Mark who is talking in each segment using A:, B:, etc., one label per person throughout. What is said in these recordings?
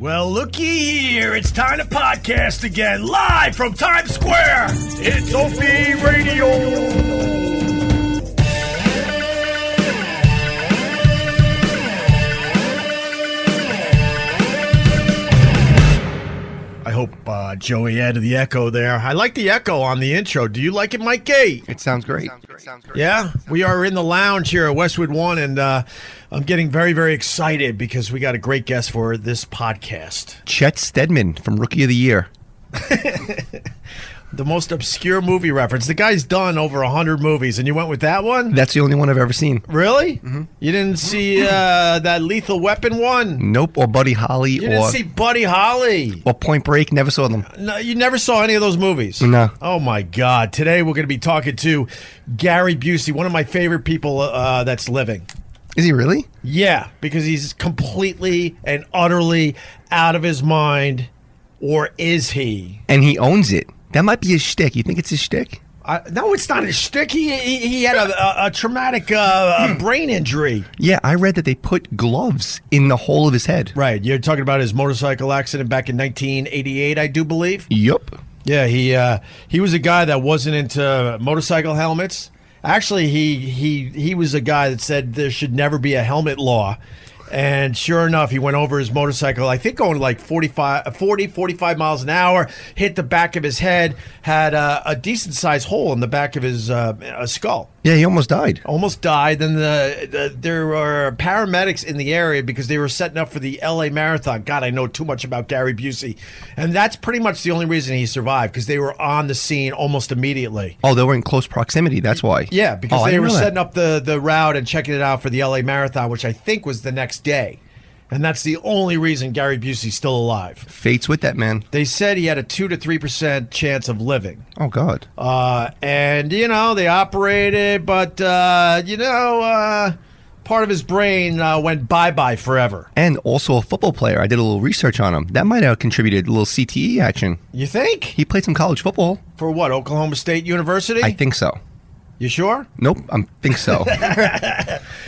A: Well, looky here. It's time to podcast again, live from Times Square. It's Opie Radio. I hope Joey added the echo there. I like the echo on the intro. Do you like it, Mike Gay?
B: It sounds great.
A: Yeah, we are in the lounge here at Westwood One, and I'm getting very, very excited because we got a great guest for this podcast.
B: Chet Stedman from Rookie of the Year.
A: The most obscure movie reference. The guy's done over 100 movies, and you went with that one?
B: That's the only one I've ever seen.
A: Really? Mm-hmm. You didn't see that Lethal Weapon one?
B: Nope. Or Buddy Holly.
A: You didn't see Buddy Holly?
B: Or Point Break. Never saw them.
A: No, you never saw any of those movies?
B: No.
A: Oh, my God. Today we're going to be talking to Gary Busey, one of my favorite people that's living.
B: Is he really?
A: Yeah, because he's completely and utterly out of his mind. Or is he?
B: And he owns it. That might be his shtick. You think it's his shtick?
A: No, it's not his shtick. He had a traumatic brain injury.
B: Yeah, I read that they put gloves in the hole of his head.
A: Right. You're talking about his motorcycle accident back in 1988, I do believe.
B: Yup.
A: Yeah, he was a guy that wasn't into motorcycle helmets. Actually, he was a guy that said there should never be a helmet law. And sure enough, he went over his motorcycle, I think going like 45 miles an hour, hit the back of his head, had a decent-sized hole in the back of his skull.
B: Yeah, he almost died.
A: Almost died. Then there were paramedics in the area because they were setting up for the L.A. Marathon. God, I know too much about Gary Busey. And that's pretty much the only reason he survived, because they were on the scene almost immediately.
B: Oh, they were in close proximity. That's why.
A: Yeah, because they were setting up the route and checking it out for the L.A. Marathon, which I think was the next day. And that's the only reason Gary Busey's still alive.
B: Fate's with that man.
A: They said he had a 2 to 3% chance of living.
B: Oh, God.
A: And, they operated, but, part of his brain went bye-bye forever.
B: And also a football player. I did a little research on him. That might have contributed a little CTE action.
A: You think?
B: He played some college football.
A: For what, Oklahoma State University?
B: I think so.
A: You sure?
B: Nope, I think so.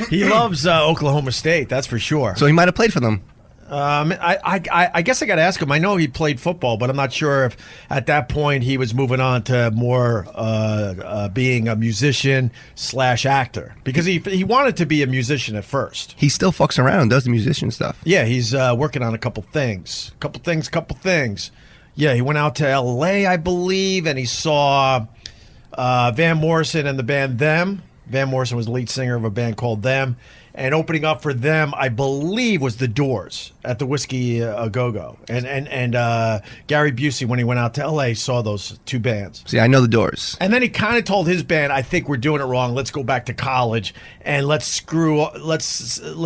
A: He loves Oklahoma State, that's for sure.
B: So he might have played for them.
A: I guess I got to ask him. I know he played football, but I'm not sure if at that point he was moving on to more being a musician / actor, because he wanted to be a musician at first.
B: He still fucks around, does the musician stuff.
A: Yeah, he's working on a couple things. Yeah, he went out to L.A., I believe, and he saw Van Morrison and the band Them. Van Morrison was the lead singer of a band called Them. And opening up for them, I believe, was The Doors at the Whiskey A Go-Go. And Gary Busey, when he went out to L.A., saw those two bands.
B: See, I know The Doors.
A: And then he kind of told his band, I think we're doing it wrong. Let's go back to college and let's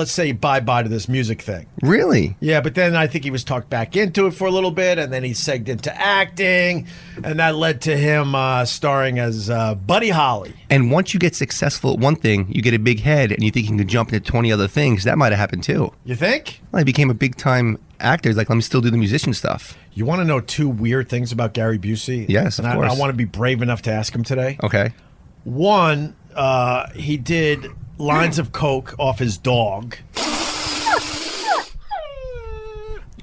A: say bye-bye to this music thing.
B: Really?
A: Yeah, but then I think he was talked back into it for a little bit, and then he segged into acting, and that led to him starring as Buddy Holly.
B: And once you get successful at one thing, you get a big head, and you think you can jump into 20 other things. That might have happened too.
A: You think?
B: Well, he became a big-time actor. He's like, let me still do the musician stuff.
A: You want to know two weird things about Gary Busey?
B: Yes, of course.
A: I want to be brave enough to ask him today.
B: Okay.
A: One, he did lines of coke off his dog.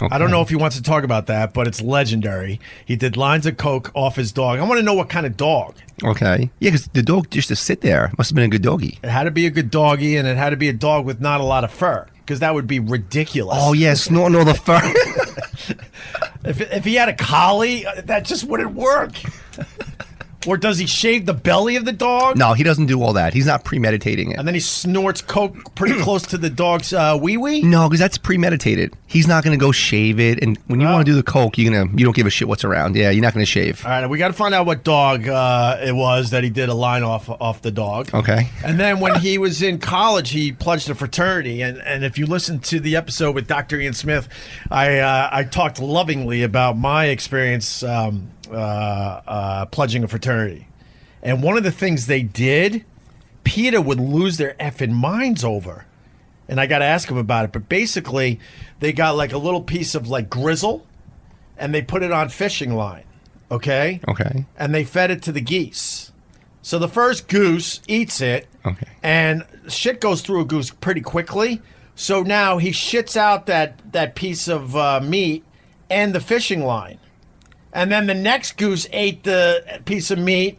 A: Okay. I don't know if he wants to talk about that, but it's legendary. He did lines of coke off his dog. I want to know what kind of dog.
B: Okay. Yeah, because the dog just to sit there must have been a good doggy.
A: It had to be a good doggy, and it had to be a dog with not a lot of fur, because that would be ridiculous.
B: Oh, yeah, snorting all the fur.
A: If he had a collie, that just wouldn't work. Or does he shave the belly of the dog?
B: No, he doesn't do all that. He's not premeditating it.
A: And then he snorts coke pretty close to the dog's wee-wee?
B: No, because that's premeditated. He's not going to go shave it. And when you want to do the coke, you don't give a shit what's around. Yeah, you're not going to shave.
A: All right, we got to find out what dog it was that he did a line off the dog.
B: Okay.
A: And then when he was in college, he pledged a fraternity. And if you listen to the episode with Dr. Ian Smith, I talked lovingly about my experience pledging a fraternity. And one of the things they did, PETA would lose their effing minds over. And I got to ask him about it. But basically, they got like a little piece of like grizzle, and they put it on fishing line. Okay?
B: Okay.
A: And they fed it to the geese. So the first goose eats it,
B: okay,
A: and shit goes through a goose pretty quickly. So now he shits out that piece of meat and the fishing line. And then the next goose ate the piece of meat,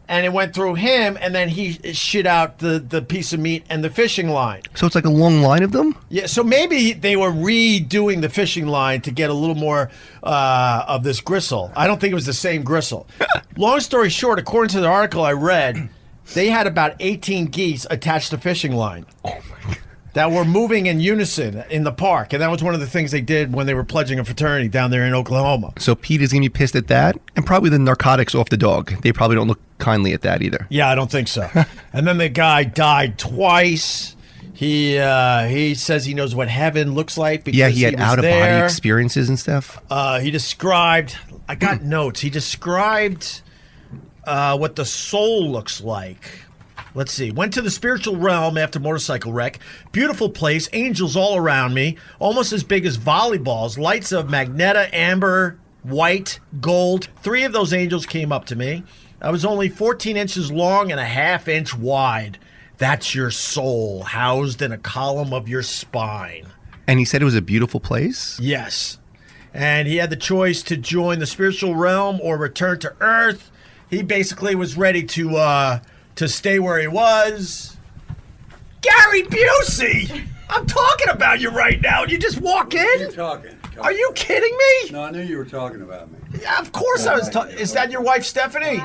A: and it went through him, and then he shit out the piece of meat and the fishing line.
B: So it's like a long line of them?
A: Yeah, so maybe they were redoing the fishing line to get a little more of this gristle. I don't think it was the same gristle. Long story short, according to the article I read, they had about 18 geese attached to fishing line.
B: Oh, my God.
A: That were moving in unison in the park. And that was one of the things they did when they were pledging a fraternity down there in Oklahoma.
B: So Pete is going to be pissed at that, and probably the narcotics off the dog. They probably don't look kindly at that either.
A: Yeah, I don't think so. And then the guy died twice. He says he knows what heaven looks like because
B: he had
A: was
B: out-of-body
A: there.
B: experiences and stuff.
A: He described, I got notes, he described what the soul looks like. Let's see. Went to the spiritual realm after motorcycle wreck. Beautiful place. Angels all around me. Almost as big as volleyballs. Lights of magneta, amber, white, gold. 3 of those angels came up to me. I was only 14 inches long and a ½ inch wide. That's your soul housed in a column of your spine.
B: And he said it was a beautiful place?
A: Yes. And he had the choice to join the spiritual realm or return to Earth. He basically was ready to stay where he was. Gary Busey! I'm talking about you right now. You just walk in?
C: You're talking.
A: Are you kidding me?
C: No, I knew you were talking about me.
A: Yeah, of course I was talking. Is that your wife, Stephanie?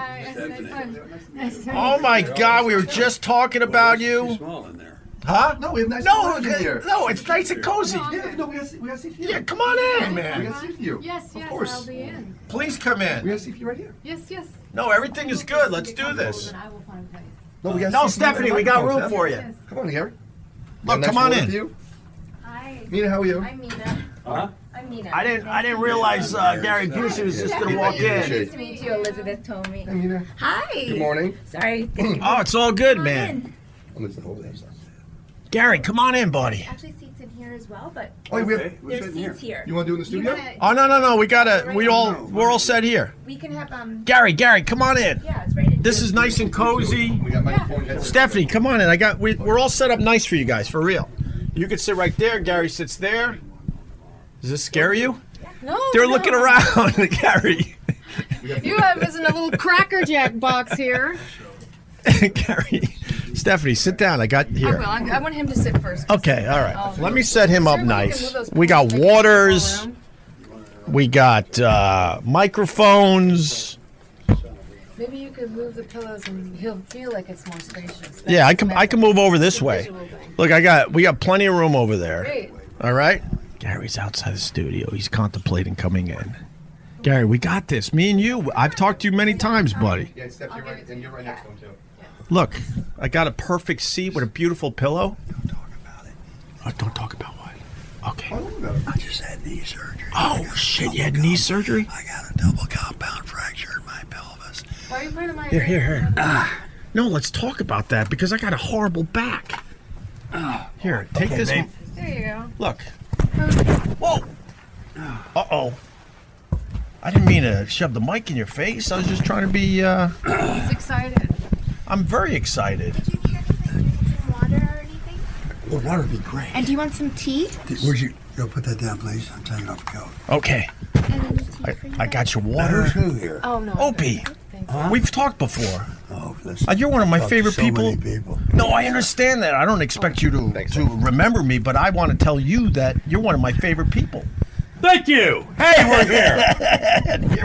A: Oh my God, we were just talking about
C: Too
A: you.
C: small in there.
A: Huh?
B: No, we have nice
A: No,
B: in here.
A: no, it's nice and cozy.
B: Yeah, no, we got to see you.
A: Yeah, come on in,
B: We
A: man.
B: got to see you.
D: Yes,
B: Of
D: yes,
B: course.
D: I'll be in.
A: Please come
B: We
A: in.
B: got to see you right here.
D: Yes, yes.
A: No, everything is good. Let's do this.
D: I will find a place.
B: No, we got
A: No, Stephanie, we got room for you.
B: Come on, Gary.
A: Look,
B: Nice
A: come on
B: photo
A: in.
B: of you.
D: Hi.
B: Mina, how are you?
D: I'm Mina.
C: Huh?
D: I'm Mina.
A: I didn't realize Gary Busey was just gonna walk in.
D: Nice to meet you. Elizabeth told me.
B: Hey, Mina.
D: Hi.
B: Good morning.
D: Sorry.
A: Oh, it's all good, man. Gary, come on in, buddy.
D: Actually, seats in here as well, but
B: Oh, we have,
C: Okay, we're
D: there's
C: sitting here.
D: seats here.
B: you want to do it in the studio?
A: Oh no, we're all set here.
D: We can have
A: Gary, come on in.
D: Yeah, it's right in.
A: This is nice and cozy.
B: We got microphone heads.
A: Stephanie, come on in. We're all set up nice for you guys, for real. You can sit right there. Gary sits there. Does this scare you?
D: No.
A: They're looking around, Gary.
E: You have us in a little Cracker Jack box here.
A: Gary, Stephanie, sit down. I got here.
E: I want him to sit first.
A: Okay, all right. Let me set him up
E: Certainly you can
A: nice.
E: move those
A: We got
E: plastic
A: waters.
E: around.
A: We got microphones.
E: Maybe you could move the pillows and he'll feel like it's more spacious.
A: Yeah, I can move over this way.
E: Visual thing.
A: Look, we got plenty of room over there.
E: Great.
A: All right. Gary's outside the studio. He's contemplating coming in. Gary, we got this. Me and you. I've talked to you many times, buddy.
B: Yeah, Steph, you're right, and you're right next to him, too.
A: Look, I got a perfect seat with a beautiful pillow.
C: Don't talk about it.
A: Oh, don't talk about what. Okay.
C: I just had knee surgery.
A: Oh shit! You had knee surgery?
C: I got a double compound fracture in my pelvis.
E: Why are you putting my
A: Here. No, let's talk about that because I got a horrible back. Here, take this.
C: babe.
E: There you go.
A: Look. Whoa. Uh-oh. I didn't mean to shove the mic in your face. I was just trying to be.
E: He's excited.
A: I'm very excited.
D: Do you care if I need some water or anything?
C: Well, water would be great.
D: And do you want some tea?
C: Would you go put that down, please? I'm taking off the coat.
A: Okay.
D: And any tea for you
A: I
D: guys?
A: got your water.
C: Who's who here?
E: Oh, no.
A: Opie.
E: Thank you.
A: We've talked before.
C: Oh, listen.
A: You're one of my
C: Talked to
A: favorite
C: so
A: people.
C: many people.
A: No, I understand that. I don't expect you to remember me, but I want to tell you that you're one of my favorite people.
F: Thank you. Hey, we're here.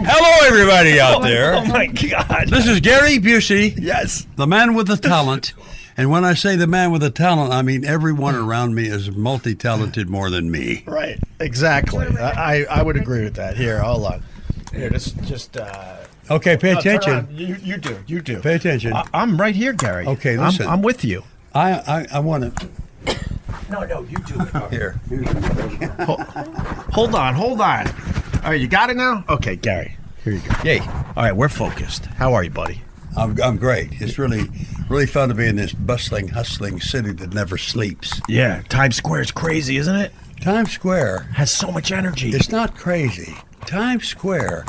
F: Hello, everybody out there.
A: Oh my God.
F: This is Gary Busey,
A: Yes.
C: The man with the talent. And when I say the man with the talent, I mean everyone around me is multi-talented more than me.
A: Right. Exactly. I would agree with that. Here, hold on. Here, just
C: Okay, pay
A: no, turn
C: attention.
A: around. You do.
C: Pay attention.
A: I'm right here, Gary.
C: Okay, listen.
A: I'm with you.
C: I want to.
A: No, you do it.
C: Here.
A: Hold on. All right, you got it now? Okay, Gary. Here you go.
C: Yay.
A: All right, we're focused. How are you, buddy?
C: I'm great. It's really fun to be in this bustling, hustling city that never sleeps.
A: Yeah, Times Square is crazy, isn't it?
C: Times Square,
A: Has so much energy.
C: it's not crazy. Times Square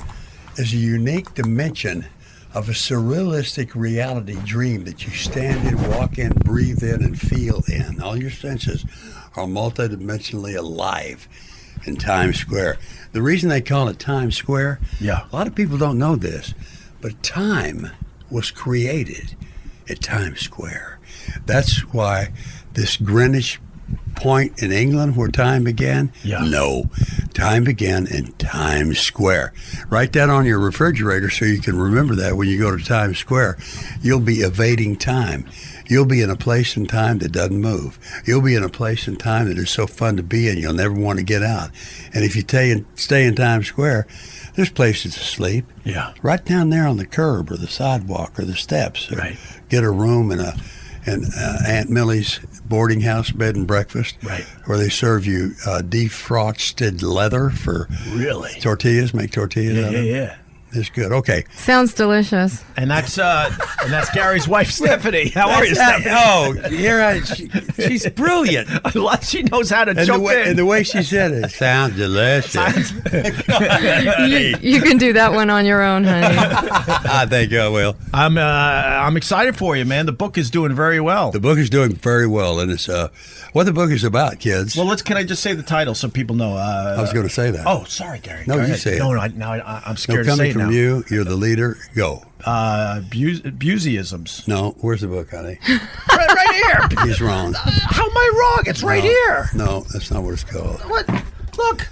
C: is a unique dimension of a surrealistic reality dream that you stand in, walk in, breathe in, and feel in. All your senses are multidimensionally alive in Times Square. The reason they call it Times Square,
A: Yeah.
C: a lot of people don't know this, but time was created at Times Square. That's why this Greenwich point in England where time began?
A: Yeah.
C: No, time began in Times Square. Write that on your refrigerator so you can remember that when you go to Times Square. You'll be evading time. You'll be in a place and time that doesn't move. You'll be in a place and time that is so fun to be in, you'll never want to get out. And if you stay in Times Square, there's places to sleep.
A: Yeah.
C: Right down there on the curb or the sidewalk or the steps. Or
A: Right.
C: Get a room in Aunt Millie's boarding house bed and breakfast.
A: Right.
C: Where they serve you defrosted leather for
A: Really?
C: tortillas, make tortillas out of it.
A: Yeah.
C: It's good. Okay.
G: Sounds delicious.
A: And that's Gary's wife, Stephanie. How are you, Stephanie?
C: She's brilliant.
A: I love she knows how to
C: And
A: jump in.
C: the way she said it sounds delicious.
G: You can do that one on your own, honey.
C: I think I will.
A: I'm excited for you, man. The book is doing very well.
C: The book is doing very well, and it's what the book is about, kids.
A: Well, can I just say the title so people know?
C: I was going to say that.
A: Oh, sorry, Gary.
C: No,
A: Go
C: you
A: ahead.
C: say it.
A: No, I'm scared to
C: coming
A: say it
C: from
A: now.
C: you, you're the leader. Go.
A: Buseyisms.
C: No, where's the book, honey?
A: right here.
C: He's wrong.
A: How am I wrong? It's right here.
C: No, that's not what it's called.
A: What? Look.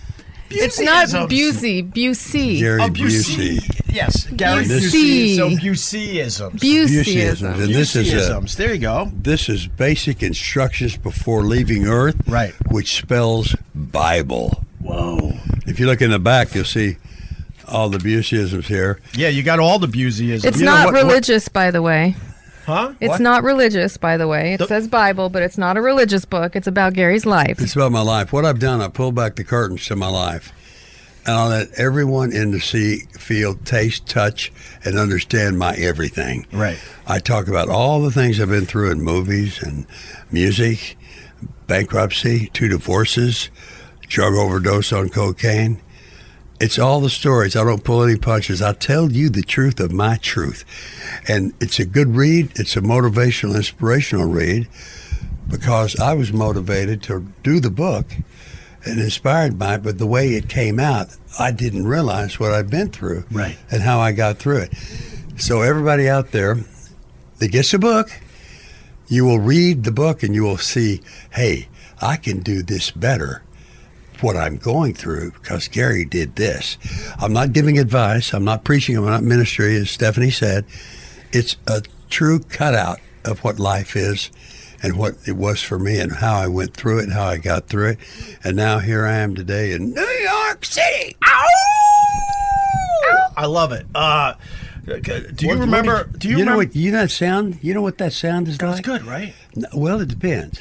G: It's not
A: Buseyisms.
G: Busey.
C: Gary
A: Oh,
C: Busey.
A: Yes, Gary
G: Busey.
A: Busey. So Buseyisms.
C: Buseyisms. And this is
A: Buseyisms. There you go.
C: this is basic instructions before leaving Earth,
A: Right.
C: which spells Bible.
A: Whoa.
C: If you look in the back, you'll see all the Buseyisms here.
A: Yeah, you got all the Buseyisms.
G: It's
C: You know
G: not
C: what-
G: religious, by the way.
A: Huh?
G: It's
A: What?
G: not religious, by the way. It
A: The-
G: says Bible, but it's not a religious book. It's about Gary's life.
C: It's about my life. What I've done, I pulled back the curtains to my life. And I'll let everyone in the sea feel, taste, touch, and understand my everything.
A: Right.
C: I talk about all the things I've been through in movies and music, bankruptcy, 2 divorces, drug overdose on cocaine. It's all the stories. I don't pull any punches. I tell you the truth of my truth. And it's a good read. It's a motivational, inspirational read because I was motivated to do the book and inspired by it, but the way it came out, I didn't realize what I'd been through
A: Right.
C: and how I got through it. So everybody out there that gets the book, you will read the book and you will see, hey, I can do this better, what I'm going through, because Gary did this. I'm not giving advice. I'm not preaching. I'm not ministry, as Stephanie said. It's a true cutout of what life is and what it was for me and how I went through it, how I got through it. And now here I am today in New York City.
A: I love it. Do you remember? Do you remember?
C: What you know that sound? You know what that sound is
A: That's
C: like?
A: good, right?
C: Well, it depends.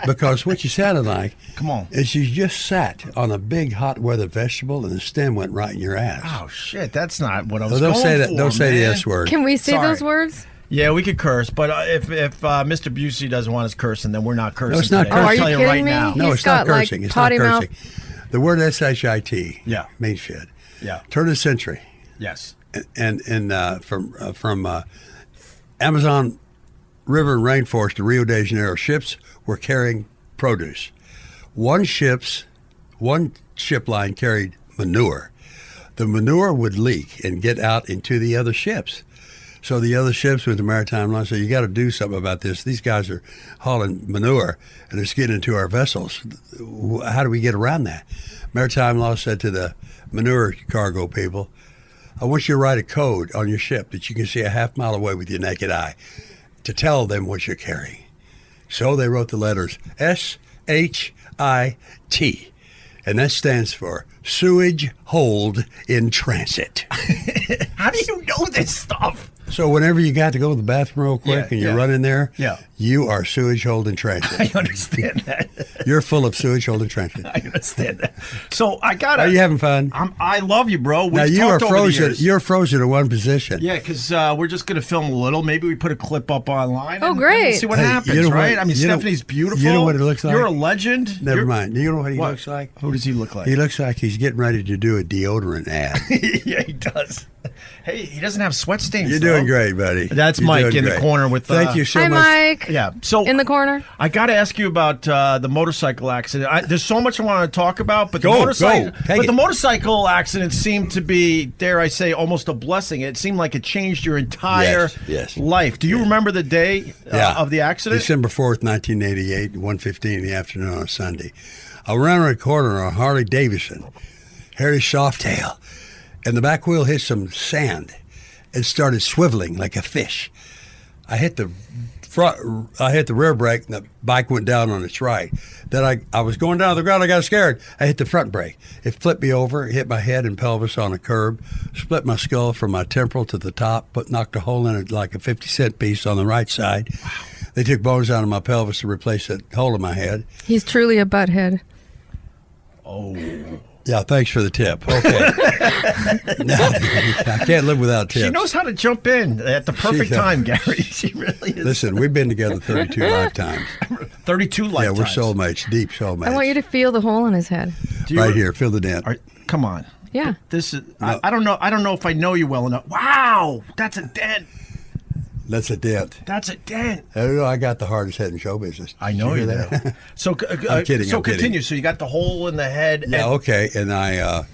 C: Because what you sounded like
A: Come on.
C: is you just sat on a big hot weather vegetable and the stem went right in your ass.
A: Oh shit, that's not what I was
C: Well, don't
A: going
C: say that.
A: for,
C: Don't say the
A: man.
C: S word.
G: Can we say
A: Sorry.
G: those words?
A: Yeah, we could curse, but if Mr. Busey doesn't want us cursing, then we're not cursing.
C: No, it's not
A: today.
C: cursing.
A: I'll
G: Are you
A: tell you
G: kidding
A: right
G: me?
A: now.
C: No,
G: He's
C: it's not
G: got, like,
C: cursing. It's not
G: potty mouth.
C: cursing. The word shit.
A: Yeah.
C: Means shit.
A: Yeah.
C: Turn of the century.
A: Yes.
C: And from Amazon River and rainforest to Rio de Janeiro, ships were carrying produce. One ship line carried manure. The manure would leak and get out into the other ships. So the other ships with the maritime law said, you got to do something about this. These guys are hauling manure and it's getting into our vessels. How do we get around that? Maritime law said to the manure cargo people, I want you to write a code on your ship that you can see a half mile away with your naked eye to tell them what you're carrying. So they wrote the letters SHIT, and that stands for Sewage Hold in Transit.
A: How do you know this stuff?
C: So whenever you got to go to the bathroom real quick
A: Yeah,
C: and you're
A: yeah.
C: running there,
A: Yeah.
C: you are sewage hold in
A: I
C: transit.
A: understand that.
C: You're full of sewage hold in transit.
A: I understand that. So I gotta.
C: Are you having fun?
A: I love you, bro. We've
C: Now you are
A: talked over the
C: frozen.
A: years.
C: You're frozen in one position.
A: Yeah, because we're just going to film a little. Maybe we put a clip up online.
G: Oh,
A: and
G: great.
A: see what
C: Hey,
A: happens,
C: you know what-
A: right? I mean,
C: you know-
A: Stephanie's beautiful.
C: you know what it looks like?
A: You're a legend.
C: Never
A: You're-
C: mind. Do you know what he
A: What?
C: looks like?
A: Who does he look like?
C: He looks like he's getting ready to do a deodorant ad.
A: Yeah, he does. Hey, he doesn't have sweat stains.
C: You're
A: though.
C: doing great, buddy.
A: That's
C: You're
A: Mike
C: doing
A: in the
C: great.
A: corner with.
C: Thank you so
G: Hi,
C: much.
G: Mike.
A: Yeah. So
G: In the corner.
A: I got to ask you about the motorcycle accident. There's so much I want to talk about, but
C: Go,
A: the motorcycle,
C: take it.
A: the motorcycle accident seemed to be, dare I say, almost a blessing. It seemed like it changed your entire
C: Yes.
A: life. Do you remember the day of the accident?
C: December 4th, 1988, 1:15 in the afternoon on a Sunday. I ran around a corner on a Harley Davidson, Harry Softail, and the back wheel hit some sand and started swiveling like a fish. I hit the rear brake, and the bike went down on its right. Then I was going down the ground. I got scared. I hit the front brake. It flipped me over, hit my head and pelvis on a curb, split my skull from my temporal to the top, knocked a hole in it like a 50-cent piece on the right side. Wow. They took bones out of my pelvis to replace that hole in my head.
G: He's truly a butthead.
A: Oh.
C: Yeah, thanks for the tip. Okay. No, I can't live without tips.
A: She knows how to jump in at the perfect time, Gary. She really is.
C: Listen, we've been together 32 lifetimes.
A: 32 lifetimes.
C: Yeah, we're soulmates, deep soulmates.
G: I want you to feel the hole in his head.
C: Right here, feel the dent.
A: Come on.
G: Yeah.
A: This is.
C: No.
A: I don't know. I don't know if I know you well enough. Wow, that's a dent.
C: That's a dent.
A: That's a dent.
C: I got the hardest head in show business.
A: I know
C: Did
A: you
C: hear
A: do. So,
C: I'm kidding.
A: So
C: I'm
A: continue.
C: kidding.
A: So you got the hole in the head.
C: Yeah, okay. And I,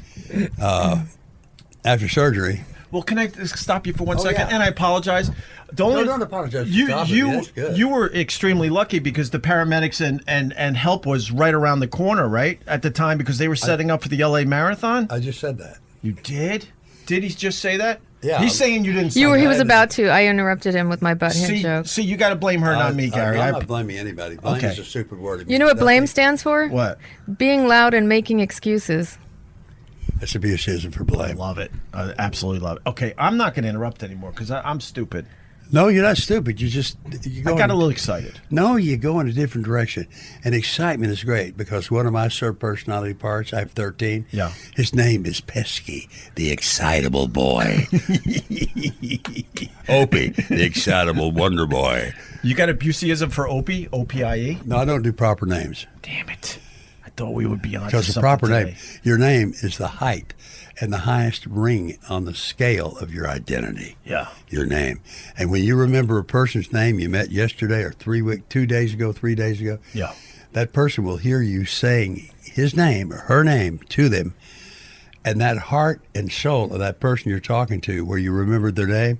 C: after surgery.
A: Well, can I stop you for 1 second?
C: yeah.
A: And I apologize. The only,
C: don't apologize.
A: You
C: Stop it.
A: you
C: That's good.
A: you were extremely lucky because the paramedics and help was right around the corner, right at the time because they were setting up for the LA Marathon.
C: I just said that.
A: You did? Did he just say that?
C: Yeah.
A: He's saying you didn't. Say
G: He was
A: that.
G: about to. I interrupted him with my butthead joke.
A: See, you got to blame her, not me, Gary.
C: I'm not blaming anybody. Blame
A: Okay.
C: is a stupid word.
G: You know what blame stands for?
A: What?
G: Being loud and making excuses.
C: That should be a schism for blame.
A: Love it. I absolutely love it. Okay, I'm not going to interrupt anymore because I'm stupid.
C: No, you're not stupid. You go.
A: I got a little excited.
C: No, you go in a different direction. And excitement is great because one of my personality parts, I have 13.
A: Yeah.
C: His name is Pesky, the excitable boy. Opie, the excitable wonder boy.
A: You got a Buseyism for Opie? O-P-I-E?
C: No, I don't do proper names.
A: Damn it. I thought we would be on
C: Because the proper name, your name is the height and the highest ring on the scale of your identity.
A: Yeah.
C: Your name. And when you remember a person's name you met yesterday or 2 days ago, 3 days ago,
A: Yeah.
C: that person will hear you saying his name or her name to them. And that heart and soul of that person you're talking to, where you remembered their name,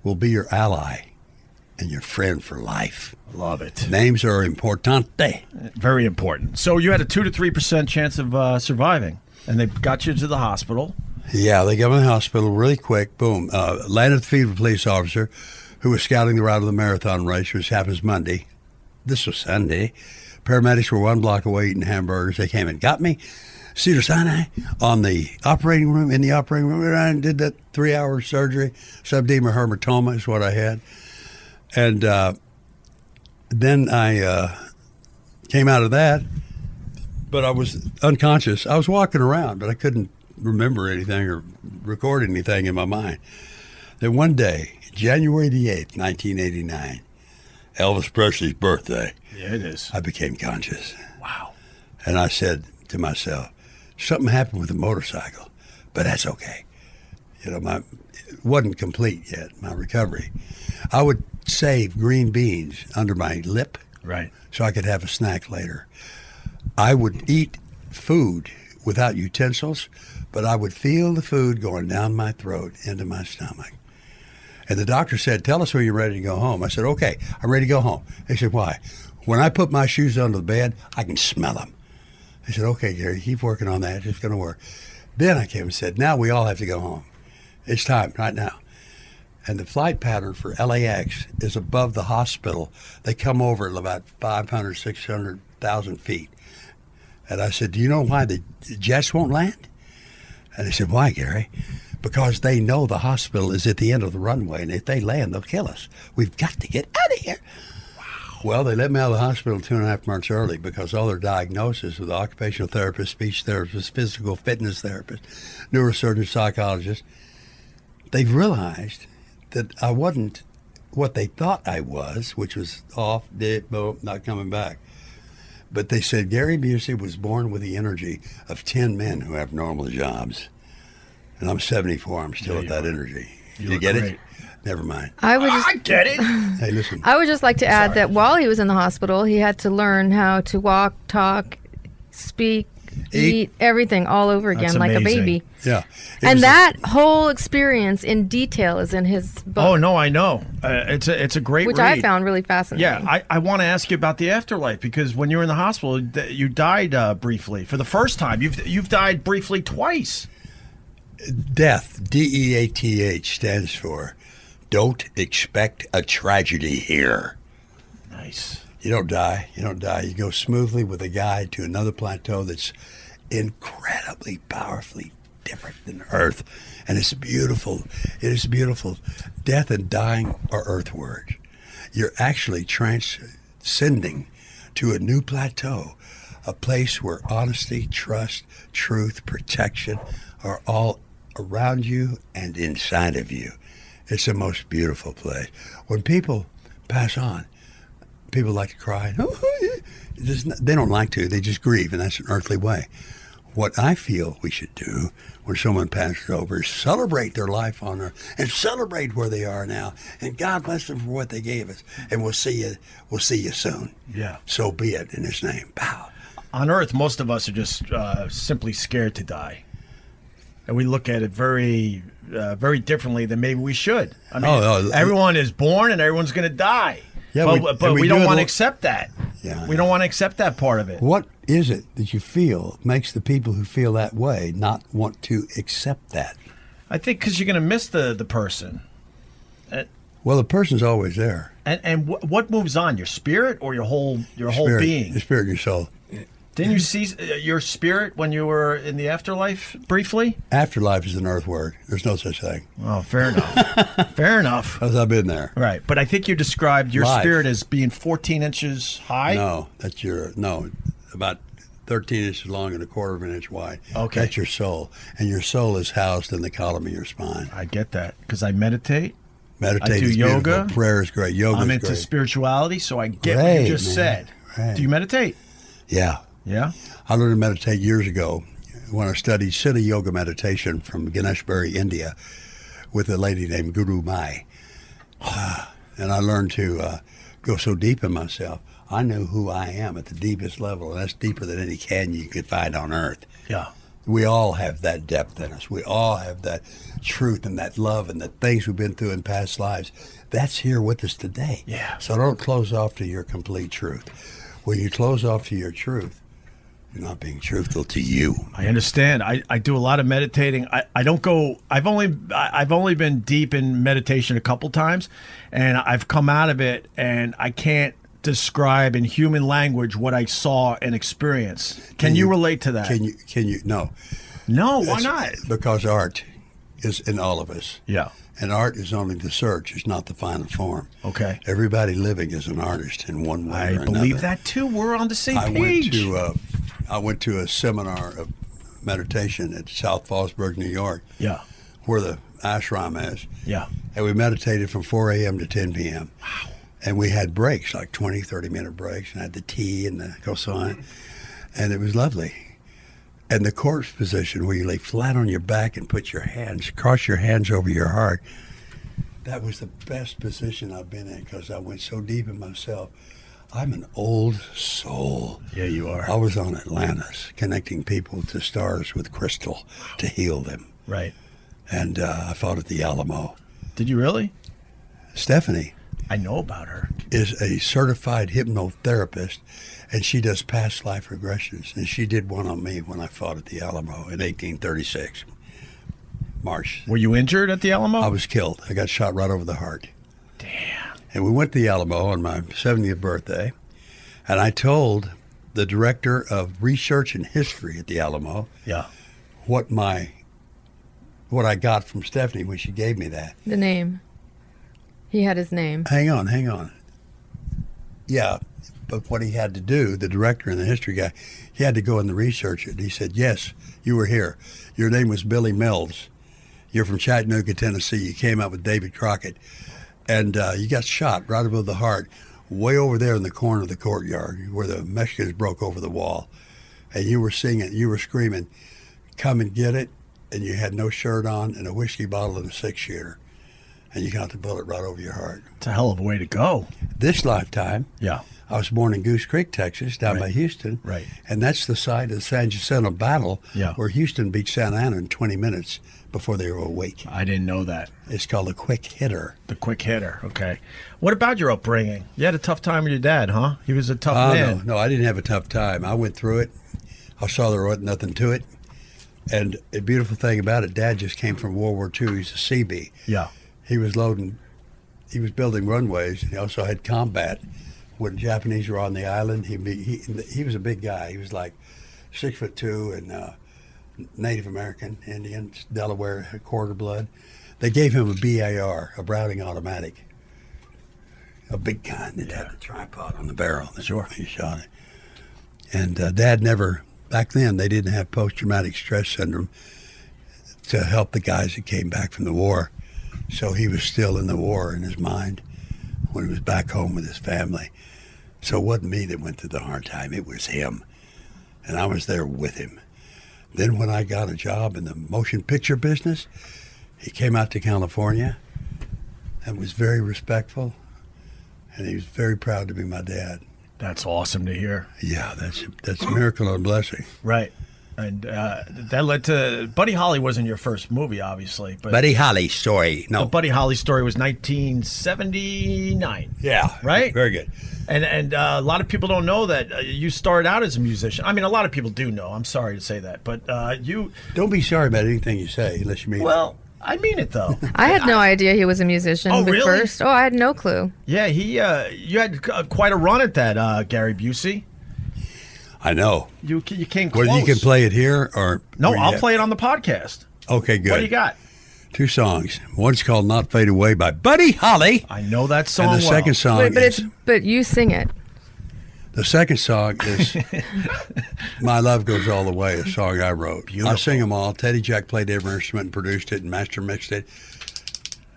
C: will be your ally and your friend for life.
A: Love it.
C: Names are importante.
A: Very important. So you had a 2 to 3% chance of surviving, and they got you to the hospital.
C: Yeah, they got me in the hospital really quick. Boom. Landed at the feet of a police officer who was scouting the route of the marathon race, which happens Monday. This was Sunday. Paramedics were 1 block away eating hamburgers. They came and got me. Cedars-Sinai in the operating room. I did that 3-hour surgery. Subdermal hematoma is what I had. And then I came out of that, but I was unconscious. I was walking around, but I couldn't remember anything or record anything in my mind. Then one day, January the 8th, 1989, Elvis Presley's birthday,
A: Yeah, it is.
C: I became conscious.
A: Wow.
C: And I said to myself, something happened with the motorcycle, but that's okay. You know, it wasn't complete yet, my recovery. I would save green beans under my lip
A: Right.
C: so I could have a snack later. I would eat food without utensils, but I would feel the food going down my throat into my stomach. And the doctor said, tell us when you're ready to go home. I said, okay, I'm ready to go home. They said, why? When I put my shoes under the bed, I can smell them. I said, okay, Gary, keep working on that. It's going to work. Then I came and said, now we all have to go home. It's time right now. And the flight pattern for LAX is above the hospital. They come over at about 500, 600,000 feet. And I said, do you know why the jets won't land? And they said, why, Gary? Because they know the hospital is at the end of the runway, and if they land, they'll kill us. We've got to get out of here. Wow. Well, they let me out of the hospital 2.5 months early because all their diagnoses with occupational therapist, speech therapist, physical fitness therapist, neurosurgeon, psychologist, they've realized that I wasn't what they thought I was, which was off, dead, boom, not coming back. But they said Gary Busey was born with the energy of 10 men who have normal jobs. And I'm 74. I'm still at that energy. You
A: look
C: get
A: great.
C: it? Never mind.
G: I would just
A: I get it.
C: Hey, listen.
G: I would just like to add that while he was in the hospital, he had to learn how to walk, talk, speak, eat everything all over again
A: That's
G: like a
A: amazing.
G: baby.
C: Yeah. It
G: And
C: was
G: that whole experience in detail is in his book,
A: Oh no, I know. It's a great
G: which
A: read.
G: I found really fascinating.
A: Yeah, I want to ask you about the afterlife because when you were in the hospital, you died briefly for the first time. You've died briefly twice.
C: Death, DEATH, stands for don't expect a tragedy here.
A: Nice.
C: You don't die. You don't die. You go smoothly with a guide to another plateau that's incredibly, powerfully different than Earth. And it's beautiful. It is beautiful. Death and dying are Earth words. You're actually transcending to a new plateau, a place where honesty, trust, truth, protection are all around you and inside of you. It's the most beautiful place. When people pass on, people like to cry. They don't like to. They just grieve, and that's an earthly way. What I feel we should do when someone passes over is celebrate their life on earth and celebrate where they are now. And God bless them for what they gave us. And we'll see you. We'll see you soon.
A: Yeah.
C: So be it in His name. Pow.
A: On Earth, most of us are just simply scared to die, and we look at it very, very differently than maybe we should. I mean, everyone is born and everyone's going to die.
C: Yeah,
A: but we don't want to accept that.
C: Yeah.
A: We don't want to accept that part of it.
C: What is it that you feel makes the people who feel that way not want to accept that?
A: I think because you're going to miss the person.
C: Well, the person's always there.
A: And what moves on? Your spirit or your whole
C: Spirit,
A: being?
C: Your spirit and your soul.
A: Didn't you see your spirit when you were in the afterlife briefly?
C: Afterlife is an earth word. There's no such thing.
A: Oh, fair enough. Fair enough.
C: Because I've been there.
A: Right, but I think you described your
C: Life.
A: spirit as being 14 inches high.
C: No, about 13 inches long and a quarter of an inch wide.
A: Okay.
C: That's your soul. And your soul is housed in the column of your spine.
A: I get that because I meditate.
C: Meditate
A: I do
C: is
A: yoga.
C: beautiful. Prayer is great. Yoga
A: I'm
C: is
A: into
C: great.
A: spirituality, so I get what
C: Great,
A: you just
C: man.
A: said.
C: Right.
A: Do you meditate?
C: Yeah.
A: Yeah.
C: I learned to meditate years ago when I studied Siddha Yoga meditation from Ganeshburi, India, with a lady named Guru Mai. And I learned to go so deep in myself. I knew who I am at the deepest level, and that's deeper than any canyon you could find on earth.
A: Yeah.
C: We all have that depth in us. We all have that truth and that love and the things we've been through in past lives. That's here with us today.
A: Yeah.
C: So don't close off to your complete truth. When you close off to your truth, you're not being truthful to you.
A: I understand. I do a lot of meditating. I don't go. I've only been deep in meditation a couple times, and I've come out of it, and I can't describe in human language what I saw and experienced. Can you relate to that?
C: Can you? No.
A: No, why not?
C: Because art is in all of us.
A: Yeah.
C: And art is only the search. It's not the final form.
A: Okay.
C: Everybody living is an artist in one way
A: I
C: or another.
A: believe that too. We're on the same page.
C: I went to a seminar of meditation at South Fallsburg, New York,
A: Yeah.
C: where the ashram is.
A: Yeah.
C: And we meditated from 4 a.m. to 10 p.m. Wow. And we had breaks, like 20, 30-minute breaks, and had the tea and the croissant. And it was lovely. And the corpse position, where you lay flat on your back and put your hands, cross your hands over your heart, that was the best position I've been in because I went so deep in myself. I'm an old soul.
A: Yeah, you are.
C: I was on Atlantis, connecting people to stars with crystal to heal them.
A: Right.
C: And I fought at the Alamo.
A: Did you really?
C: Stephanie
A: I know about her.
C: is a certified hypnotherapist, and she does past life regressions. And she did one on me when I fought at the Alamo in 1836, March.
A: Were you injured at the Alamo?
C: I was killed. I got shot right over the heart.
A: Damn.
C: And we went to the Alamo on my 70th birthday, and I told the director of research and history at the Alamo
A: Yeah.
C: what I got from Stephanie when she gave me that.
G: The name. He had his name.
C: Hang on. Yeah, but what he had to do, the director and the history guy, he had to go in the research it. He said, yes, you were here. Your name was Billy Mills. You're from Chattanooga, Tennessee. You came out with David Crockett. And you got shot right above the heart, way over there in the corner of the courtyard where the Mexicans broke over the wall. And you were singing, you were screaming, come and get it. and you had no shirt on and a whiskey bottle and a 6-shooter, and you got the bullet right over your heart.
A: It's a hell of a way to go.
C: This lifetime,
A: Yeah.
C: I was born in Goose Creek, Texas, down by Houston.
A: Right.
C: And that's the site of the San Jacinto battle
A: Yeah.
C: where Houston beat Santa Ana in 20 minutes before they were awake.
A: I didn't know that.
C: It's called a quick hitter.
A: The quick hitter. Okay. What about your upbringing? You had a tough time with your dad, huh? He was a tough man.
C: No, I didn't have a tough time. I went through it. I saw there wasn't nothing to it. And a beautiful thing about it, Dad just came from World War II. He's a Seabee.
A: Yeah.
C: He was building runways, and he also had combat. When Japanese were on the island, he was a big guy. He was like 6'2" and Native American, Indian, Delaware, quarter blood. They gave him a BAR, a Browning automatic, a big kind that had a tripod on the barrel. That's why he shot it. And Dad never, back then, they didn't have post-traumatic stress syndrome to help the guys that came back from the war. So he was still in the war in his mind when he was back home with his family. So it wasn't me that went through the hard time, it was him. And I was there with him. Then when I got a job in the motion picture business, he came out to California and was very respectful. And he was very proud to be my dad.
A: That's awesome to hear.
C: Yeah, that's a miracle and a blessing.
A: Right. And that led to Buddy Holly wasn't your first movie, obviously. But
C: Buddy Holly story.
A: the
C: No.
A: Buddy Holly story was 1979.
C: Yeah.
A: Right?
C: Very good.
A: And a lot of people don't know that you started out as a musician. I mean, a lot of people do know. I'm sorry to say that. But you...
C: Don't be sorry about anything you say unless you mean
A: Well, I mean it, though.
G: I had no idea he was a musician
A: Oh,
G: at
A: really?
G: first. Oh, I had no clue.
A: Yeah, you had quite a run at that, Gary Busey.
C: I know.
A: You came close.
C: Whether you can play it here or...
A: No,
C: or
A: I'll
C: yet.
A: play it on the podcast.
C: Okay, good.
A: What do you got?
C: 2 songs. One's called Not Fade Away by Buddy Holly.
A: I know that song
C: And the
A: well.
C: second song
G: But
C: is...
G: but you sing it.
C: The second song is My Love Goes All the Way, a song I wrote.
A: Beautiful.
C: I sing them all. Teddy Jack played every instrument and produced it and master mixed it.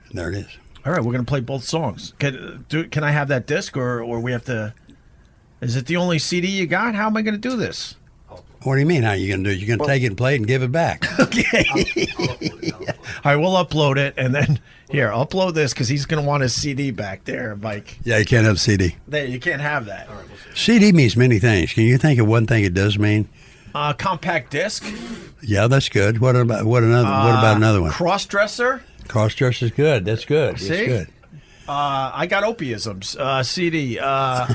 C: And there it is.
A: All right, we're going to play both songs. Can I have that disc, or we have to... Is it the only CD you got? How am I going to do this?
C: What do you mean, how you going to do it? You're going to take it and play it and give it back.
A: Okay. All right, we'll upload it, and then... Here, upload this, because he's going to want his CD back there, Mike.
C: Yeah, you can't have CD.
A: There, you can't have that.
C: CD means many things. Can you think of one thing it does mean?
A: Compact disc.
C: Yeah, that's good. What about another one?
A: Cross-dresser.
C: Cross-dress is good. That's good.
A: See?
C: It's good.
A: I got opiisms. CD.
G: I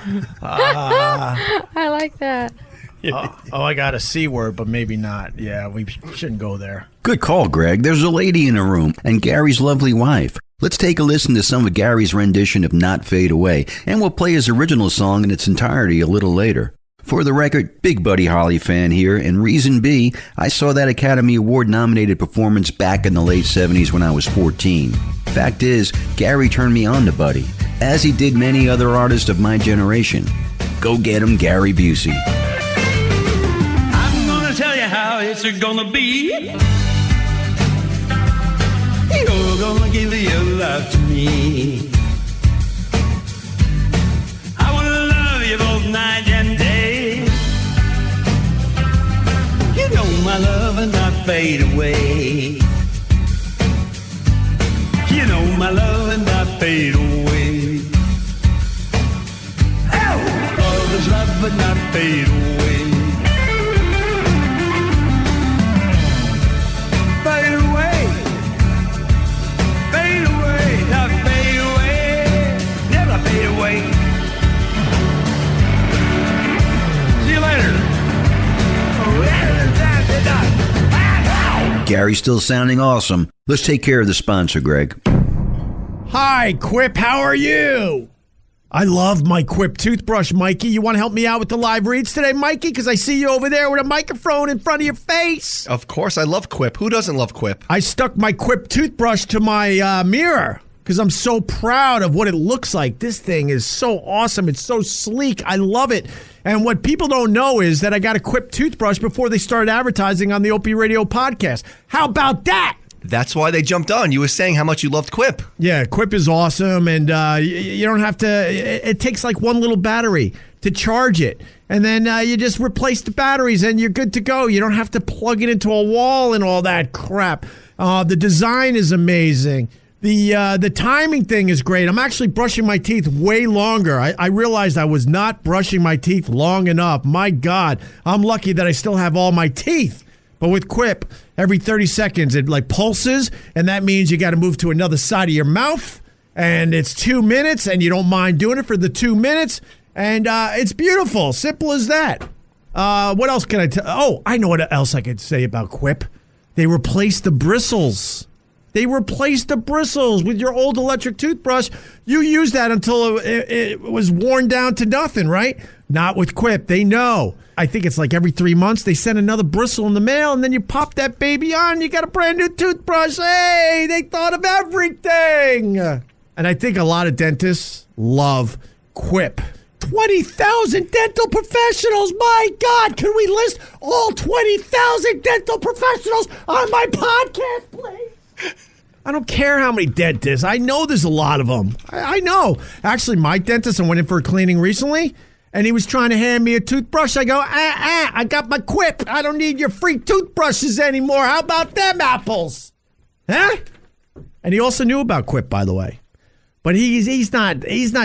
G: like that.
A: I got a C word, but maybe not. Yeah, we shouldn't go there.
H: Good call, Greg. There's a lady in the room, and Gary's lovely wife. Let's take a listen to some of Gary's rendition of Not Fade Away, and we'll play his original song in its entirety a little later. For the record, big Buddy Holly fan here, and reason be, I saw that Academy Award-nominated performance back in the late 70s when I was 14. Fact is, Gary turned me on to Buddy, as he did many other artists of my generation. Go get him, Gary Busey.
I: I'm gonna tell you how it's gonna be. You're gonna give your love to me. I wanna love you both night and day. You know my love will not fade away. You know my love will not fade away. Oh, love is love but not fade away. Fade away, fade away, not fade away, never fade away. See you later.
H: Gary's still sounding awesome. Let's take care of the sponsor, Greg.
A: Hi, Quip. How are you? I love my Quip toothbrush, Mikey. You want to help me out with the live reads today, Mikey? Because I see you over there with a microphone in front of your face.
B: Of course, I love Quip. Who doesn't love Quip?
A: I stuck my Quip toothbrush to my mirror because I'm so proud of what it looks like. This thing is so awesome. It's so sleek. I love it. And what people don't know is that I got a Quip toothbrush before they started advertising on the Opie Radio podcast. How about that?
B: That's why they jumped on. You were saying how much you loved Quip.
A: Yeah, Quip is awesome, and you don't have to. It takes like one little battery to charge it, And then you just replace the batteries and you're good to go. You don't have to plug it into a wall and all that crap. The design is amazing. The timing thing is great. I'm actually brushing my teeth way longer. I realized I was not brushing my teeth long enough. My God, I'm lucky that I still have all my teeth. But with Quip, every 30 seconds it like pulses, and that means you got to move to another side of your mouth, and it's 2 minutes, and you don't mind doing it for the 2 minutes, and it's beautiful. Simple as that. What else can I tell? Oh, I know what else I could say about Quip. They replaced the bristles. They replaced the bristles with your old electric toothbrush. You used that until it was worn down to nothing, right? Not with Quip. They know. I think it's like every 3 months they send another bristle in the mail, and then you pop that baby on, you got a brand new toothbrush. Hey, they thought of everything. And I think a lot of dentists love Quip. 20,000 dental professionals. My God, can we list all 20,000 dental professionals on my podcast, please? I don't care how many dentists. I know there's a lot of them. I know. Actually, my dentist, I went in for a cleaning recently, and he was trying to hand me a toothbrush. I go, I got my Quip. I don't need your free toothbrushes anymore. How about them apples? Huh? And he also knew about Quip, by the way. But he's not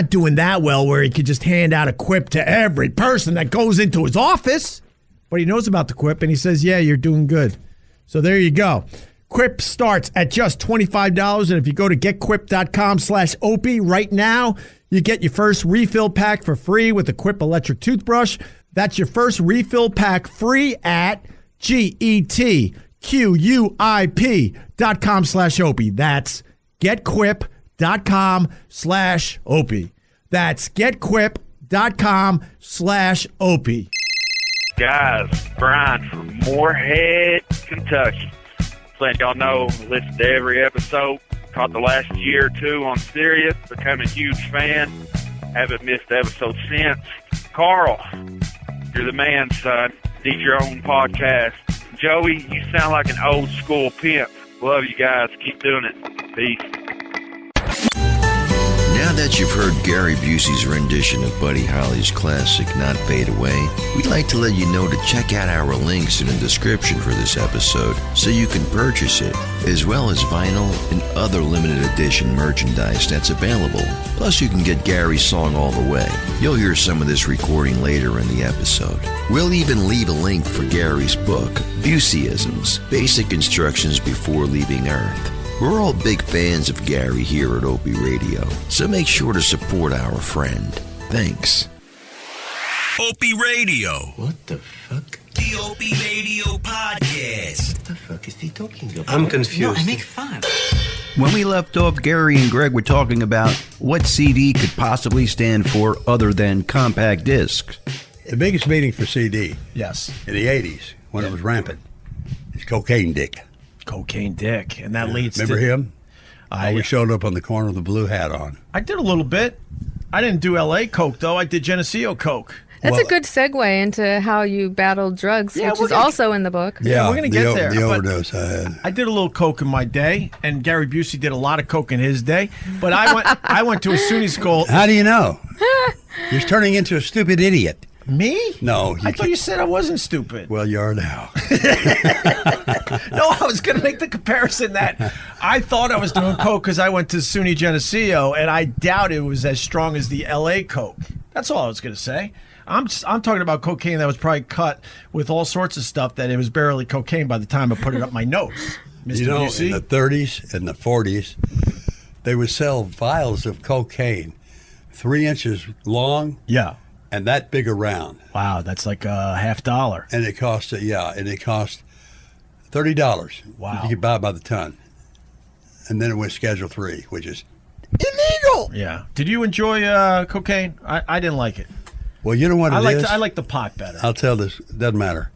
A: doing that well where he could just hand out a Quip to every person that goes into his office. But he knows about the Quip, and he says, yeah, you're doing good. So there you go. Quip starts at just $25, and if you go to getquip.com/Opie right now, you get your first refill pack for free with the Quip electric toothbrush. That's your first refill pack free at getquip.com/Opie. That's getquip.com/Opie. That's getquip.com/Opie.
J: Guys, Brian from Moorhead, Kentucky. Letting y'all know, listen to every episode. Caught the last year or two on Sirius. Become a huge fan. Haven't missed an episode since. Carl, you're the man, son. Need your own podcast. Joey, you sound like an old school pimp. Love you guys. Keep doing it. Peace.
H: Now that you've heard Gary Busey's rendition of Buddy Holly's classic Not Fade Away, we'd like to let you know to check out our links in the description for this episode so you can purchase it, as well as vinyl and other limited edition merchandise that's available. Plus, you can get Gary's song All the Way. You'll hear some of this recording later in the episode. We'll even leave a link for Gary's book, Buseyisms, Basic Instructions Before Leaving Earth. We're all big fans of Gary here at Opie Radio, so make sure to support our friend. Thanks.
I: Opie Radio.
K: What the fuck?
I: The Opie Radio Podcast.
K: What the fuck is he talking about?
L: I'm confused.
K: No, I make fun.
H: When we left off, Gary and Greg were talking about what CD could possibly stand for other than compact discs.
C: The biggest meaning for CD
A: Yes.
C: in the 80s, when it was rampant, is Cocaine Dick.
A: Cocaine Dick. And that leads
C: Remember
A: to...
C: him? Always showed up on the corner with a blue hat on.
A: I did a little bit. I didn't do L.A. Coke, though. I did Geneseo Coke.
G: That's a good segue into how you battled drugs, which is also in the book.
C: Yeah,
A: we're going to get there.
C: The overdose I had.
A: I did a little Coke in my day, and Gary Busey did a lot of Coke in his day. But I went to a SUNY school.
C: How do you know? You're turning into a stupid idiot.
A: Me?
C: No.
A: I thought you said I wasn't stupid.
C: Well, you are now.
A: No, I was going to make the comparison that I thought I was doing Coke because I went to SUNY Geneseo, and I doubt it was as strong as the L.A. Coke. That's all I was going to say. I'm talking about cocaine that was probably cut with all sorts of stuff that it was barely cocaine by the time I put it up my nose. Mr.
C: You know,
A: Busey?
C: in the 30s and the 40s, they would sell vials of cocaine 3 inches long.
A: Yeah.
C: And that big around.
A: Wow, that's like $50.
C: And it cost $30.
A: Wow.
C: You could buy it by the ton. And then it went Schedule 3, which is illegal.
A: Yeah. Did you enjoy cocaine? I didn't like it.
C: Well, you know what it is?
A: I like the pot better.
C: I'll tell this. It doesn't matter.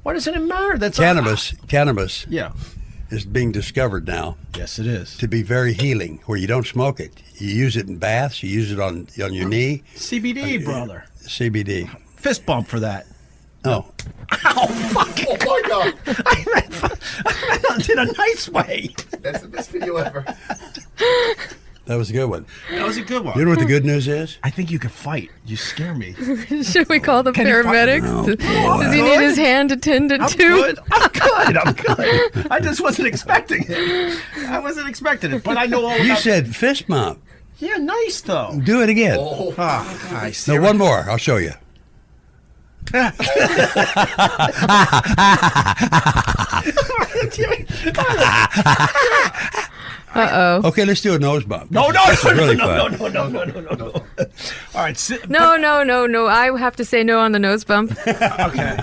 A: Why doesn't it matter? That's
C: Cannabis
A: yeah.
C: is being discovered now.
A: Yes, it is.
C: To be very healing, where you don't smoke it. You use it in baths. You use it on your knee.
A: CBD, brother.
C: CBD.
A: Fist bump for that.
C: Oh.
A: Ow, fuck. Oh, my God. I meant in a nice way.
K: That's the best video ever.
C: That was a good one.
A: That was a good one.
C: You know what the good news is?
A: I think you could fight. You scare me.
G: Should we call the
A: Can you fight?
G: paramedics?
C: No.
G: Does he need his hand attended
A: I'm
G: to?
A: good. I'm good. I just wasn't expecting it. I wasn't expecting it, but I know all
C: You
A: about
C: said fist bump.
A: Yeah, nice though.
C: Do it again.
A: Nice.
C: No, one more. I'll show you.
G: Uh-oh.
C: Okay, let's do a nose bump.
A: No.
C: This is really fun.
A: No. All right.
G: No. I have to say no on the nose bump.
A: Okay.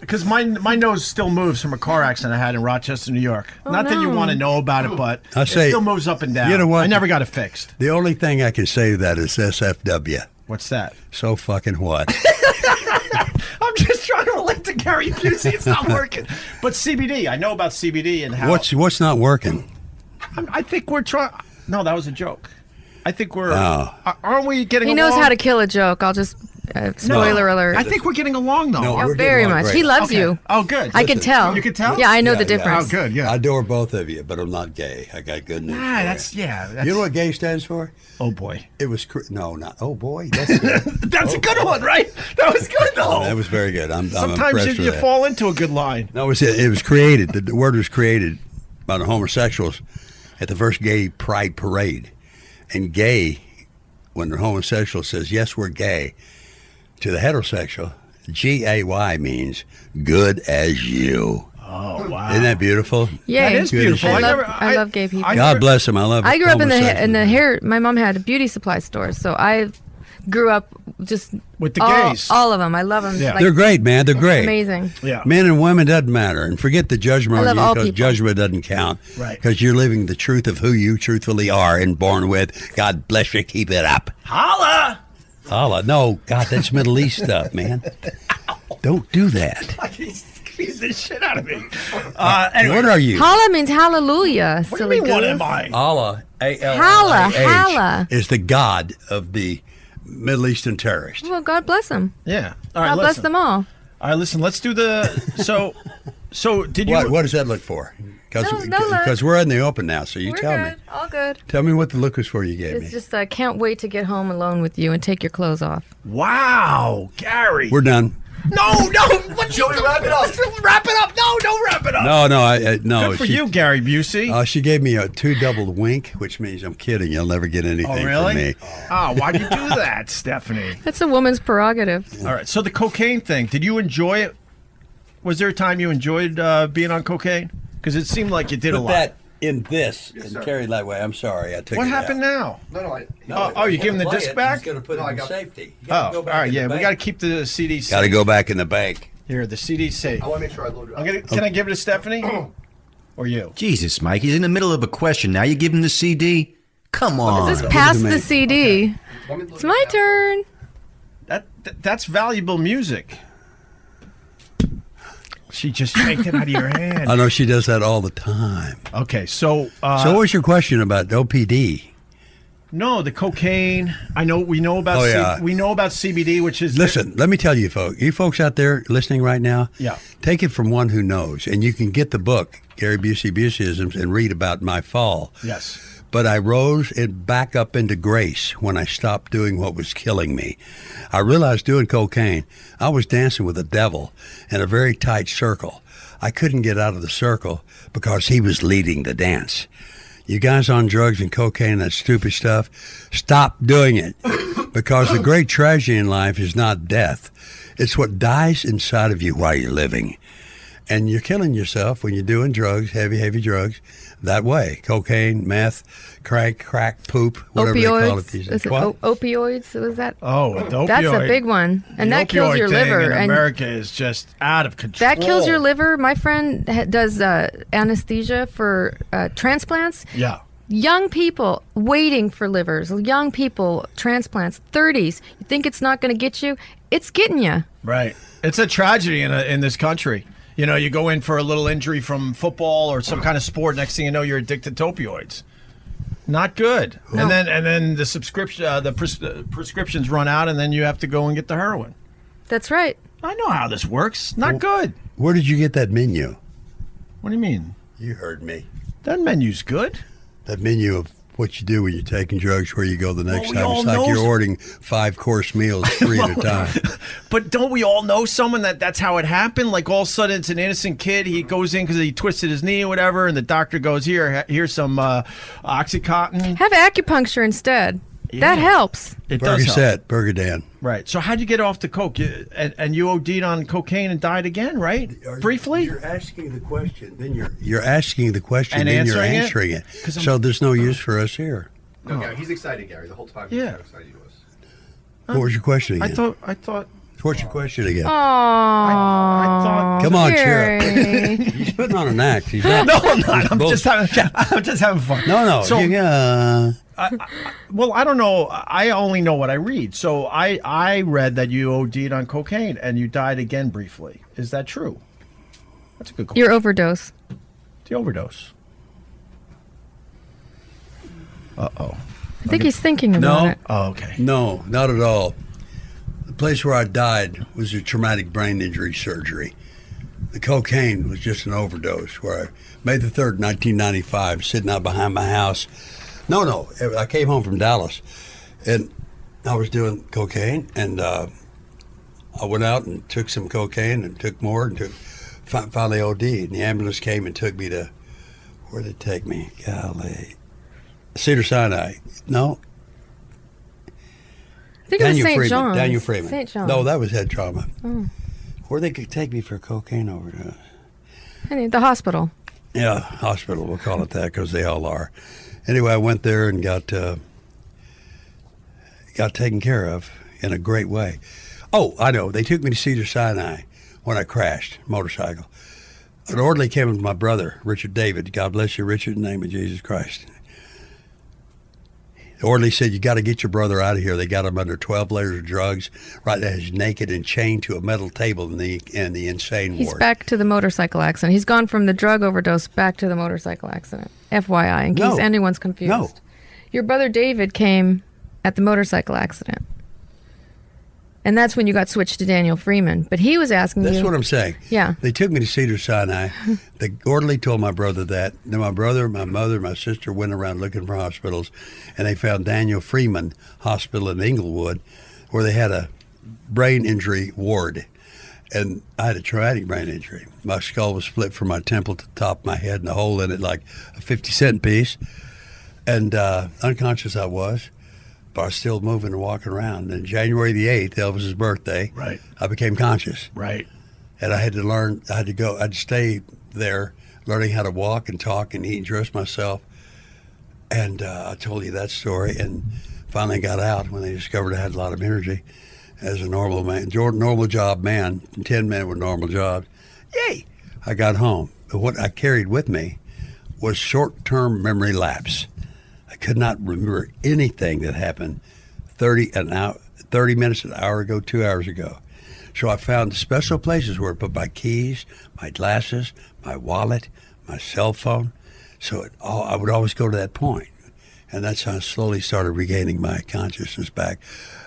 A: Because my nose still moves from a car accident I had in Rochester, New York. Not that you
G: no.
A: want to know about it, but
C: I say-
A: it still moves up and down.
C: You know what?
A: I never got it fixed.
C: The only thing I can say to that is SFW.
A: What's that?
C: So fucking what?
A: I'm just trying to relate to Gary Busey. It's not working. But CBD, I know about CBD and how.
C: What's not working?
A: I think we're trying. No, that was a joke. I think we're.
C: Oh.
A: Aren't we getting?
G: He knows
A: along?
G: how to kill a joke. I'll just spoiler alert.
A: I think we're getting along though.
C: No,
G: Oh,
C: we're
G: very
C: getting along
G: much.
C: great.
G: He loves
A: Okay.
G: you.
A: Oh, good.
G: I can tell.
A: You can tell?
G: Yeah, I know
C: Yeah,
G: the
C: yeah.
G: difference.
A: Oh, good. Yeah.
C: I adore both of you, but I'm not gay. I got good news.
A: Ah,
C: for
A: that's
C: you.
A: yeah. That's,
C: You know what gay stands for?
A: Oh boy.
C: It was no, not oh boy. That's good.
A: That's a good one, right? That was good though.
C: That was very good. I'm
A: Sometimes
C: impressed
A: you
C: with that.
A: fall into a good line.
C: No, it was created. The word was created by the homosexuals at the first gay pride parade. And gay, when the homosexual says, yes, we're gay, to the heterosexual, G-A-Y means good as you.
A: Oh wow.
C: Isn't that beautiful?
G: Yay.
C: That is beautiful.
G: I love gay people.
C: God bless them. I love
G: I grew up in the
C: homosexuals.
G: hair. My mom had a beauty supply store, so I grew up just
A: with the gays.
G: All of them. I love them.
A: Yeah.
C: They're great, man. They're great.
G: Amazing.
A: Yeah.
C: Men and women doesn't matter. And forget the judgment
G: I
C: on
G: love
C: you
G: all
C: because
G: people.
C: judgment doesn't count.
A: Right.
C: Because you're living the truth of who you truthfully are and born with. God bless you. Keep it up.
A: Holla!
C: Allah. No, God, that's Middle East stuff, man. Don't do that.
A: He's the shit out of me. Anyway.
C: What are you?
G: Holla means hallelujah.
A: What do you
G: silly
A: mean, what
G: goose.
A: am I?
C: Allah, A-L-L-A-H,
G: Halla.
C: is the God of the Middle Eastern terrorists.
G: Well, God bless them.
A: Yeah. All right,
G: God bless
A: listen.
G: them all.
A: All right, listen, let's do the. So did you.
C: What does that look for? Because
G: No look.
C: we're in the open now, so you
G: We're
C: tell
G: good.
C: me.
G: All good.
C: Tell me what the look was for you gave
G: It's
C: me.
G: just I can't wait to get home alone with you and take your clothes off.
A: Wow, Gary.
C: We're done.
A: No. What, Shall we wrap it up? Wrap it up. No, don't wrap it up.
C: No.
A: Good for you, Gary Busey.
C: She gave me a 2 double wink, which means I'm kidding. You'll never get anything
A: Oh, really?
C: from me.
A: Oh, why'd you do that, Stephanie?
G: That's a woman's prerogative.
A: All right, so the cocaine thing, did you enjoy it? Was there a time you enjoyed being on cocaine? Because it seemed like you did a
C: Put
A: lot.
C: that in this and carry that way. I'm sorry, I took
A: What
C: it
A: happened
C: out.
A: now?
C: No,
A: Oh, you giving the
C: play
A: disc
C: it,
A: back?
C: He's going to put it in safety. You
A: Oh,
C: gotta go
A: all
C: back
A: right,
C: in the
A: yeah, we
C: bank.
A: got to keep the CD safe.
C: Got to go back in the bank.
A: Here, the CD safe.
K: I want to make sure I load it up.
A: Can I give it to Stephanie? Or you?
H: Jesus, Mike, he's in the middle of a question. Now you give him the CD? Come on.
G: Is this past
C: me.
G: the CD?
K: Let me load
G: It's
K: it
G: my
K: up.
G: turn.
A: That's valuable music. She just yanked it out of your hand.
C: I know she does that all the time.
A: Okay, so
C: So what's your question about OPD?
A: no, the cocaine. We know about.
C: Oh, yeah.
A: We know about CBD, which is
C: Listen, let me tell you, folks. You folks out there listening right now,
A: Yeah.
C: take it from one who knows. And you can get the book, Gary Busey Buseyisms, and read about my fall.
A: Yes.
C: But I rose and back up into grace when I stopped doing what was killing me. I realized doing cocaine, I was dancing with the devil in a very tight circle. I couldn't get out of the circle because he was leading the dance. You guys on drugs and cocaine and that stupid stuff, stop doing it. Because the great tragedy in life is not death. It's what dies inside of you while you're living. And you're killing yourself when you're doing drugs, heavy drugs, that way. Cocaine, meth, crack, poop, whatever they call it
G: Opioids.
C: these
G: Is
C: days.
G: it
C: What?
G: opioids? Was that?
A: Oh, the opioid.
G: That's a big one, and
A: The
G: that kills
A: opioid
G: your
A: thing
G: liver.
A: in
G: And
A: America is just out of control.
G: that kills your liver. My friend does anesthesia for transplants.
A: Yeah.
G: Young people waiting for livers. Young people transplants. 30s. You think it's not going to get you? It's getting you.
A: Right. It's a tragedy in this country. You know, you go in for a little injury from football or some kind of sport. Next thing you know, you're addicted to opioids. Not good.
G: No.
A: And then the prescriptions run out, and then you have to go and get the heroin.
G: That's right.
A: I know how this works. Not good.
C: Where did you get that menu?
A: What do you mean?
C: You heard me.
A: That menu's good.
C: That menu of what you do when you're taking drugs, where you go the next
A: we
C: time.
A: all
C: It's like
A: know
C: you're ordering 5-course meals 3 at a time.
A: But don't we all know someone that's how it happened? Like all of a sudden it's an innocent kid. He goes in because he twisted his knee or whatever, and the doctor goes, here's some Oxycontin.
G: Have acupuncture instead. That helps.
A: It does help.
C: Percocet, Bergadan.
A: Right. So how'd you get off the coke? And you OD'd on cocaine and died again, right? Briefly?
C: You're asking the question. Then you're asking the question.
A: And
C: then
A: answering
C: you're answering it. So there's no use for us here.
B: No, Gary, he's excited, Gary, the whole time.
A: Yeah.
B: He's so excited he was.
C: What was your question again?
A: I thought.
C: What's your question again?
G: Aww.
A: I thought.
C: Come on, cheer up.
G: Gary.
C: He's putting on an act. He's not.
A: No, I'm not. I'm
C: both-
A: just having fun.
C: No.
A: So,
C: Well,
A: I don't know. I only know what I read. So I read that you OD'd on cocaine and you died again briefly. Is that true? That's a good question.
G: Your overdose.
A: The overdose. Uh-oh.
G: I think he's thinking about it.
A: Oh, okay.
C: No, not at all. The place where I died was a traumatic brain injury surgery. The cocaine was just an overdose. Where May the 3rd, 1995, sitting out behind my house. No, I came home from Dallas, and I was doing cocaine, and I went out and took some cocaine and took more and finally OD'd. And the ambulance came and took me to, where did it take me? Golly. Cedars-Sinai. No.
G: I think it was St. John's.
C: Daniel Freeman.
G: St. John's.
C: No, that was head trauma.
G: Oh.
C: Where they could take me for a cocaine overdose.
G: Anyway, the hospital.
C: Yeah, hospital. We'll call it that because they all are. Anyway, I went there and got taken care of in a great way. Oh, I know. They took me to Cedars-Sinai when I crashed motorcycle. An orderly came with my brother, Richard David. God bless you, Richard, in the name of Jesus Christ. The orderly said, you got to get your brother out of here. They got him under 12 layers of drugs. Right now, he's naked and chained to a metal table in the insane
G: He's
C: ward.
G: back to the motorcycle accident. He's gone from the drug overdose back to the motorcycle accident. FYI, in case anyone's confused.
C: No.
G: Your brother David came at the motorcycle accident. And that's when you got switched to Daniel Freeman. But he was asking
C: That's
G: you...
C: what I'm saying.
G: Yeah.
C: They took me to Cedars-Sinai. The orderly told my brother that. Then my brother, my mother, my sister went around looking for hospitals, and they found Daniel Freeman Hospital in Inglewood, where they had a brain injury ward. And I had a traumatic brain injury. My skull was split from my temple to the top of my head, and a hole in it like a 50-cent piece. And unconscious I was. But I was still moving and walking around. And January the 8th, Elvis's birthday,
A: Right.
C: I became conscious.
A: Right.
C: And I had to stay there learning how to walk and talk and eat and dress myself. And I told you that story, and finally got out when they discovered I had a lot of energy as a normal man, normal job man, 10 men with normal jobs. Yay! I got home. But what I carried with me was short-term memory lapse. I could not remember anything that happened 30 minutes, an hour ago, 2 hours ago. So I found special places where I put my keys, my glasses, my wallet, my cell phone. So I would always go to that point. And that's how I slowly started regaining my consciousness back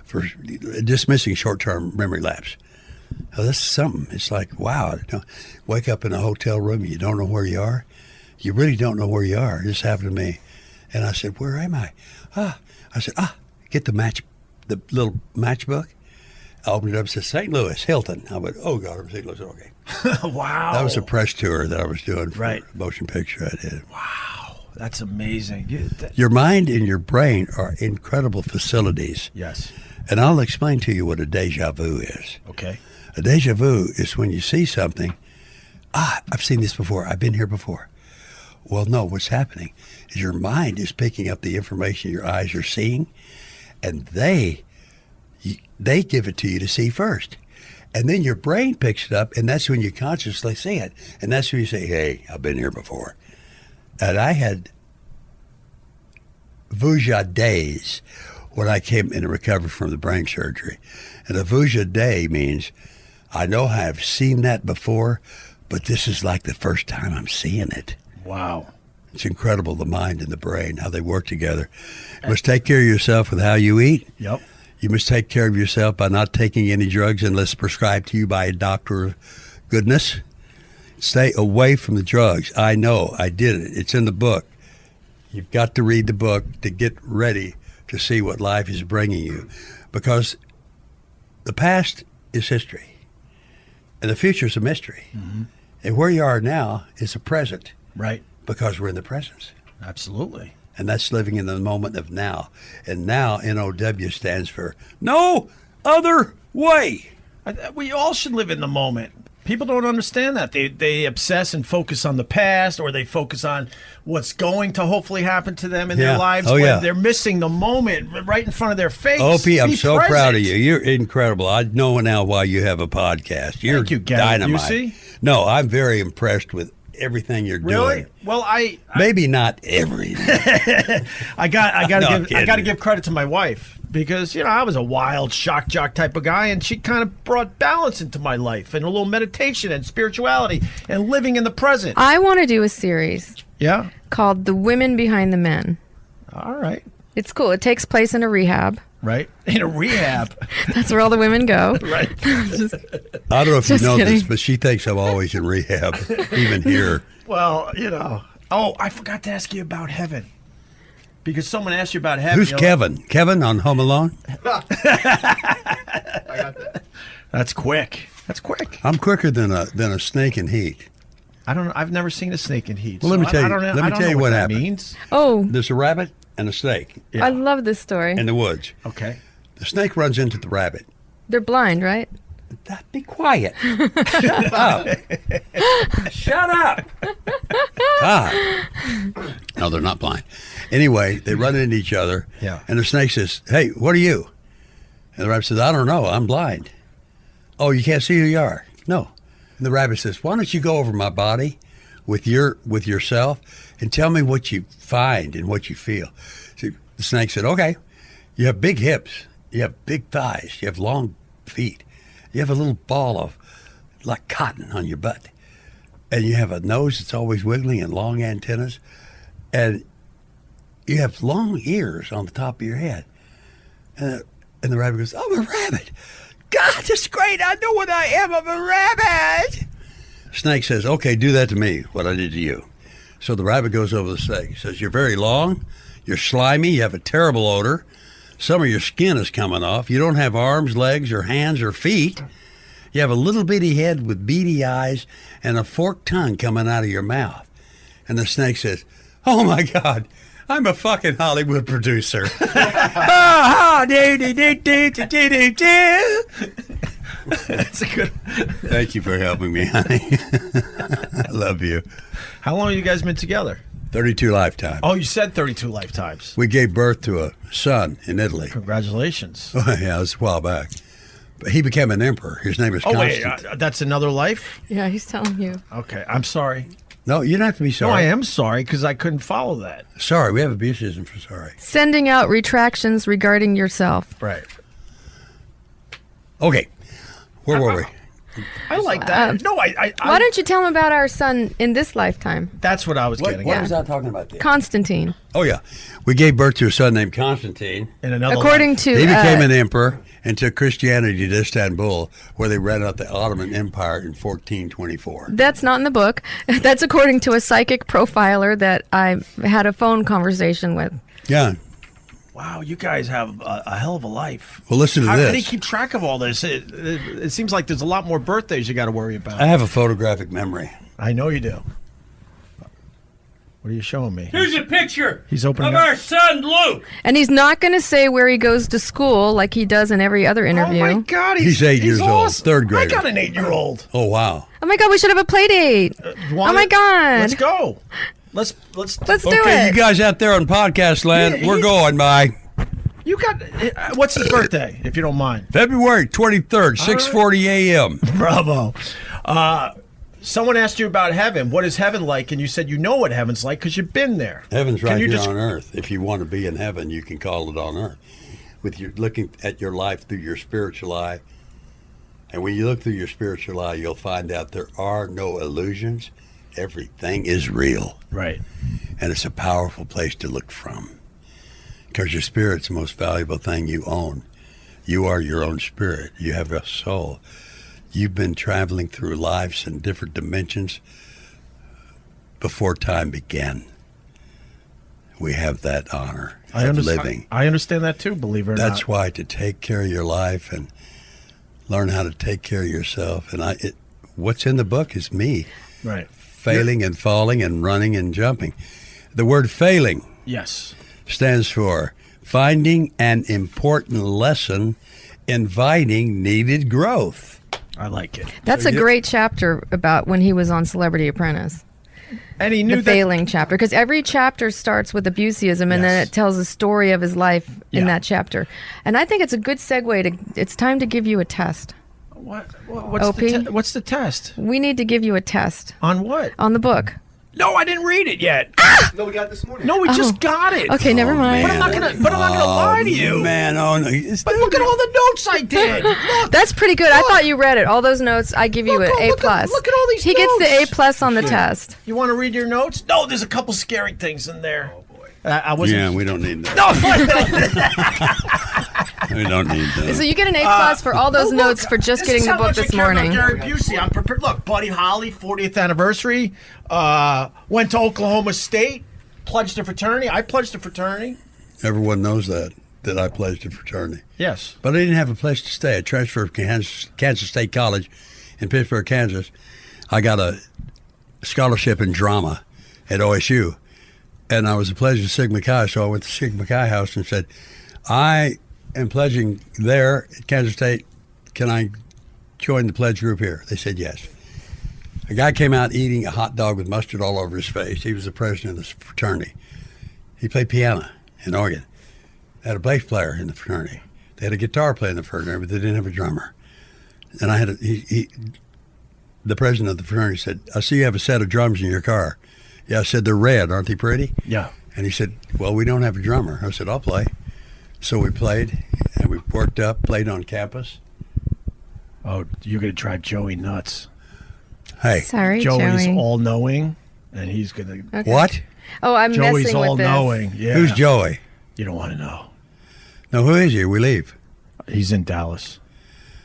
C: for dismissing short-term memory lapse. Now, that's something. It's like, wow, wake up in a hotel room and you don't know where you are. You really don't know where you are. This happened to me. And I said, where am I? I said, get the little matchbook. I opened it up and said, St. Louis, Hilton. I went, oh, God, I'm St. Louis. Okay.
A: Wow.
C: That was a press tour that I was doing for
A: Right.
C: a motion picture I did.
A: Wow. That's amazing.
C: Your mind and your brain are incredible facilities.
A: Yes.
C: And I'll explain to you what a deja vu is.
A: Okay.
C: A deja vu is when you see something, I've seen this before. I've been here before. Well, no, what's happening is your mind is picking up the information your eyes are seeing, and they give it to you to see first. And then your brain picks it up, and that's when you consciously see it. And that's when you say, hey, I've been here before. And I had Vuja days when I came in and recovered from the brain surgery. And a Vuja day means I know I've seen that before, but this is like the first time I'm seeing it.
A: Wow.
C: It's incredible, the mind and the brain, how they work together. You must take care of yourself with how you eat.
A: Yep.
C: You must take care of yourself by not taking any drugs unless prescribed to you by a doctor of goodness. Stay away from the drugs. I know. I did it. It's in the book. You've got to read the book to get ready to see what life is bringing you, because the past is history and the future is a mystery.
A: Mm-hmm.
C: And where you are now is a present.
A: Right.
C: Because we're in the present.
A: Absolutely.
C: And that's living in the moment of now. And now, NOW, stands for no other way.
A: We all should live in the moment. People don't understand that. They obsess and focus on the past, or they focus on what's going to hopefully happen to them in their lives.
C: Oh,
A: when
C: yeah.
A: they're missing the moment right in front of their face.
C: Opie, I'm
A: Be
C: so
A: present.
C: proud of you. You're incredible. I know now why you have a podcast. You're
A: Thank you, Gary
C: dynamite.
A: Busey.
C: No, I'm very impressed with everything you're
A: Really?
C: doing.
A: Well, I
C: Maybe not everything.
A: I got
C: No,
A: to give credit to my wife, because I was a wild shock jock type of guy, and she kind of brought balance into my life and a little meditation and spirituality and living in the present.
G: I want to do a series
A: Yeah.
G: called The Women Behind the Men.
A: All right.
G: It's cool. It takes place in a rehab.
A: Right. In a rehab.
G: That's where all the women go.
A: Right.
C: I don't know if you
G: Just
C: know
G: kidding.
C: this, but she thinks I'm always in rehab, even here.
A: Well, Oh, I forgot to ask you about heaven. Because someone asked you about heaven.
C: Who's Kevin? Kevin on Home Alone?
A: That's quick. That's quick.
C: I'm quicker than a snake in heat.
A: I don't know. I've never seen a snake in heat.
C: Well, let me tell you.
A: I don't know,
C: Let me
A: I don't
C: tell
A: know
C: you what
A: that
C: happened.
A: means.
G: Oh,
C: There's a rabbit and a snake
G: I love this story.
C: in the woods.
A: Okay.
C: The snake runs into the rabbit.
G: They're blind, right?
C: Be quiet. Shut up. Shut up. God. No, they're not blind. Anyway, they run into each other.
A: Yeah.
C: And the snake says, "Hey, what are you?" And the rabbit says, "I don't know. I'm blind." "Oh, you can't see who you are?" "No." And the rabbit says, "Why don't you go over my body with yourself and tell me what you find and what you feel?" So the snake said, "Okay. You have big hips. You have big thighs. You have long feet. You have a little ball of like cotton on your butt. And you have a nose that's always wiggling and long antennas. And you have long ears on the top of your head." And the rabbit goes, "I'm a rabbit. God, that's great. I know what I am. I'm a rabbit." Snake says, "Okay, do that to me, what I did to you." So the rabbit goes over the snake. He says, "You're very long. You're slimy. You have a terrible odor. Some of your skin is coming off. You don't have arms, legs, or hands, or feet. You have a little bitty head with beady eyes and a forked tongue coming out of your mouth." And the snake says, "Oh my God, I'm a fucking Hollywood producer."
A: That's a good.
C: Thank you for helping me, honey. I love you.
A: How long have you guys been together?
C: 32 lifetimes.
A: Oh, you said 32 lifetimes.
C: We gave birth to a son in Italy.
A: Congratulations.
C: Oh, yeah, it was a while back. But he became an emperor. His name is
A: Oh, wait.
C: Constantine.
A: That's another life?
G: Yeah, he's telling you.
A: Okay. I'm sorry.
C: No, you don't have to be sorry.
A: No, I am sorry because I couldn't follow that.
C: Sorry, we have a Buseyism for sorry.
G: Sending out retractions regarding yourself.
A: Right.
C: Okay, where were we?
A: I like that. No, I
G: Why don't you tell him about our son in this lifetime?
A: That's what I was
C: What,
A: getting
C: what
A: at.
C: was I talking about there?
G: Constantine.
C: Oh, yeah. We gave birth to a son named Constantine.
A: In another
G: According
A: life.
G: to
C: He became an emperor and took Christianity to Istanbul, where they ran out the Ottoman Empire in 1424.
G: That's not in the book. That's according to a psychic profiler that I had a phone conversation with.
C: Yeah.
A: Wow, you guys have a hell of a life.
C: Well, listen to
A: How
C: this.
A: do you keep track of all this? It seems like there's a lot more birthdays you got to worry about.
C: I have a photographic memory.
A: I know you do. What are you showing me?
F: Here's a picture
A: He's opening
F: of
A: up.
F: our son Luke.
G: And he's not going to say where he goes to school like he does in every other interview.
A: Oh my God,
C: He's 8 years old,
A: awesome.
C: third grader.
A: I got an 8-year-old.
C: Oh, wow.
G: Oh my God, we should have a play date. Oh my God.
A: Let's go. Let's
G: do
C: Okay,
G: it.
C: you guys out there on podcast land, we're going, bye.
A: You got what's his birthday, if you don't mind?
C: February 23rd, 6:40 a.m.
A: Bravo. Someone asked you about heaven. What is heaven like? And you said you know what heaven's like because you've been there.
C: Heaven's
A: Can
C: right
A: you
C: here
A: just-
C: on earth. If you want to be in heaven, you can call it on earth. With your looking at your life through your spiritual eye. And when you look through your spiritual eye, you'll find out there are no illusions. Everything is real.
A: Right.
C: And it's a powerful place to look from. Because your spirit's the most valuable thing you own. You are your own spirit. You have a soul. You've been traveling through lives in different dimensions before time began. we have that honor
A: I
C: of
A: understand.
C: living.
A: I understand that too. Believe it or
C: That's
A: not.
C: why to take care of your life and learn how to take care of yourself. And what's in the book is me
A: Right.
C: failing and falling and running and jumping. The word failing
A: Yes.
C: stands for finding an important lesson, inviting needed growth.
A: I like it.
G: That's
C: So
G: a great chapter about when he was on Celebrity Apprentice.
A: And he knew
G: The
A: that.
G: failing chapter, because every chapter starts with Abuseism, and then
A: Yes.
G: it tells the story of his life in
A: Yeah.
G: that chapter. And I think it's a good segue to. It's time to give you a test.
A: What's
G: OP?
A: what's the test?
G: We need to give you a test
A: On what?
G: on the book.
A: No, I didn't read it yet.
B: No, we got it this morning.
A: No, we just got it.
G: Okay, never mind.
A: But I'm not gonna lie to you.
C: Man, oh no.
A: But look at all the notes I did. Look.
G: That's pretty good. I thought you read it. All those notes, I give you an A
A: Look
G: plus.
A: at all these
G: He gets the
A: notes.
G: A plus on the test.
A: You want to read your notes? No, there's a couple scary things in there. Oh boy. I wasn't.
C: Yeah, we don't need that.
A: No.
C: We don't need that.
G: So you get an A plus for all those notes for just getting the book this morning.
A: Gary Busey. I'm prepared. Look, Buddy Holly, 40th anniversary. Went to Oklahoma State. Pledged to fraternity. I pledged to fraternity.
C: Everyone knows that I pledged to fraternity.
A: Yes.
C: But I didn't have a place to stay. I transferred from Kansas State College in Pittsburgh, Kansas. I got a scholarship in drama at OSU. And I was a pledge to Sigma Chi, so I went to Sigma Chi House and said, I am pledging there at Kansas State. Can I join the pledge group here? They said yes. A guy came out eating a hot dog with mustard all over his face. He was the president of the fraternity. He played piano and organ. They had a bass player in the fraternity. They had a guitar player in the fraternity, but they didn't have a drummer. And I had the president of the fraternity said, I see you have a set of drums in your car. Yeah, I said, they're red, aren't they pretty?
A: Yeah.
C: And he said, well, we don't have a drummer. I said, I'll play. So we played, and we worked up, played on campus.
A: Oh, you're gonna drive Joey nuts.
C: Hey,
G: Sorry,
A: Joey's
G: Joey.
A: all-knowing, and he's gonna.
G: Okay.
C: what?
G: Oh, I'm
A: Joey's
G: messing with this.
A: all-knowing. Yeah.
C: Who's Joey?
A: You don't want to know.
C: No, who is he? We leave.
A: He's in Dallas,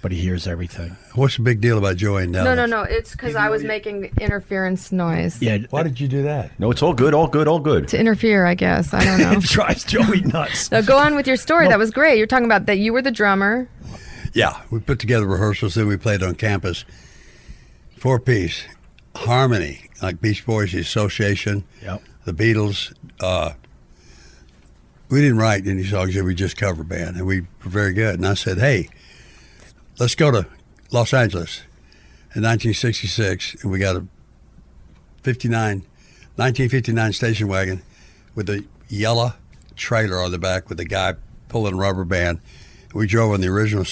A: but he hears everything.
C: What's the big deal about Joey and Dallas?
G: No. It's because I was making interference noise.
A: Yeah.
C: Why did you do that?
F: No, it's all good, all good, all good.
G: To interfere, I guess. I don't know.
A: It drives Joey nuts.
G: So go on with your story. That was great. You're talking about that you were the drummer.
C: Yeah, we put together rehearsals, then we played on campus. 4-piece, harmony, like Beach Boys, the Association,
A: Yep.
C: the Beatles. We didn't write any songs, we just cover band, and we were very good. And I said, hey, let's go to Los Angeles in 1966, and we got a 1959 station wagon with a yellow trailer on the back with a guy pulling a rubber band. We drove on the original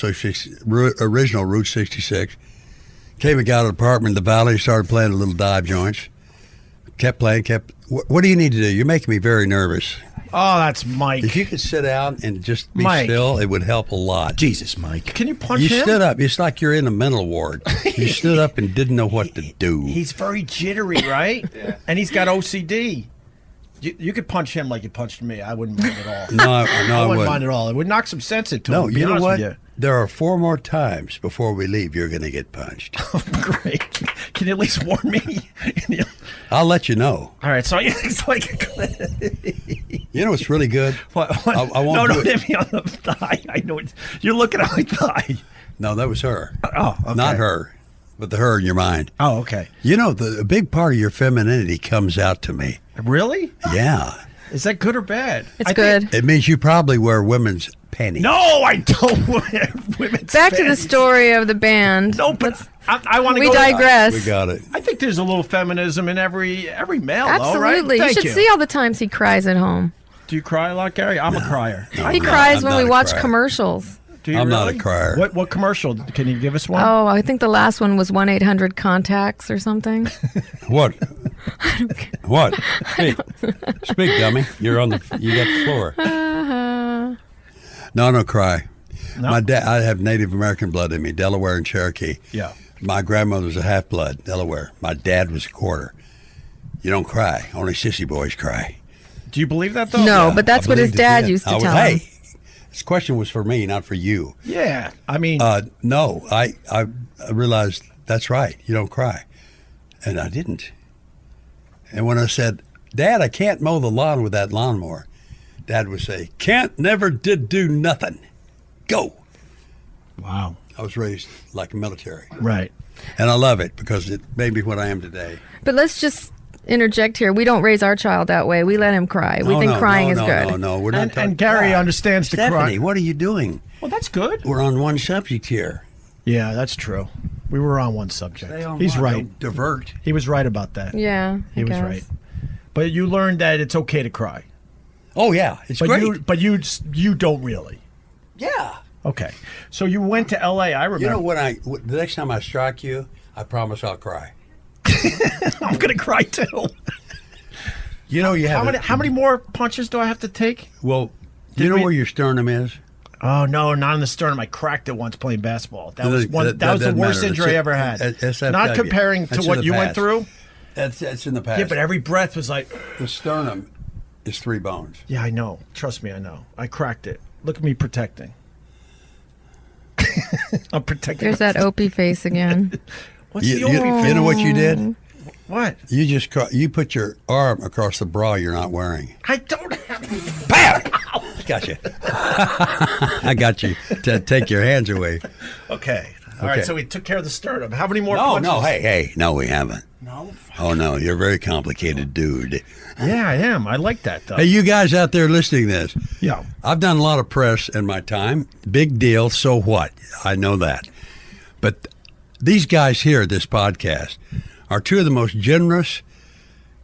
C: Route 66. Came and got an apartment in the valley, started playing a little dive joints. Kept playing, What do you need to do? You're making me very nervous.
A: Oh, that's Mike.
C: If you could sit down and just be
A: Mike.
C: still, it would help a lot.
F: Jesus, Mike.
A: Can you punch
C: You
A: him?
C: stood up. It's like you're in a mental ward. You stood up and didn't know what to do.
A: He's very jittery, right? Yeah. And he's got OCD. You could punch him like you punched me. I wouldn't mind at all.
C: No, I
A: I wouldn't
C: wouldn't.
A: mind at all. It would knock some sense into
C: No,
A: him. to be
C: you know
A: honest
C: what?
A: with
C: There are 4 more times before we leave you're going to get punched.
A: Great. Can you at least warn me?
C: I'll let you know.
A: All right. So
C: You know what's really good?
A: What?
C: I won't
A: no,
C: do it.
A: hit me on the thigh. I know it. You're looking at my thigh.
C: No, that was her.
A: Oh, okay.
C: Not her, but the her in your mind.
A: Oh, okay.
C: You know, a big part of your femininity comes out to me.
A: Really?
C: Yeah.
A: Is that good or bad?
G: It's good.
C: It means you probably wear women's panties.
A: No, I don't wear women's
G: Back to the
A: panties.
G: story of the band.
A: No, but I want to
G: We
A: go.
G: digress.
C: We got it.
A: I think there's a little feminism in every male,
G: Absolutely.
A: though, right?
G: You should see all the times he cries at home.
A: Do you cry a lot, Gary? I'm a crier.
G: He cries
C: I'm
G: when
C: not
G: we
C: a
G: watch
C: crier.
G: commercials.
A: Do you
C: I'm not
A: really?
C: a crier.
A: What commercial? Can you give us one?
G: Oh, I think the last one was 1-800-CONTACTS or something.
C: What? What? Speak, dummy. You got the floor. No, I don't cry.
A: No?
C: My dad. I have Native American blood in me, Delaware and Cherokee.
A: Yeah.
C: My grandmother was a half blood, Delaware. My dad was a quarter. You don't cry. Only sissy boys cry.
A: Do you believe that though?
G: No, but that's
C: I
G: what his
C: believed it
G: dad
C: then.
G: used to
C: I was-
G: tell
C: hey,
G: him.
C: this question was for me, not for you.
A: Yeah. I mean,
C: No, I realized that's right. You don't cry. And I didn't. And when I said, Dad, I can't mow the lawn with that lawnmower. Dad would say, can't, never, did, do nothing. Go.
A: Wow.
C: I was raised like a military.
A: Right.
C: And I love it because it made me what I am today.
G: But let's just interject here. We don't raise our child that way. We let him cry. We think crying is good.
C: No, we're not talking.
A: And Gary understands the
C: Stephanie,
A: cry.
C: what are you doing?
A: Well, that's good.
C: We're on one subject here.
A: Yeah, that's true. We were on one subject.
C: Stay on
A: He's
C: one.
A: right.
C: Don't divert.
A: He was right about that.
G: Yeah,
A: He was right. But you learned that it's okay to cry.
C: Oh, yeah. It's
A: But
C: great.
A: you don't really.
C: Yeah.
A: Okay. So you went to L.A. I remember.
C: You know, the next time I strike you, I promise I'll cry.
A: I'm going to cry too.
C: You know, you have
A: How many more punches do I have to take?
C: Well, do you know where your sternum is?
A: Oh, no, not in the sternum. I cracked it once playing basketball. That was
C: That
A: was the
C: doesn't
A: worst
C: matter.
A: injury I ever had.
C: That's
A: Not comparing to
C: That's
A: what
C: in the
A: you went
C: past.
A: through.
C: That's in the past.
A: Yeah, but every breath was like,
C: the sternum is 3 bones.
A: yeah, I know. Trust me, I know. I cracked it. Look at me protecting. I'm protecting.
G: There's that Opie face again.
A: What's
C: You,
A: the only
C: you,
A: thing?
C: you know what you did?
A: What?
C: You just you put your arm across the bra you're not wearing.
A: I don't have.
C: Bam! Gotcha. I got you to take your hands away.
A: Okay. All right.
C: Okay.
A: So we took care of the sternum. How many more
C: No,
A: punches?
C: no, hey, no, we haven't.
A: No.
C: Oh no, you're a very complicated dude.
A: Yeah, I am. I like that though.
C: Hey, you guys out there listening to this?
A: Yeah.
C: I've done a lot of press in my time. Big deal. So what? I know that. But these guys here at this podcast are two of the most generous,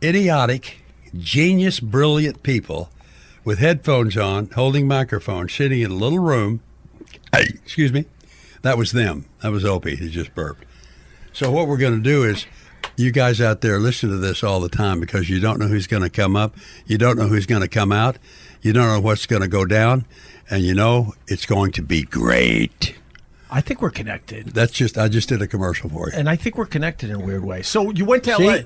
C: idiotic, genius, brilliant people with headphones on, holding microphones, sitting in a little room. Hey, excuse me. That was them. That was Opie. He just burped. So what we're going to do is, you guys out there listen to this all the time because you don't know who's going to come up. You don't know who's going to come out. You don't know what's going to go down. And you know it's going to be great.
A: I think we're connected.
C: I just did a commercial for you.
A: And I think we're connected in a weird way. So you went to LA.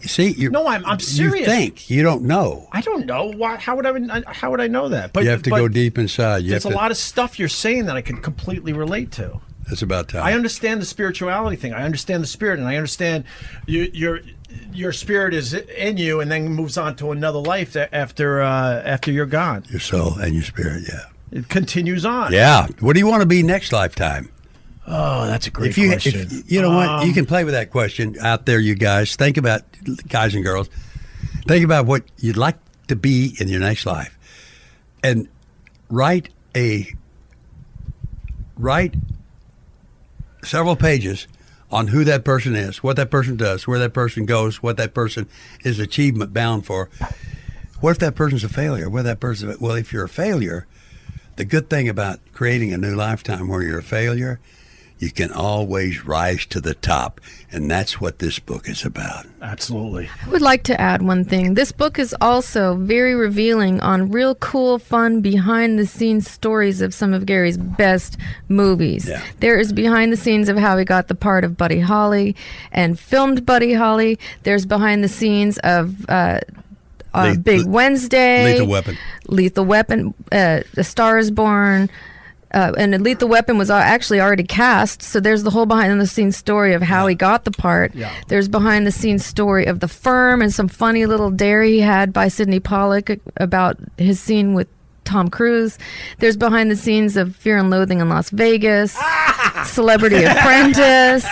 A: No, I'm serious.
C: You think. You don't know.
A: I don't know. Why? How would I know that? But
C: you have to go deep inside.
A: There's a lot of stuff you're saying that I can completely relate to.
C: It's about time.
A: I understand the spirituality thing. I understand the spirit, and I understand your spirit is in you, and then moves on to another life after you're gone.
C: Your soul and your spirit, yeah.
A: It continues on.
C: Yeah. What do you want to be next lifetime?
A: Oh, that's a great question.
C: If, you know what? You can play with that question out there, you guys. Think about, guys and girls, think about what you'd like to be in your next life. And write several pages on who that person is, what that person does, where that person goes, what that person is achievement bound for. What if that person's a failure? Well, if you're a failure, the good thing about creating a new lifetime where you're a failure, you can always rise to the top. And that's what this book is about.
A: Absolutely.
G: I would like to add one thing. This book is also very revealing on real cool, fun, behind-the-scenes stories of some of Gary's best movies.
C: Yeah.
G: There is behind the scenes of how he got the part of Buddy Holly and filmed Buddy Holly. There's behind the scenes of Big Wednesday. Lethal Weapon. A Star is Born. And Lethal Weapon was actually already cast, so there's the whole behind-the-scenes story of how he got the part.
A: Yeah.
G: There's behind-the-scenes story of The Firm and some funny little dare he had by Sidney Pollack about his scene with Tom Cruise. There's behind-the-scenes of Fear and Loathing in Las Vegas, Celebrity Apprentice,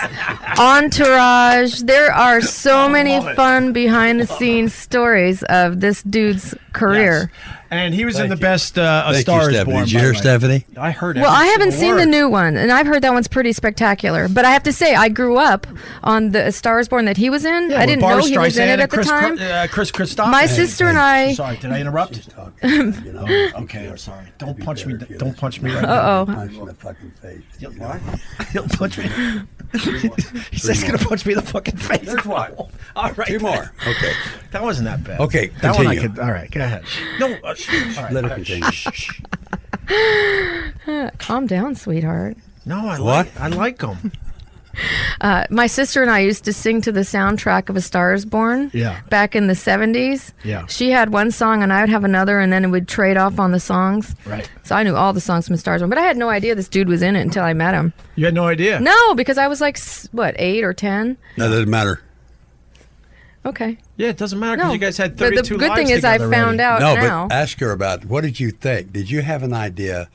G: Entourage. There are so many fun behind-the-scenes stories of this dude's career.
A: Yes. And he was in the best
C: Thank
A: Star
C: you,
A: is
C: Stephanie.
A: Born.
C: Did you hear Stephanie?
A: I heard it.
G: Well, I haven't seen the new one, and I've heard that one's pretty spectacular. But I have to say, I grew up on the Star is Born that he was in. I didn't know he was in it at the time.
A: Chris Christoph.
G: My sister and I.
A: Sorry, did I interrupt? Okay, I'm sorry. Don't punch me. Don't punch me right now.
C: Punch in the fucking face.
A: What? He'll punch me. He says he's gonna punch me in the fucking face.
C: There's one.
A: All right.
C: Two more. Okay.
A: That wasn't that bad.
C: Okay,
A: That one I
C: continue.
A: could. All right. Go ahead. No. All right.
C: Let it continue.
G: Calm down, sweetheart.
A: No, I
C: What?
A: like them.
G: My sister and I used to sing to the soundtrack of A Star is Born.
A: Yeah.
G: Back in the 70s.
A: Yeah.
G: She had one song and I would have another, and then it would trade off on the songs.
A: Right.
G: So I knew all the songs from A Star is Born, but I had no idea this dude was in it until I met him.
A: You had no idea.
G: No, because I was like, what, 8 or 10?
C: That doesn't matter.
G: Okay.
A: Yeah, it doesn't matter because
G: No.
A: you guys had
G: But
A: 32
G: the good
A: lives
G: thing is I
A: together
G: found
A: already.
G: out
C: No,
G: now.
C: but ask her about what did you think? Did you have an idea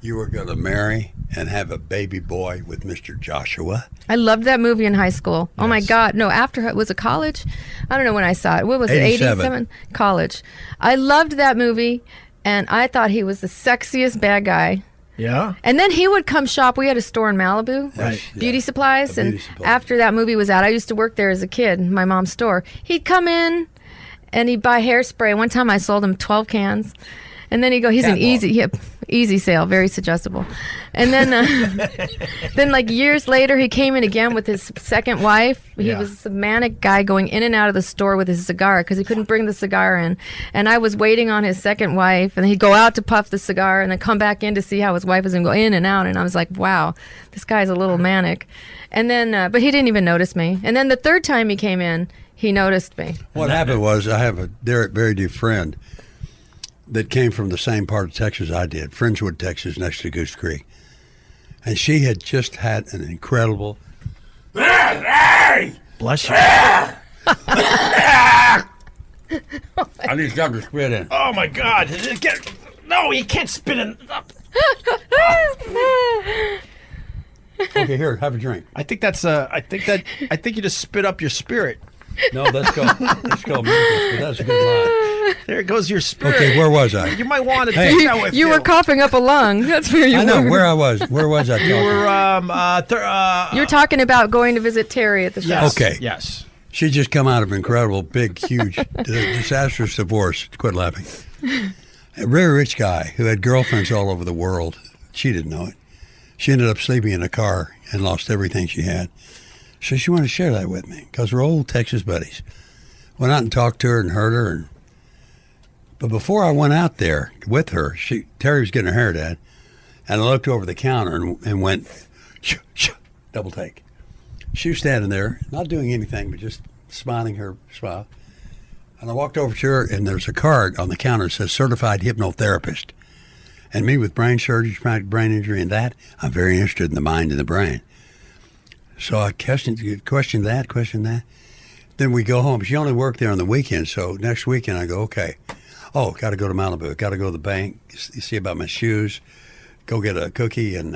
C: you were going to marry and have a baby boy with Mr. Joshua?
G: I loved that movie in high school. Oh my
A: Yes.
G: God. No, after, was it college? I don't know when I saw it. What was it?
C: 87.
G: 87? College. I loved that movie, and I thought he was the sexiest bad guy.
A: Yeah.
G: And then he would come shop. We had a store in Malibu,
A: Right.
G: beauty supplies.
C: A
G: And
C: beauty supply.
G: after that movie was out, I used to work there as a kid, in my mom's store. He'd come in and he'd buy hairspray. One time I sold him 12 cans. And then he'd go, he's an easy sale, very suggestible. And then, then like years later, he came in again with his second wife. He
A: Yeah.
G: was a manic guy going in and out of the store with his cigar because he couldn't bring the cigar in. And I was waiting on his second wife, and he'd go out to puff the cigar and then come back in to see how his wife was, and go in and out. And I was like, wow, this guy's a little manic. And then, but he didn't even notice me. And then the third time he came in, he noticed me.
C: What happened was I have a very dear friend that came from the same part of Texas I did, Friendswood, Texas, next to Goose Creek. And she had just had an incredible...
A: Bless you.
C: I need something to spit in.
A: Oh my God! No, you can't spit in.
C: Okay, here, have a drink.
A: I think that's. I think you just spit up your spirit.
C: No, let's go. Let's go. That's a good line.
A: There goes your spirit.
C: Okay, where was I?
A: You might want to
C: Hey.
A: take that with you.
G: You were coughing up a lung. That's where you
C: I
G: were.
C: know where I was. Where was I?
A: You
C: talking?
A: were.
G: You're talking about going to visit Terry at the shop.
A: Yes.
C: Okay.
A: Yes.
C: She just come out of an incredible, big, huge, disastrous divorce. Quit laughing. A very rich guy who had girlfriends all over the world. She didn't know it. She ended up sleeping in a car and lost everything she had. So she wanted to share that with me because we're old Texas buddies. Went out and talked to her and heard her. But before I went out there with her, Terry was getting her hair done, and I looked over the counter and went, shh, double take. She was standing there, not doing anything, but just smiling her smile. And I walked over to her, and there's a card on the counter that says certified hypnotherapist. And me with brain surgery, traumatic brain injury, and that, I'm very interested in the mind and the brain. So I questioned that. Then we go home. She only worked there on the weekend, so next weekend I go, okay. Oh, got to go to Malibu. Got to go to the bank, see about my shoes, go get a cookie, and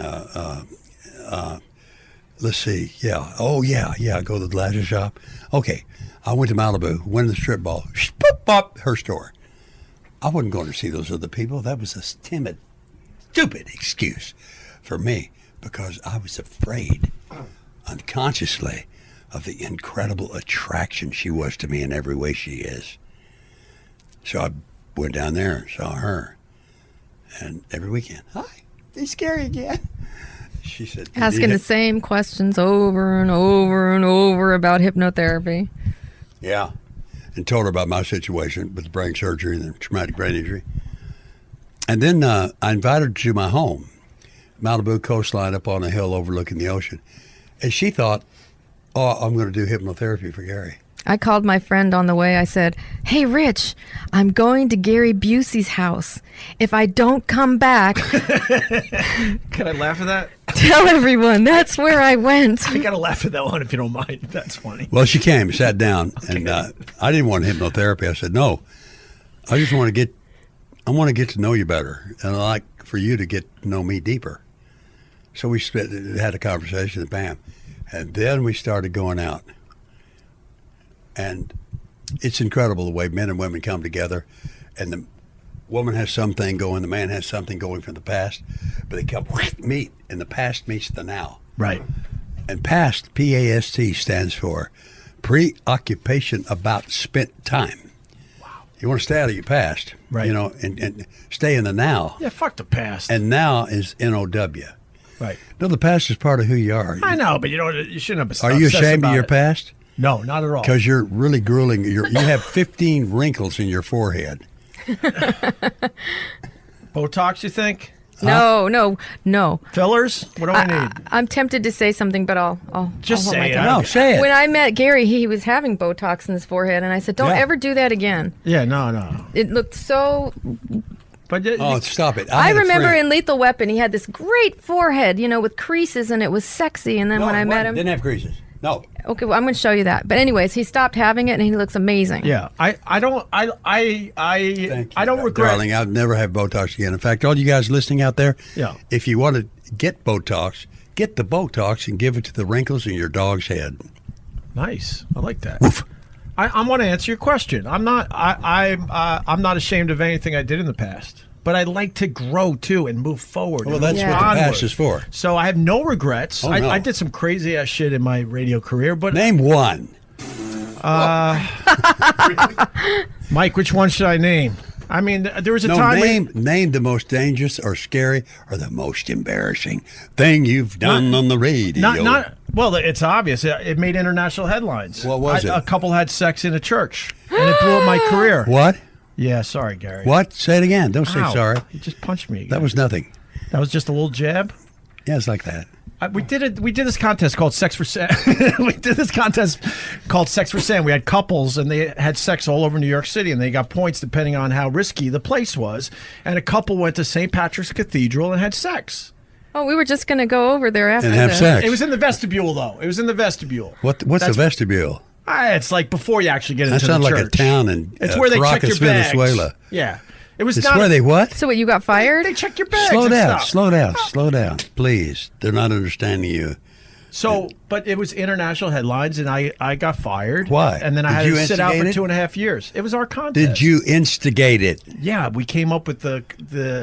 C: let's see. Yeah. Oh, yeah. Go to the leisure shop. Okay. I went to Malibu, went to the strip ball, boop, bop, her store. I wasn't going to see those other people. That was a timid, stupid excuse for me because I was afraid unconsciously of the incredible attraction she was to me in every way she is. So I went down there and saw her. And every weekend, hi, it's Gary again. She said,
G: Asking the same questions over and over and over about hypnotherapy.
C: Yeah. And told her about my situation with the brain surgery and the traumatic brain injury. And then I invited her to my home, Malibu coastline up on a hill overlooking the ocean. And she thought, oh, I'm going to do hypnotherapy for Gary.
G: I called my friend on the way. I said, hey, Rich, I'm going to Gary Busey's house. If I don't come back,
A: Can I laugh at that?
G: tell everyone that's where I went.
A: I gotta laugh at that one if you don't mind. That's funny.
C: Well, she came, sat down, and I didn't want hypnotherapy. I said, no, I just want to get to know you better, and I like for you to get to know me deeper. So we had a conversation, and bam, and then we started going out. And it's incredible the way men and women come together, and the woman has something going, the man has something going from the past, but they come meet, and the past meets the now.
A: Right.
C: And past, P-A-S-T, stands for preoccupation about spent time. Wow. You want to stay out of your past,
A: Right.
C: you know, and stay in the now.
A: Yeah, fuck the past.
C: And now is N-O-W.
A: right.
C: No, the past is part of who you are.
A: I know, but you shouldn't have.
C: Are you
A: obsessed
C: ashamed of
A: about
C: your
A: it.
C: past?
A: No, not at all.
C: Because you're really grueling. You have 15 wrinkles in your forehead.
A: Botox, you think?
G: No.
A: Fillers? What do I need?
G: I'm tempted to say something, but I'll
A: Just
G: hold my
A: say it.
G: tongue.
C: No, say it.
G: When I met Gary, he was having Botox in his forehead, and I said, don't
C: Yeah.
G: ever do that again.
A: Yeah, no.
G: It looked so...
A: But
C: Oh, stop it.
G: I
C: had a
G: remember
C: friend-
G: in Lethal Weapon, he had this great forehead, with creases, and it was sexy. And then
C: No,
G: when I
C: it
G: met
C: wasn't.
G: him...
C: Didn't have creases. No.
G: Okay, well, I'm going to show you that. But anyways, he stopped having it, and he looks amazing.
A: Yeah, I don't regret.
C: Darling, I'll never have Botox again. In fact, all you guys listening out there,
A: Yeah.
C: if you want to get Botox, get the Botox and give it to the wrinkles in your dog's head.
A: Nice. I like that. I want to answer your question. I'm not ashamed of anything I did in the past, but I like to grow too and move forward.
C: Well,
A: and
C: that's
A: move
C: what the
A: onward.
C: past is for.
A: So I have no regrets.
C: Oh, no.
A: I did some crazy ass shit in my radio career, but
C: Name one.
A: Mike, which one should I name? I mean, there was a
C: No,
A: time.
C: name the most dangerous or scary or the most embarrassing thing you've done on the radio.
A: Well, it's obvious. It made international headlines.
C: What was it?
A: A couple had sex in a church, and it blew up my career.
C: What?
A: Yeah, sorry, Gary.
C: What? Say it again. Don't say
A: Ow.
C: sorry.
A: You just punched me again.
C: That was nothing.
A: That was just a little jab.
C: Yeah, it's like that.
A: We did this contest called Sex for Sand. We did this contest called Sex for Sand. We had couples, and they had sex all over New York City, and they got points depending on how risky the place was. And a couple went to St. Patrick's Cathedral and had sex.
G: Oh, we were just going to go over there after
C: And have
G: this.
C: sex.
A: It was in the vestibule, though. It was in the vestibule.
C: What's a vestibule?
A: It's like before you actually get
C: That
A: into the
C: sounds
A: church.
C: like a town in
A: It's where they check
C: Caracas,
A: your bags.
C: Venezuela.
A: Yeah. It was
C: It's
A: not
C: where they what?
G: So what, you got fired?
A: They check your bags.
C: Slow
A: and
C: down,
A: stuff.
C: slow down, please. They're not understanding you.
A: So, but it was international headlines, and I got fired.
C: Why?
A: And then I
C: Did
A: had
C: you
A: to sit out for
C: instigate it?
A: 2.5 years. It was our contest.
C: Did you instigate it?
A: Yeah, we came up with the.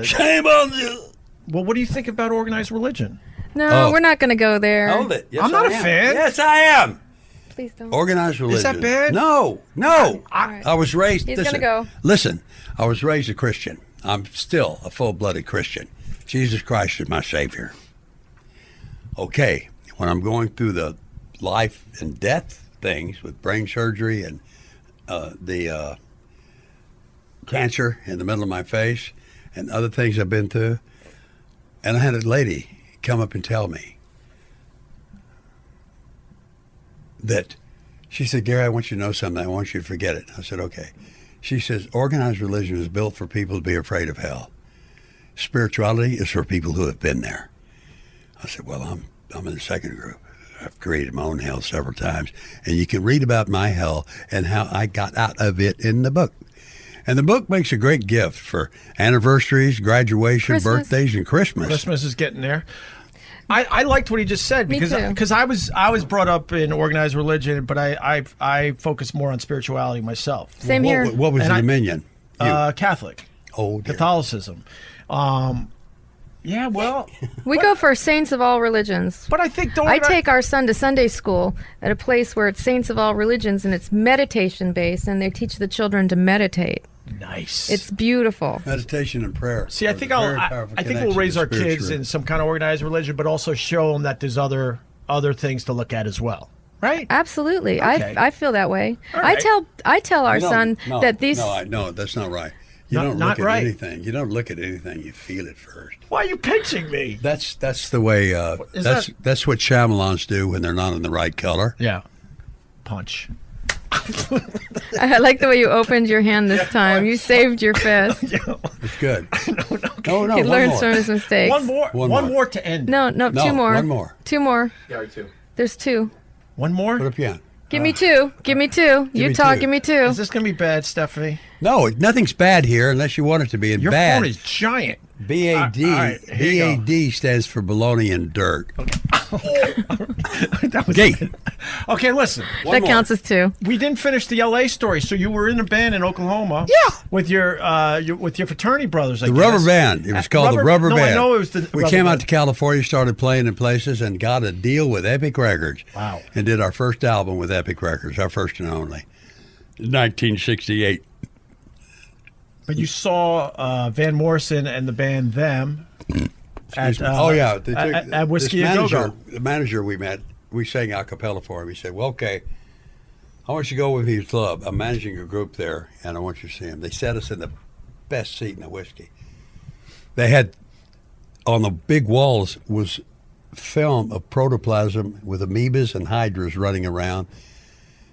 C: Shame on you.
A: Well, what do you think about organized religion?
G: No,
C: Oh.
G: we're not going to go there.
C: Hold it. Yes,
A: I'm not
C: I
A: a
C: am.
A: fan.
C: Yes, I am.
G: Please don't.
C: Organized religion.
A: Is that bad?
C: No.
G: right.
C: I was raised.
G: He's
C: listen,
G: gonna go.
C: Listen, I was raised a Christian. I'm still a full-blooded Christian. Jesus Christ is my Savior. Okay, when I'm going through the life and death things with brain surgery and the cancer in the middle of my face and other things I've been through, and I had a lady come up and tell me that she said, Gary, I want you to know something. I want you to forget it. I said, okay. She says, organized religion is built for people to be afraid of hell. Spirituality is for people who have been there. I said, well, I'm in the second group. I've created my own hell several times. And you can read about my hell and how I got out of it in the book. And the book makes a great gift for anniversaries, graduation,
G: Christmas.
C: birthdays, and Christmas.
A: Christmas is getting there. I liked what he just said
G: Me too.
A: because I was brought up in organized religion, but I focus more on spirituality myself.
G: Same here.
C: What was
A: And
C: the
A: I-
C: dominion?
A: Catholic,
C: Oh, dear.
A: Catholicism. Yeah, well,
G: We go for saints of all religions.
A: but I think
G: I take our son to Sunday school at a place where it's saints of all religions, and it's meditation based, and they teach the children to meditate.
A: nice.
G: It's beautiful.
C: Meditation and prayer.
A: See, I
C: are
A: think
C: a very powerful
A: I think we'll
C: connection
A: raise
C: to
A: our kids
C: spiritual-
A: in some kind of organized religion, but also show them that there's other things to look at as well, right?
G: Absolutely.
A: Okay.
G: I feel that way.
A: All right.
G: I tell our
C: No,
G: son
C: no,
G: that these
C: No, that's not right. You
A: Not-
C: don't
A: not
C: look at
A: right.
C: anything. You don't look at anything. You feel it first.
A: Why are you pinching me?
C: That's the way.
A: Is
C: That's what Shyamalan's do when they're not in the right color.
A: Yeah. Punch.
G: I like the way you opened your hand this time. You saved your fist.
C: It's good. No,
G: He
C: one
G: learns
C: more.
G: from his mistakes.
A: One more to end.
G: No,
C: No,
G: two more.
C: one more.
G: Two more.
F: Gary, too.
G: There's two.
A: One more?
C: Put up your hand.
G: Give me two. Give me two. You
C: me
G: talk.
C: two.
G: Give me two.
A: Is this going to be bad, Stephanie?
C: No, nothing's bad here unless you want it to be. And
A: Your
C: bad.
A: phone is giant.
C: BAD.
A: All right, here you go.
C: BAD stands for baloney and dirt.
A: That was
C: Gay.
A: Okay, listen.
G: That counts as two.
A: We didn't finish the LA story. So you were in a band in Oklahoma.
G: Yeah.
A: With your fraternity brothers. I
C: The
A: guess.
C: Rubber Band. It was called the Rubber
A: no,
C: Band.
A: I know it was the
C: We
A: Rubber
C: came out
A: Band.
C: to California, started playing in places, and got a deal with Epic Records.
A: Wow.
C: And did our first album with Epic Records, our first and only. 1968.
A: But you saw Van Morrison and the band Them.
C: Excuse me. Oh, yeah. They took-
A: at Whiskey
C: this
A: a
C: manager,
A: Go-Go.
C: The manager we met, we sang a cappella for him. He said, well, okay, I want you to go with me to the club. I'm managing a group there, and I want you to see him. They set us in the best seat in the Whiskey. They had, on the big walls, was film of protoplasm with amoebas and hydras running around.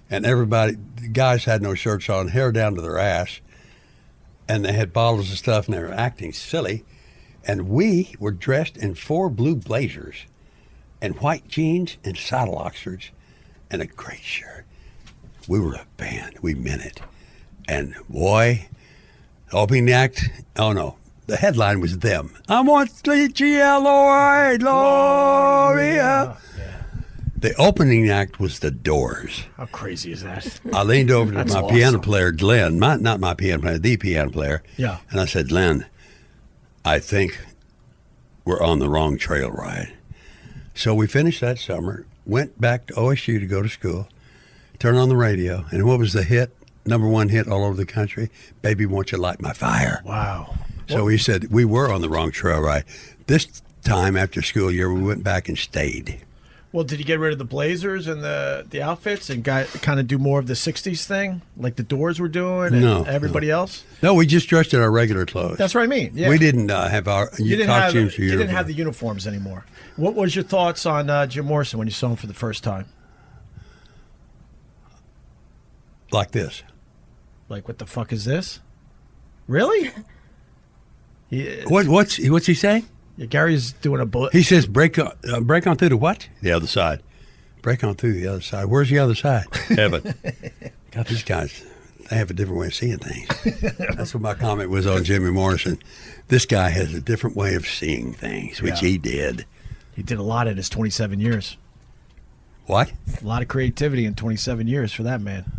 C: And everybody, the guys had no shirts on, hair down to their ass. And they had bottles of stuff, and they were acting silly. And we were dressed in 4 blue blazers and white jeans and saddle oxfords and a great shirt. We were a band. We meant it. And boy, opening act, oh no, the headline was them. I want G-L-O-I, Gloria. The opening act was the Doors.
A: How crazy is that?
C: I leaned over to
A: That's
C: my
A: awesome.
C: piano player, Glenn, not my piano player, the piano player.
A: Yeah.
C: And I said, Glenn, I think we're on the wrong trail ride. So we finished that summer, went back to OSU to go to school, turned on the radio, and what was the hit? Number one hit all over the country? Baby, Won't You Light My Fire.
A: Wow.
C: So we said we were on the wrong trail ride. This time after school year, we went back and stayed.
A: Well, did you get rid of the blazers and the outfits and kind of do more of the 60s thing like the Doors were doing and
C: No,
A: everybody else?
C: No, we just dressed in our regular clothes.
A: That's what I mean. Yeah.
C: We didn't have our costumes or
A: you didn't
C: uniforms.
A: have the uniforms anymore. What was your thoughts on Jim Morrison when you saw him for the first time?
C: Like this.
A: Like, what the fuck is this? Really?
C: What's he saying?
A: Yeah, Gary's doing a bullet.
C: He says, break on through to what? The other side. Break on through the other side. Where's the other side? Heaven. God, these guys, they have a different way of seeing things. That's what my comment was on Jimmy Morrison. This guy has a different way of seeing things, which he did.
A: He did a lot in his 27 years.
C: What?
A: A lot of creativity in 27 years for that man.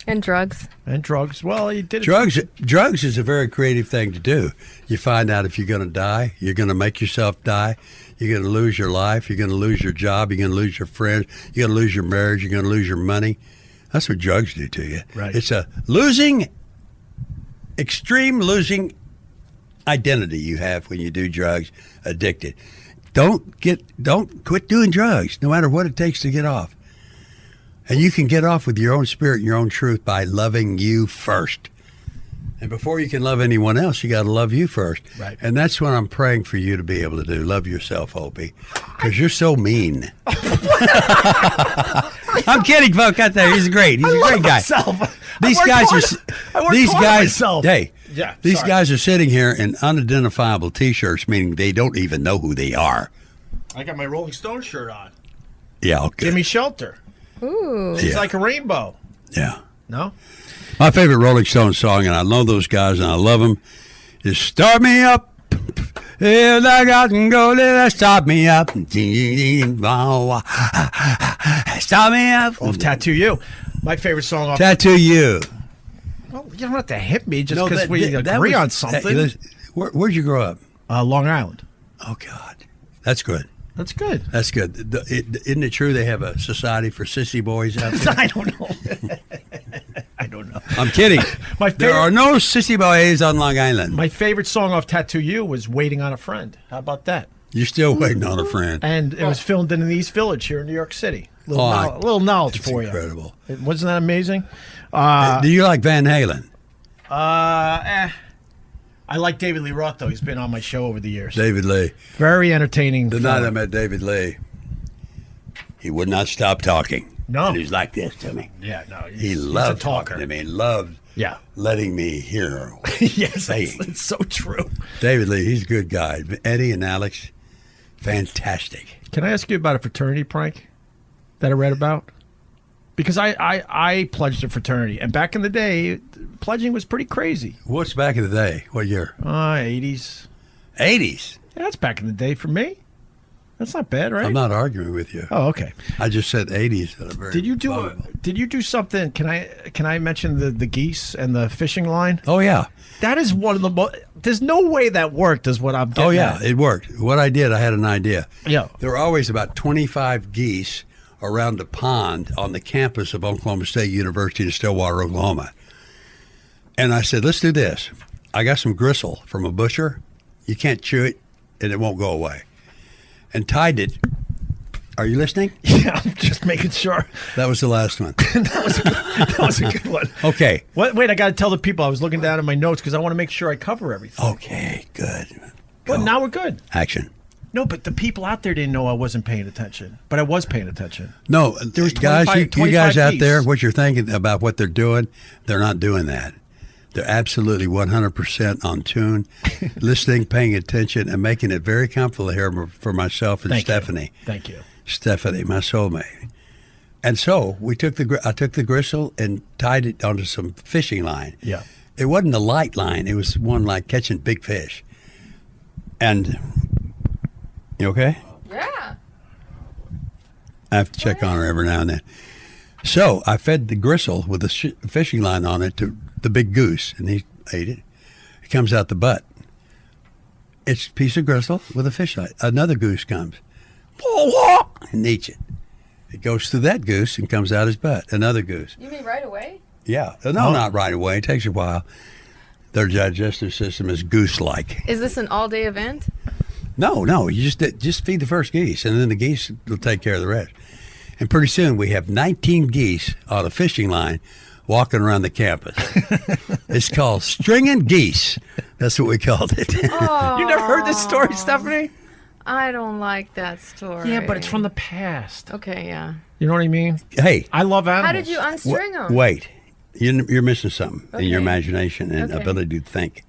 G: And drugs.
A: And drugs. Well, he did
C: it. Drugs is a very creative thing to do. You find out if you're going to die, you're going to make yourself die, you're going to lose your life, you're going to lose your job, you're going to lose your friends, you're going to lose your marriage, you're going to lose your money. That's what drugs do to you.
A: Right.
C: It's a extreme losing identity you have when you do drugs, addicted. Don't quit doing drugs, no matter what it takes to get off. And you can get off with your own spirit and your own truth by loving you first. And before you can love anyone else, you got to love you first.
A: Right.
C: And that's what I'm praying for you to be able to do. Love yourself, Opie. Because you're so mean. I'm kidding, folks out there. He's great. He's a great guy. These guys Hey,
A: yeah,
C: these
A: sorry.
C: guys are sitting here in unidentifiable T-shirts, meaning they don't even know who they are.
A: I got my Rolling Stone shirt on.
C: Yeah, okay.
A: Gimme Shelter.
G: Ooh.
A: She's like a rainbow.
C: Yeah.
A: No?
C: My favorite Rolling Stones song, and I love those guys and I love them, is Start Me Up. If I got to go, let's start me up. Start me up.
A: Off Tattoo You. My favorite song off
C: Tattoo You.
A: Well, you don't have to hit me just
C: No,
A: because we agree on something.
C: Hey, listen, where'd you grow up?
A: Long Island.
C: Oh, God. That's good.
A: That's good.
C: That's good. Isn't it true they have a society for sissy boys out there?
A: I don't know. I don't know.
C: I'm kidding. There are no sissy boys on Long Island.
A: My favorite song off Tattoo You was Waiting on a Friend. How about that?
C: You're still waiting on a friend.
A: And it was filmed in the East Village here in New York City. Little knowledge for you.
C: Incredible.
A: Wasn't that amazing?
C: Do you like Van Halen?
A: I like David Lee Roth, though. He's been on my show over the years.
C: David Lee.
A: Very entertaining.
C: The night I met David Lee, he would not stop talking.
A: No.
C: And he was like this to me.
A: Yeah, no.
C: He loved
A: a talker.
C: talking to me. He loved letting me hear.
A: Yes, it's so true.
C: David Lee, he's a good guy. Eddie and Alex, fantastic.
A: Can I ask you about a fraternity prank that I read about? Because I pledged a fraternity, and back in the day, pledging was pretty crazy.
C: What's back in the day? What year?
A: 80s.
C: 80s?
A: Yeah, that's back in the day for me. That's not bad, right?
C: I'm not arguing with you.
A: Oh, okay.
C: I just said 80s.
A: Did you do something? Can I mention the geese and the fishing line?
C: Oh, yeah.
A: That is one of the most. There's no way that worked, is what I'm getting
C: Oh, yeah,
A: at.
C: it worked. What I did, I had an idea.
A: Yeah.
C: There were always about 25 geese around a pond on the campus of Oklahoma State University in Stillwater, Oklahoma. And I said, let's do this. I got some gristle from a busher. You can't chew it, and it won't go away. And tied it. Are you listening?
A: Yeah, I'm just making sure.
C: That was the last one.
A: that was a good one.
C: Okay.
A: Wait, I got to tell the people. I was looking down at my notes because I want to make sure I cover everything.
C: Okay, good.
A: But now we're good.
C: Action.
A: No, but the people out there didn't know I wasn't paying attention. But I was paying attention.
C: No,
A: There was
C: guys,
A: 25
C: you guys out
A: geese.
C: there, what you're thinking about what they're doing, they're not doing that. They're absolutely 100% on tune, listening, paying attention, and making it very comfortable here for myself and
A: Thank you.
C: Stephanie.
A: Thank you.
C: Stephanie, my soulmate. And so I took the gristle and tied it onto some fishing line.
A: Yeah.
C: It wasn't a light line. It was one like catching big fish. And you okay?
G: Yeah.
C: I have to check on her every now and then. So I fed the gristle with a fishing line on it to the big goose, and he ate it. It comes out the butt. It's a piece of gristle with a fish line. Another goose comes and eats it. It goes through that goose and comes out his butt. Another goose.
G: You mean right away?
C: Yeah. No, not right away. It takes a while. Their digestive system is goose-like.
G: Is this an all-day event?
C: No. You just feed the first geese, and then the geese will take care of the rest. And pretty soon we have 19 geese on a fishing line walking around the campus. It's called stringing geese. That's what we called it.
A: You never heard this story, Stephanie?
G: I don't like that story.
A: Yeah, but it's from the past.
G: Okay, yeah.
A: You know what I mean?
C: Hey.
A: I love animals.
G: How did you unstring them?
C: Wait. You're missing something in your
G: Okay.
C: imagination and
G: Okay.
C: ability to think.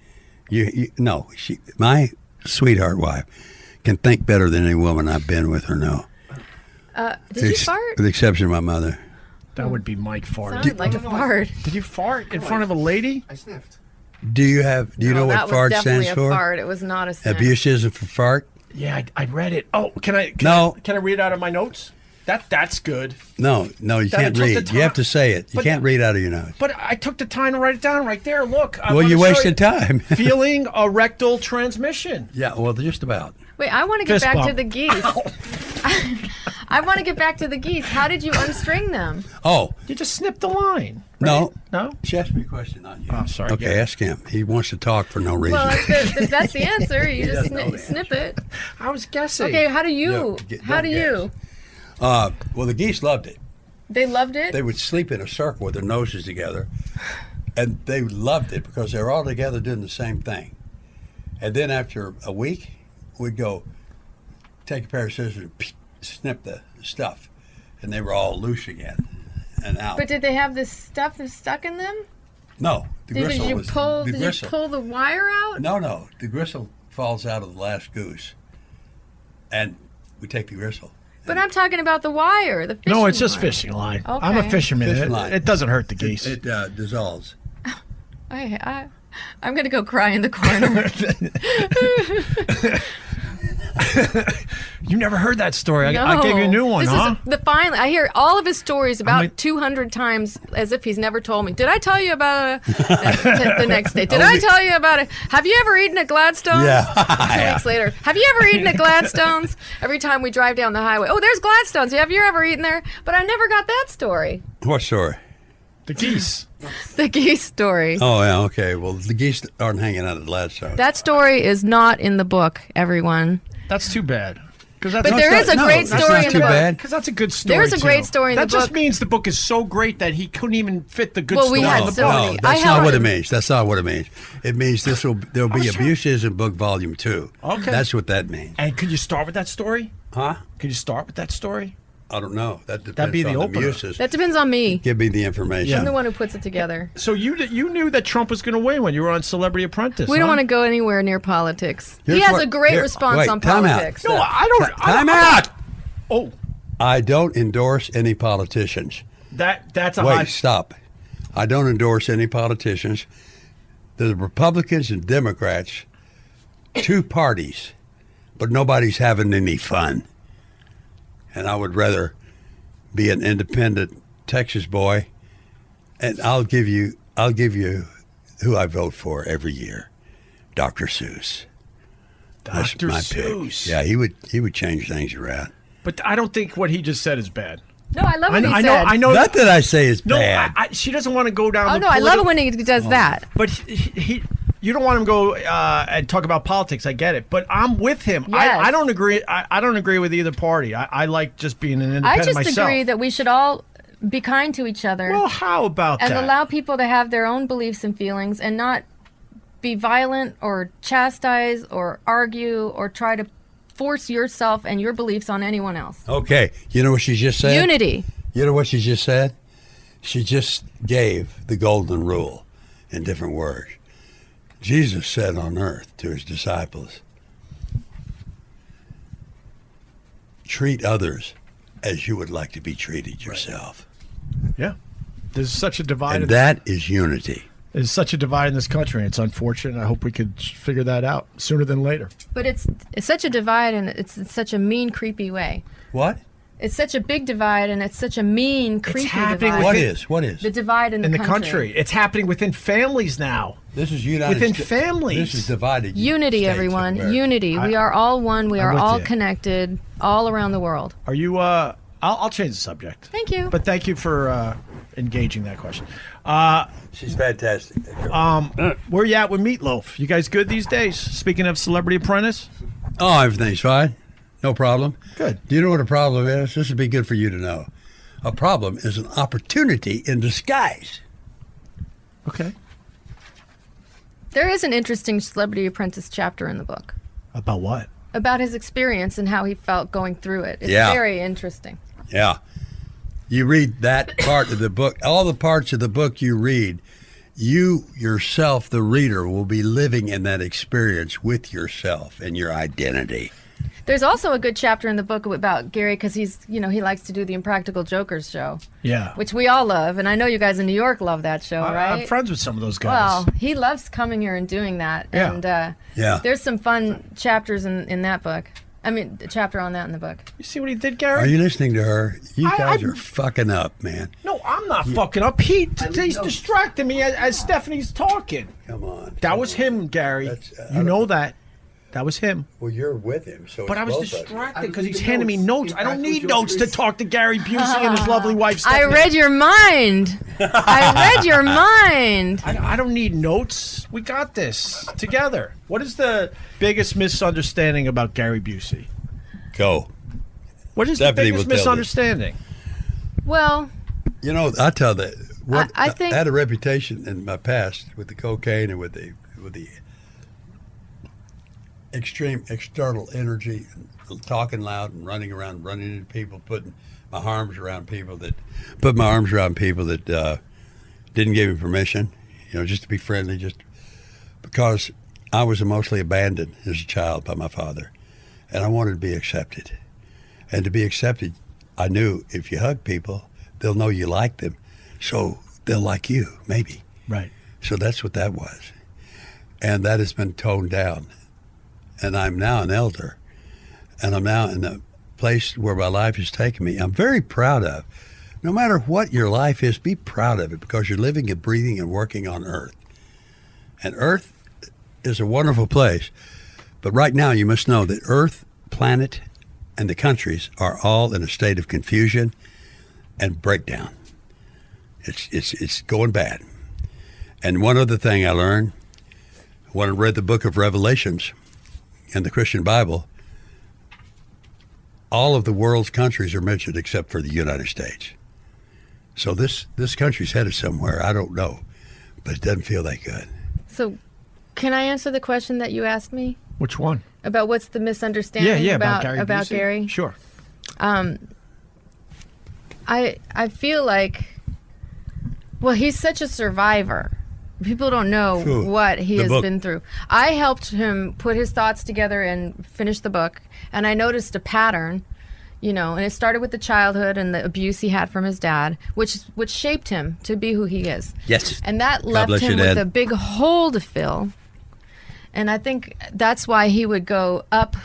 C: My sweetheart wife can think better than any woman I've been with or know.
G: Did you fart?
C: With the exception of my mother.
A: That would be Mike farting.
G: Sounded like a fart.
A: Did you fart in front of a lady?
K: I sniffed.
C: Do you know what
G: that was
C: fart
G: definitely
C: stands
G: a
C: for?
G: fart. It was not a sniff.
C: Abuse isn't for fart?
A: Yeah, I read it. Oh, can I read it out of my notes? That's good.
C: No, you
A: That I
C: can't
A: took the
C: read. You have to say it. You
A: But-
C: can't read out of your nose.
A: But I took the time to write it down right there. Look. I
C: Well,
A: wanna
C: you
A: show
C: wasted time.
A: Feeling a rectal transmission.
C: Yeah, well, just about.
G: Wait, I want to get
A: Fist
G: back to
A: bump.
G: the geese. I want to get back to the geese. How did you unstring them?
C: Oh,
A: You just snipped the line.
C: no.
A: No?
C: She asked me a question, not you.
A: Oh, sorry.
C: Okay, ask him. He wants to talk for no reason.
G: Well, if that's the answer, you just
C: doesn't know the
G: snip it.
A: I was guessing.
G: Okay, how do you?
C: Yeah,
G: How do
C: don't
G: you?
C: Well, the geese loved it.
G: They loved it?
C: They would sleep in a circle with their noses together, and they loved it because they were all together doing the same thing. And then after a week, we'd go take a pair of scissors and snip the stuff, and they were all loose again and out.
G: But did they have this stuff that's stuck in them?
C: No, the
G: Did
C: gristle
G: you
C: was
G: pull?
C: the
G: Did
C: gristle.
G: you pull the wire out?
C: No, the gristle falls out of the last goose, and we take the gristle.
G: But I'm talking about the wire. The fishing
A: No, it's just
G: line.
A: fishing line.
G: Okay.
A: I'm a fisherman.
C: Fishing
A: It-
C: line.
A: It doesn't hurt the geese.
C: It dissolves.
G: I'm gonna go cry in the corner.
A: You never heard that story.
G: No.
A: I gave you a new one,
G: This
A: huh?
G: is finally. I hear all of his stories about
A: like-
G: 200 times as if he's never told me. Did I tell you about the next day? Did I tell you about it? Have you ever eaten at Gladstone's?
C: Yeah.
G: 2 weeks later. Have you ever eaten at Gladstone's? Every time we drive down the highway. Oh, there's Gladstone's. Have you ever eaten there? But I never got that story.
C: What story?
A: The geese.
G: The geese story.
C: Oh, yeah, okay. Well, the geese aren't hanging out at Gladstone.
G: That story is not in the book, everyone.
A: That's too bad. But
G: But there is a great
C: that's
G: story
C: not
G: in
C: too
G: the book.
C: bad.
A: Because that's a good story.
G: There's a
A: too.
G: great story in
A: that
G: the
A: just
G: book.
A: means the book is so great that he couldn't even fit the good
G: Well,
A: story.
G: we had
A: in the
G: so
A: book.
G: many.
C: No, that's
G: I
C: not
G: held
C: what
G: it.
C: it means. That's not what it means. It means there'll be abuses in book volume 2.
A: Okay.
C: That's what that means.
A: And could you start with that story?
C: Huh?
A: Could you start with that story?
C: I don't know. That depends
A: That'd be the
C: on
A: opener.
C: the abuses.
G: That depends on me.
C: Give me the information.
G: I'm the one who puts it together.
A: So you knew that Trump was going to win when you were on Celebrity Apprentice.
G: We don't
A: huh?
G: want to go anywhere near politics.
C: Here's
G: he has
C: what-
G: a great
C: here,
G: response
C: wait,
G: on
C: time out.
G: politics.
A: No, I don't.
C: Time
A: I'm
C: out.
A: not- Oh,
C: I don't endorse any politicians.
A: that's a
C: Wait,
A: high.
C: stop. I don't endorse any politicians. The Republicans and Democrats, 2 parties, but nobody's having any fun. And I would rather be an independent Texas boy, and I'll give you who I vote for every year, Dr. Seuss. That's
A: Dr.
C: my
A: Seuss.
C: pick. Yeah, he would change things around.
A: But I don't think what he just said is bad.
G: No, I love what he
A: I
G: said.
A: know.
C: Not that I say it's
A: No,
C: bad.
A: she doesn't want to go down.
G: Oh
A: the
G: no, I love it
A: politi-
G: when he does that.
A: But you don't want him to go and talk about politics. I get it, but I'm with him.
G: Yes.
A: I don't agree. I don't agree with either party. I like just being an
G: I
A: independent
G: just
A: myself.
G: agree that we should all be kind to each other
A: Well, how about
G: and
A: that?
G: allow people to have their own beliefs and feelings and not be violent or chastise or argue or try to force yourself and your beliefs on anyone else.
C: Okay, you know what she just said?
G: Unity.
C: You know what she just said? She just gave the golden rule in different words. Jesus said on earth to his disciples, treat others as you would like to be treated yourself.
A: Yeah. There's such a divide.
C: And that is unity.
A: There's such a divide in this country. And it's unfortunate. I hope we could figure that out sooner than later.
G: But it's such a divide, and it's in such a mean, creepy way.
C: What?
G: It's such a big divide, and it's such a mean, creepy divide.
C: What is? What is?
G: The divide in the
A: country. It's happening within families now.
C: This is United
A: Within
C: States.
A: families.
C: This is divided.
G: Unity,
C: States of
G: everyone.
C: America.
G: Unity. We are all one. We
A: I'm
G: are
A: with
G: all
A: you.
G: connected all around the world.
A: Are you, I'll change the subject.
G: Thank you.
A: But thank you for engaging that question.
C: She's fantastic.
A: Where you at with Meatloaf? You guys good these days? Speaking of Celebrity Apprentice?
C: Oh, everything's fine. No problem.
A: Good.
C: Do you know what a problem is? This would be good for you to know. A problem is an opportunity in disguise.
A: Okay.
G: There is an interesting Celebrity Apprentice chapter in the book
A: About what?
G: about his experience and how he felt going through it. It's
C: Yeah.
G: very interesting.
C: Yeah. You read that part of the book, all the parts of the book you read, you yourself, the reader, will be living in that experience with yourself and your identity.
G: There's also a good chapter in the book about Gary because he's, he likes to do the Impractical Jokers show,
A: Yeah.
G: which we all love. And I know you guys in New York love that show, right?
A: I'm friends with some of those guys.
G: Well, he loves coming here and doing that.
A: Yeah.
G: And
C: Yeah.
G: there's some fun chapters in that book. I mean, a chapter on that in the book.
A: You see what he did, Gary?
C: Are you listening to her? You guys
A: I-
C: are fucking up, man.
A: No, I'm not fucking up. He's distracting me as Stephanie's talking.
C: Come on.
A: That was him, Gary.
C: That's-
A: You know that. That was him.
C: Well, you're with him, so.
A: But
C: it's
A: I was
C: both of you.
A: distracted because he's handing me notes. I don't need notes to talk to Gary Busey and his lovely wife,
G: I
A: Stephanie.
G: read your mind. I read your mind.
A: I don't need notes. We got this together. What is the biggest misunderstanding about Gary Busey?
C: Go.
A: What is
C: Stephanie
A: the biggest
C: will tell
A: misunderstanding?
G: Well,
C: You know, I tell that. What
G: I think-
C: I had a reputation in my past with the cocaine and with the extreme external energy, and talking loud and running around, running into people, putting my arms around people that didn't give me permission, just to be friendly, just because I was emotionally abandoned as a child by my father, and I wanted to be accepted. And to be accepted, I knew if you hug people, they'll know you like them, so they'll like you, maybe.
A: Right.
C: So that's what that was. And that has been toned down. And I'm now an elder. And I'm now in a place where my life has taken me. I'm very proud of. No matter what your life is, be proud of it because you're living and breathing and working on Earth. And Earth is a wonderful place. But right now you must know that Earth, planet, and the countries are all in a state of confusion and breakdown. It's going bad. And one other thing I learned when I read the book of Revelations in the Christian Bible, all of the world's countries are mentioned except for the United States. So this country's headed somewhere. I don't know, but it doesn't feel that good.
G: so can I answer the question that you asked me
A: Which one?
G: about what's the misunderstanding
A: about
G: about
A: Busey?
G: Gary?
A: Sure.
G: I feel like, well, he's such a survivor. People don't know
C: Who?
G: what he
C: The
G: has
C: book.
G: been through. I helped him put his thoughts together and finish the book, and I noticed a pattern, and it started with the childhood and the abuse he had from his dad, which shaped him to be who he is.
C: Yes.
G: And that
C: God
G: left
C: bless
G: him
C: your
G: with
C: dad.
G: a big hole to fill. And I think that's why he would go up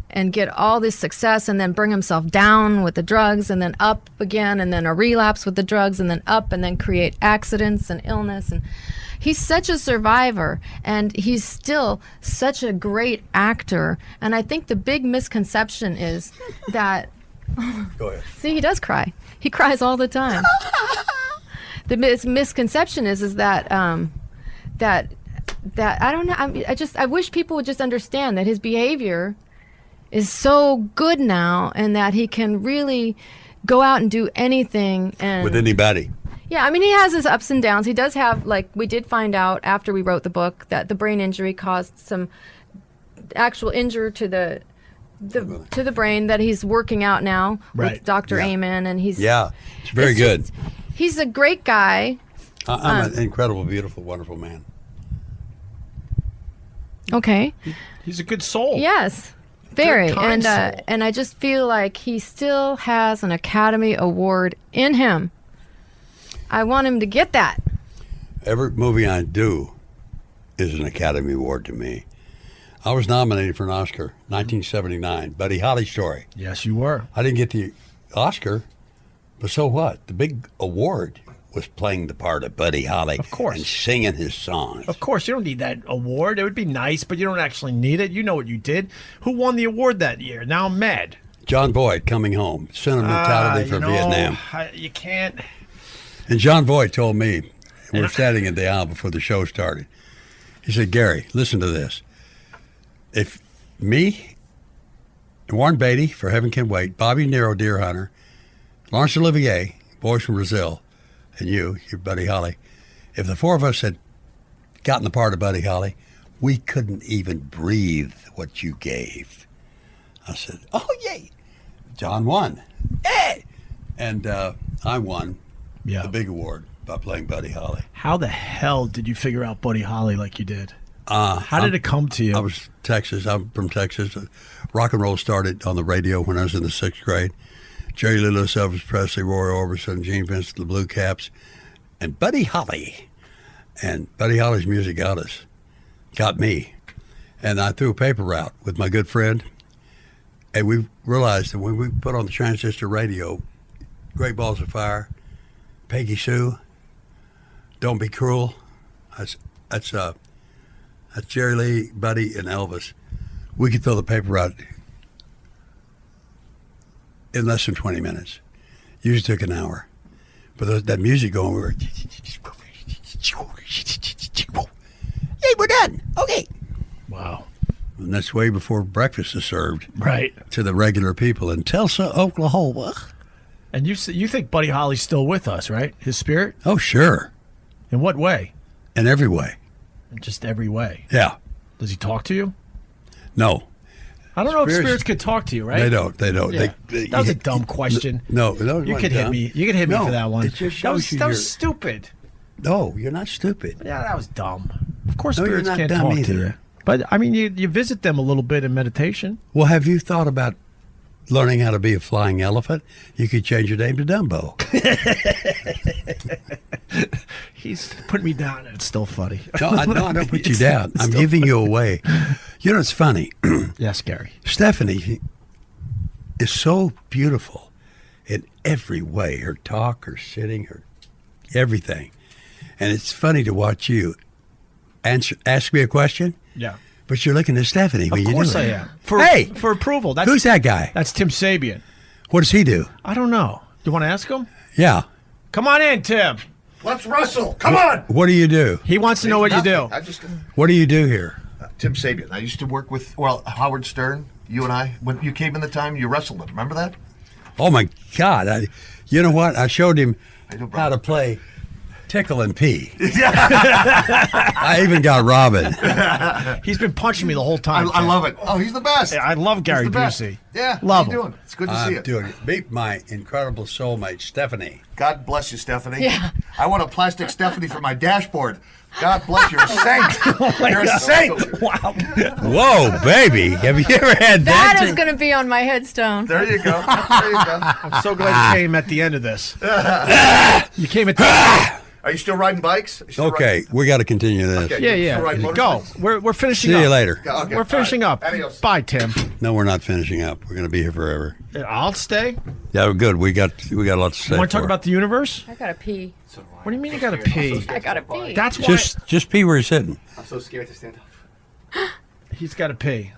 G: and get all this success and then bring himself down with the drugs and then up again and then a relapse with the drugs and then up and then create accidents and illness. And he's such a survivor and he's still such a great actor. And I think the big misconception is that
C: Go ahead.
G: see, he does cry. He cries all the time. The misconception is that that I don't know. I wish people would just understand that his behavior is so good now, and that he can really go out and do anything. And
C: With anybody.
G: yeah, I mean, he has his ups and downs. He does have, like, we did find out after we wrote the book that the brain injury caused some actual injury to the brain that he's working out now
A: Right.
G: with Dr.
C: Yeah.
G: Amen, and he's
C: Yeah, it's very
G: it's
C: good.
G: just- he's a great guy.
C: I'm an incredible, beautiful, wonderful man.
G: Okay.
A: He's a good soul.
G: Yes. Very,
A: kind
G: and
A: soul.
G: and I just feel like he still has an Academy Award in him. I want him to get that.
C: Every movie I do is an Academy Award to me. I was nominated for an Oscar, 1979, Buddy Holly story.
A: Yes, you were.
C: I didn't get the Oscar, but so what? The big award was playing the part of Buddy Holly.
A: Of course.
C: And singing his songs.
A: Of course, you don't need that award. It would be nice, but you don't actually need it. You know what you did. Who won the award that year? Now I'm mad.
C: John Voight, Coming Home, Sentimentality for Vietnam.
A: You can't.
C: And John Voight told me, we were standing at the aisle before the show started. He said, Gary, listen to this. If me, Warren Beatty for Heaven Can Wait, Bobby Nero, Deer Hunter, Laurence Olivier, Boys from Brazil, and your Buddy Holly, if the four of us had gotten the part of Buddy Holly, we couldn't even breathe what you gave. I said, oh, yay. John won. Hey! And I won the big award by playing Buddy Holly.
A: How the hell did you figure out Buddy Holly like you did? How did it come to you?
C: I was Texas. I'm from Texas. Rock and roll started on the radio when I was in the 6th grade. Jerry Lee Lewis, Elvis Presley, Roy Orbison, Gene Vincent, the Blue Caps, and Buddy Holly. And Buddy Holly's music got me. And I threw a paper route with my good friend. And we realized that when we put on the transistor radio, Great Balls of Fire, Peggy Sue, Don't Be Cruel, that's Jerry Lee, Buddy, and Elvis. We could throw the paper out in less than 20 minutes. Usually took an hour. But that music going, we were, hey, we're done. Okay.
A: Wow.
C: And that's way before breakfast is served.
A: Right.
C: To the regular people in Tulsa, Oklahoma.
A: And you think Buddy Holly's still with us, right? His spirit?
C: Oh, sure.
A: In what way?
C: In every way.
A: In just every way.
C: Yeah.
A: Does he talk to you?
C: No.
A: I don't know if spirits could talk to you, right?
C: They don't.
A: Yeah. That was a dumb question.
C: No,
A: You could hit me. You could hit me for that one.
C: It just shows
A: that was stupid.
C: No, you're not stupid.
A: Yeah, that was dumb. Of course,
C: No, you're
A: spirits
C: not
A: can't
C: dumb
A: talk
C: either.
A: to you. But I mean, you visit them a little bit in meditation.
C: Well, have you thought about learning how to be a flying elephant? You could change your name to Dumbo.
A: He's put me down, and it's still funny.
C: No, I don't put you down. I'm giving you away. You know, it's funny.
A: Yes, Gary.
C: Stephanie is so beautiful in every way. Her talk, her sitting, her everything. And it's funny to watch you ask me a question.
A: Yeah.
C: But you're looking at Stephanie when you do it.
A: Of course I am. For approval.
C: Who's that guy?
A: That's Tim Sabian.
C: What does he do?
A: I don't know. You want to ask him?
C: Yeah.
A: Come on in, Tim.
L: Let's wrestle. Come on.
C: What do you do?
A: He wants to know what you do.
L: I just
C: What do you do here?
L: Tim Sabian. I used to work with Howard Stern. You and I, when you came in the time, you wrestled him. Remember that?
C: Oh my God! You know what? I showed him how to play tickle and pee. I even got Robin.
A: He's been punching me the whole time.
L: I love it. Oh, he's the best.
A: I love Gary
L: He's the best.
A: Busey.
L: Yeah,
A: Love
L: how you
A: him.
L: doing? It's good to see
C: I'm
L: you.
C: doing it. Meet my incredible soulmate, Stephanie.
L: God bless you, Stephanie.
G: Yeah.
L: I want a plastic Stephanie for my dashboard. God bless you. You're a saint. You're a saint.
A: Wow.
C: Whoa, baby! Have you ever had that?
G: That is going to be on my headstone.
L: There you go. There you go.
A: I'm so glad you came at the end of this. You came at the
L: Are you still riding bikes? Are you still
C: Okay, we got to continue this.
L: Okay.
A: Yeah.
L: Still riding
A: Go.
L: motorcycles?
A: We're finishing
C: See
A: up.
C: you later.
L: Okay.
A: We're finishing
L: All
A: up.
L: right. Adios.
A: Bye, Tim.
C: No, we're not finishing up. We're going to be here forever.
A: I'll stay.
C: Yeah, we're good. We got a lot to say.
A: You want to talk
C: for
A: about the universe?
G: I got to pee.
A: What do you mean you got to pee?
G: I got to pee.
A: That's why
C: just pee where you're sitting.
L: I'm so scared to stand up.
A: he's got to pee.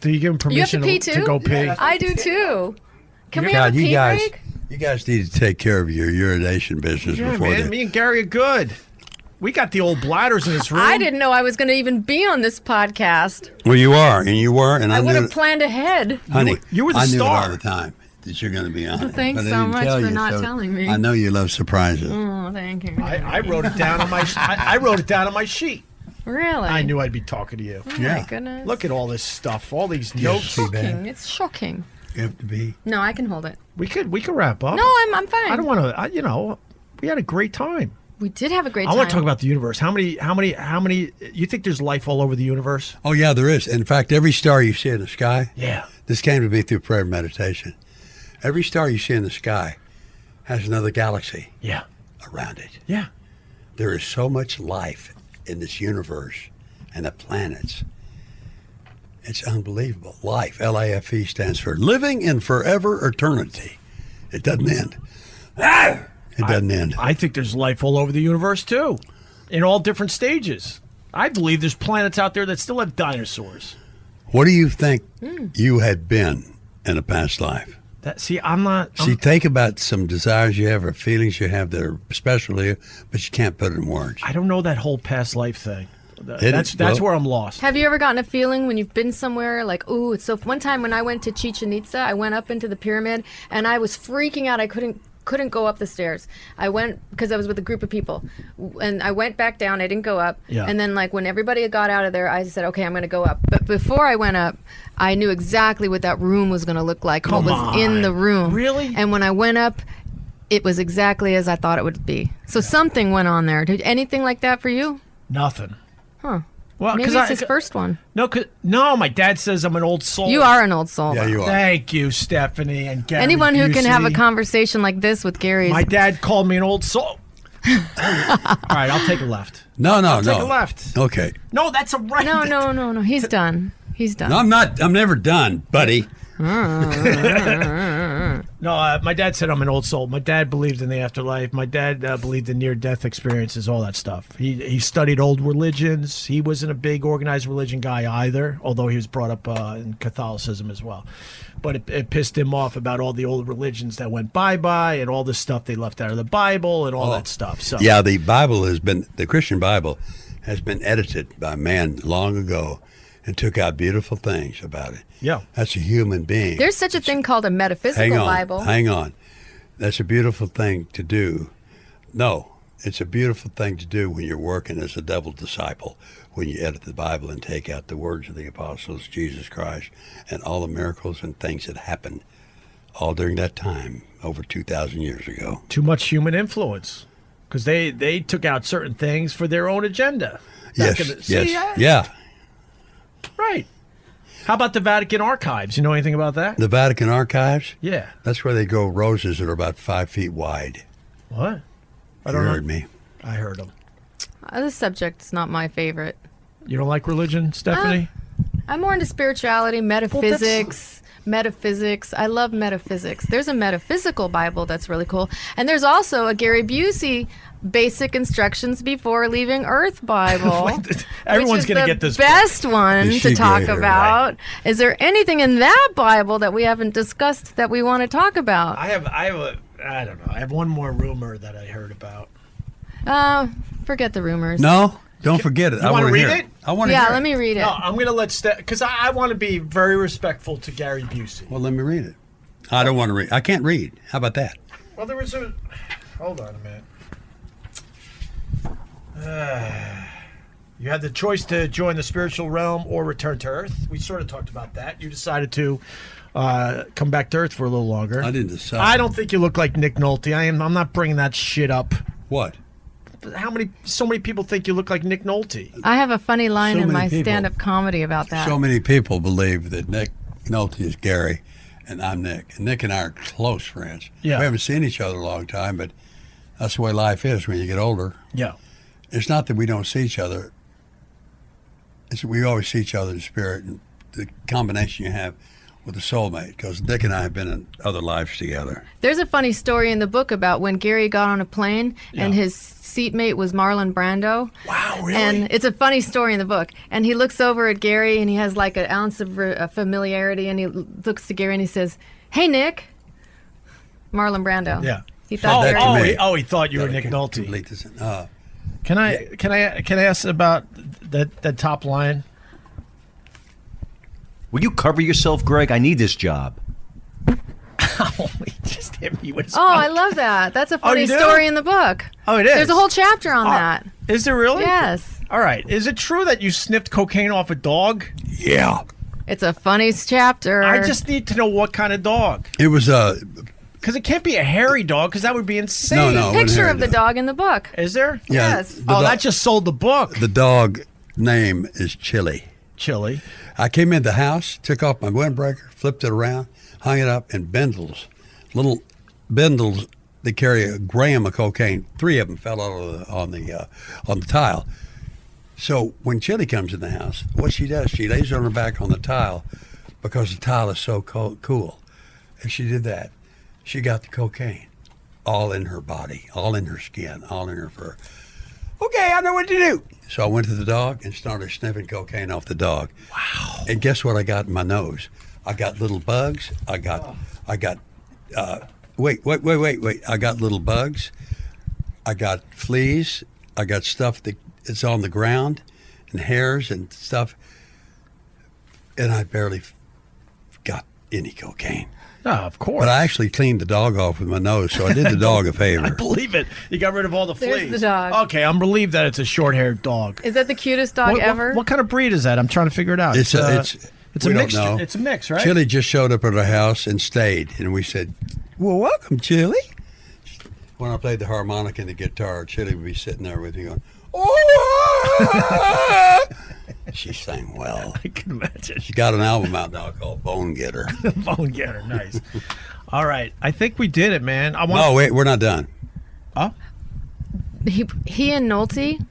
A: Do you give him
G: You have to
A: permission
G: pee too?
A: to go pee?
G: I do too. Can we
C: God,
G: have a
C: you
G: pee
C: guys,
G: break?
C: you guys need to take care of your urination business
A: Yeah,
C: before
A: man.
C: they.
A: Me and Gary are good. We got the old bladders in this room.
G: I didn't know I was going to even be on this podcast.
C: Well, you are, and you were, and
G: I
C: I
G: would
C: knew,
G: have planned ahead.
C: honey,
A: You were the
C: I knew it
A: star.
C: all the time that you're going to be on. it,
G: Thanks
C: but I
G: so
C: didn't
G: much
C: tell
G: for
C: you,
G: not
C: so
G: telling me.
C: I know you love surprises.
G: Oh, thank you.
A: I wrote it down on my. I wrote it down on my sheet.
G: Really?
A: I knew I'd be talking to you.
G: Oh,
C: Yeah.
G: my goodness.
A: Look at all this stuff, all these notes.
C: Too bad.
G: Shocking. It's shocking.
C: You have to be.
G: No, I can hold it.
A: We could wrap up.
G: No, I'm fine.
A: I don't want to. We had a great time.
G: We did have a great
A: I
G: time.
A: want to talk about the universe. How many? You think there's life all over the universe?
C: Oh, yeah, there is. In fact, every star you see in the sky,
A: Yeah.
C: this came to me through prayer and meditation. Every star you see in the sky has another galaxy
A: Yeah.
C: around it.
A: Yeah.
C: There is so much life in this universe and the planets. It's unbelievable. Life, L-I-F-E, stands for living in forever eternity. It doesn't end. It doesn't end.
A: I think there's life all over the universe too, in all different stages. I believe there's planets out there that still have dinosaurs.
C: What do you think you had been in a past life?
A: I'm not.
C: Think about some desires you have or feelings you have that are special to you, but you can't put it in words.
A: I don't know that whole past life thing. That's where I'm lost.
G: Have you ever gotten a feeling when you've been somewhere like, ooh, it's so... One time when I went to Chichen Itza, I went up into the pyramid and I was freaking out. I couldn't go up the stairs. I went because I was with a group of people, and I went back down. I didn't go up.
A: Yeah.
G: And then when everybody got out of there, I said, okay, I'm going to go up. But before I went up, I knew exactly what that room was going to look like.
A: Come
G: what was in the room.
A: Really?
G: And when I went up, it was exactly as I thought it would be. So something went on there. Did anything like that for you?
A: Nothing.
G: Huh.
A: Well,
G: Maybe it's his first one.
A: No, my dad says I'm an old soul.
G: You are an old soul.
C: Yeah, you are.
A: Thank you, Stephanie and Gary.
G: Anyone who can have a
A: Busey.
G: conversation like this with Gary.
A: My dad called me an old soul. All right, I'll take a left.
C: No.
A: Take a left.
C: Okay.
A: No, that's a right.
G: No. He's done. He's done.
C: No, I'm not. I'm never done, buddy.
A: No, my dad said I'm an old soul. My dad believed in the afterlife. My dad believed in near-death experiences, all that stuff. He studied old religions. He wasn't a big organized religion guy either, although he was brought up in Catholicism as well. But it pissed him off about all the old religions that went bye-bye and all the stuff they left out of the Bible and all that stuff. So
C: yeah, the Christian Bible has been edited by man long ago and took out beautiful things about it.
A: Yeah.
C: That's a human being.
G: There's such a thing called a metaphysical Bible.
C: Hang on. That's a beautiful thing to do. No, it's a beautiful thing to do when you're working as a devil disciple, when you edit the Bible and take out the words of the apostles, Jesus Christ, and all the miracles and things that happened all during that time over 2,000 years ago.
A: too much human influence because they took out certain things for their own agenda.
C: Yeah.
A: Right. How about the Vatican archives? You know anything about that?
C: The Vatican archives?
A: Yeah.
C: That's where they grow roses that are about 5 feet wide.
A: What? I
C: You
A: don't know.
C: heard me.
A: I heard them.
G: This subject's not my favorite.
A: You don't like religion, Stephanie?
G: I'm more into spirituality, metaphysics. I love metaphysics. There's a metaphysical Bible that's really cool. And there's also a Gary Busey Basic Instructions Before Leaving Earth Bible.
A: Everyone's going to get this.
G: Best one
C: Is
G: to
C: she
G: talk
C: great,
G: about.
C: right?
G: Is there anything in that Bible that we haven't discussed that we want to talk about?
A: I don't know. I have one more rumor that I heard about.
G: Forget the rumors.
C: No, don't forget it.
A: You
C: I
A: wanna
C: want to
A: read
C: hear
A: it?
C: I want to hear
G: Yeah,
C: it.
G: let me read it.
A: No, I'm going to let because I want to be very respectful to Gary Busey.
C: Well, let me read it. I don't want to read. I can't read. How about that?
A: Well, there was a. Hold on a minute. You had the choice to join the spiritual realm or return to Earth. We sort of talked about that. You decided to come back to Earth for a little longer.
C: I didn't decide.
A: I don't think you look like Nick Nolte. I'm not bringing that shit up.
C: What?
A: So many people think you look like Nick Nolte.
G: I have a funny line
C: So
G: in
C: many
G: my
C: people.
G: stand-up comedy about that.
C: So many people believe that Nick Nolte is Gary, and I'm Nick. And Nick and I are close friends.
A: Yeah.
C: We haven't seen each other a long time, but that's the way life is when you get older.
A: Yeah.
C: It's not that we don't see each other. It's that we always see each other in spirit, and the combination you have with a soulmate, because Nick and I have been in other lives together.
G: There's a funny story in the book about when Gary got on a plane and his seatmate was Marlon Brando.
A: Wow, really?
G: And it's a funny story in the book. And he looks over at Gary and he has like an ounce of familiarity, and he looks to Gary and he says, "Hey, Nick." Marlon Brando.
A: Yeah.
G: He thought
C: Said that to me.
A: He thought you were
C: That I
A: Nick
C: can
A: Nolte.
C: complete this.
A: Can I ask about that top line?
M: Will you cover yourself, Greg? I need this job.
A: He just hit me with his
G: Oh, I love that. That's a funny
A: you do?
G: story in the book.
A: Oh, it is?
G: There's a whole chapter on that.
A: Is there really?
G: Yes.
A: All right. Is it true that you sniffed cocaine off a dog?
C: Yeah.
G: It's a funny chapter.
A: I just need to know what kind of dog.
C: It was
A: Because it can't be a hairy dog, because that would be insane.
C: No, no. it wasn't
G: Picture
C: hairy
G: of the
C: dog.
G: dog in the book.
A: Is there?
C: Yeah,
G: Yes.
C: the
A: Oh,
C: dog-
A: that just sold the book.
C: The dog name is Chili.
A: Chili.
C: I came in the house, took off my windbreaker, flipped it around, hung it up in bindles, little bindles that carry a gram of cocaine. 3 of them fell out of on the tile. So when Chili comes in the house, what she does, she lays on her back on the tile because the tile is so cool. And she did that. She got the cocaine all in her body, all in her skin, all in her fur. Okay, I know what to do. So I went to the dog and started sniffing cocaine off the dog. Wow. And guess what I got in my nose? I got little bugs. I got wait. I got little bugs. I got fleas. I got stuff that's on the ground and hairs and stuff. And I barely got any cocaine.
A: Oh, of course.
C: But I actually cleaned the dog off with my nose, so I did the dog a favor.
A: I believe it. You got rid of all the
G: There's
A: fleas.
G: the dog.
A: Okay, I'm relieved that it's a short-haired dog.
G: Is that the cutest dog ever?
A: What kind of breed is that? I'm trying to figure it out.
C: It's
A: we
C: a
A: a
C: mix.
A: mixture. It's a mix, right?
C: Chili just showed up at our house and stayed, and we said, "Well, welcome, Chili." When I played the harmonica and the guitar, Chili would be sitting there with me going, "Oh!" She sang well.
A: I can imagine.
C: She got an album out now called Bone Getter.
A: Bone getter, nice. All right, I think we did it, man.
C: No, wait, we're not done.
A: Oh,
G: He and Nolte.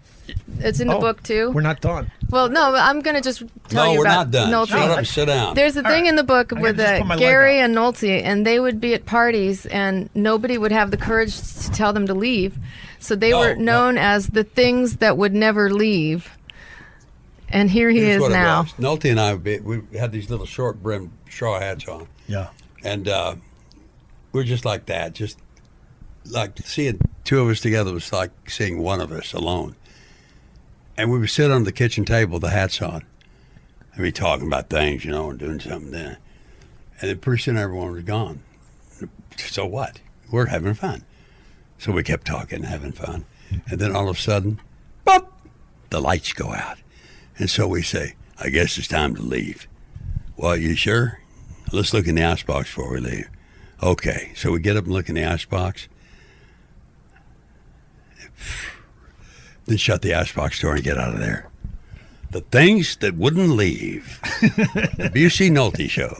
G: It's in the book too.
A: We're not done.
G: Well, no, I'm gonna just tell
C: No,
G: you
C: we're
G: about
C: not done.
G: Nolte.
C: Shut up and sit down.
G: There's a thing in the book
A: gotta
G: with
A: just put my leg
G: Gary
A: up.
G: and Nolte, and they would be at parties, and nobody would have the courage to tell them to leave. So they were known as the things that would never leave. And here he
C: Here's
G: is
C: what it
G: now.
C: was. Nolte and I, we had these little short brimmed straw hats on.
A: Yeah.
C: And we're just like that. Just like seeing 2 of us together was like seeing 1 of us alone. And we would sit on the kitchen table, the hats on, and be talking about things, and doing something there. And then pretty soon everyone was gone. So what? We're having fun. So we kept talking, having fun. And then all of a sudden, bop, the lights go out. And so we say, I guess it's time to leave. Well, you sure? Let's look in the icebox before we leave. Okay. So we get up and look in the icebox. Then shut the icebox door and get out of there. The things that wouldn't leave. The Busey Nolte Show.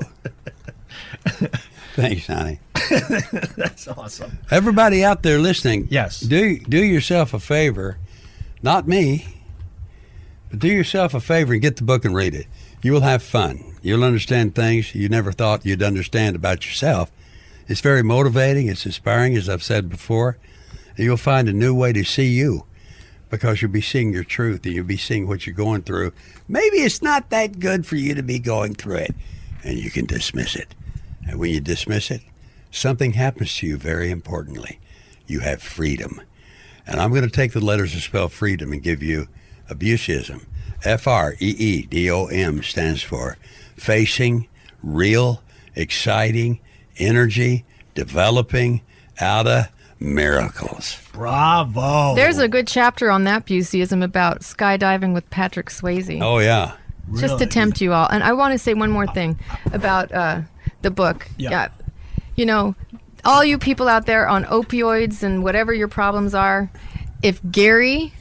C: Thanks, honey.
A: That's awesome.
C: Everybody out there listening,
A: yes,
C: do yourself a favor, not me, but do yourself a favor and get the book and read it. You will have fun. You'll understand things you never thought you'd understand about yourself. It's very motivating. It's inspiring, as I've said before. And you'll find a new way to see you because you'll be seeing your truth and you'll be seeing what you're going through. Maybe it's not that good for you to be going through it, and you can dismiss it. And when you dismiss it, something happens to you very importantly. You have freedom. And I'm going to take the letters that spell freedom and give you a Buseyism. FREEDOM stands for facing, real, exciting, energy, developing, out of miracles.
A: Bravo.
G: There's a good chapter on that Buseyism about skydiving with Patrick Swayze.
C: Oh, yeah.
G: Just to tempt you all. And I want to say one more thing about the book.
A: Yeah.
G: All you people out there on opioids and whatever your problems are, if Gary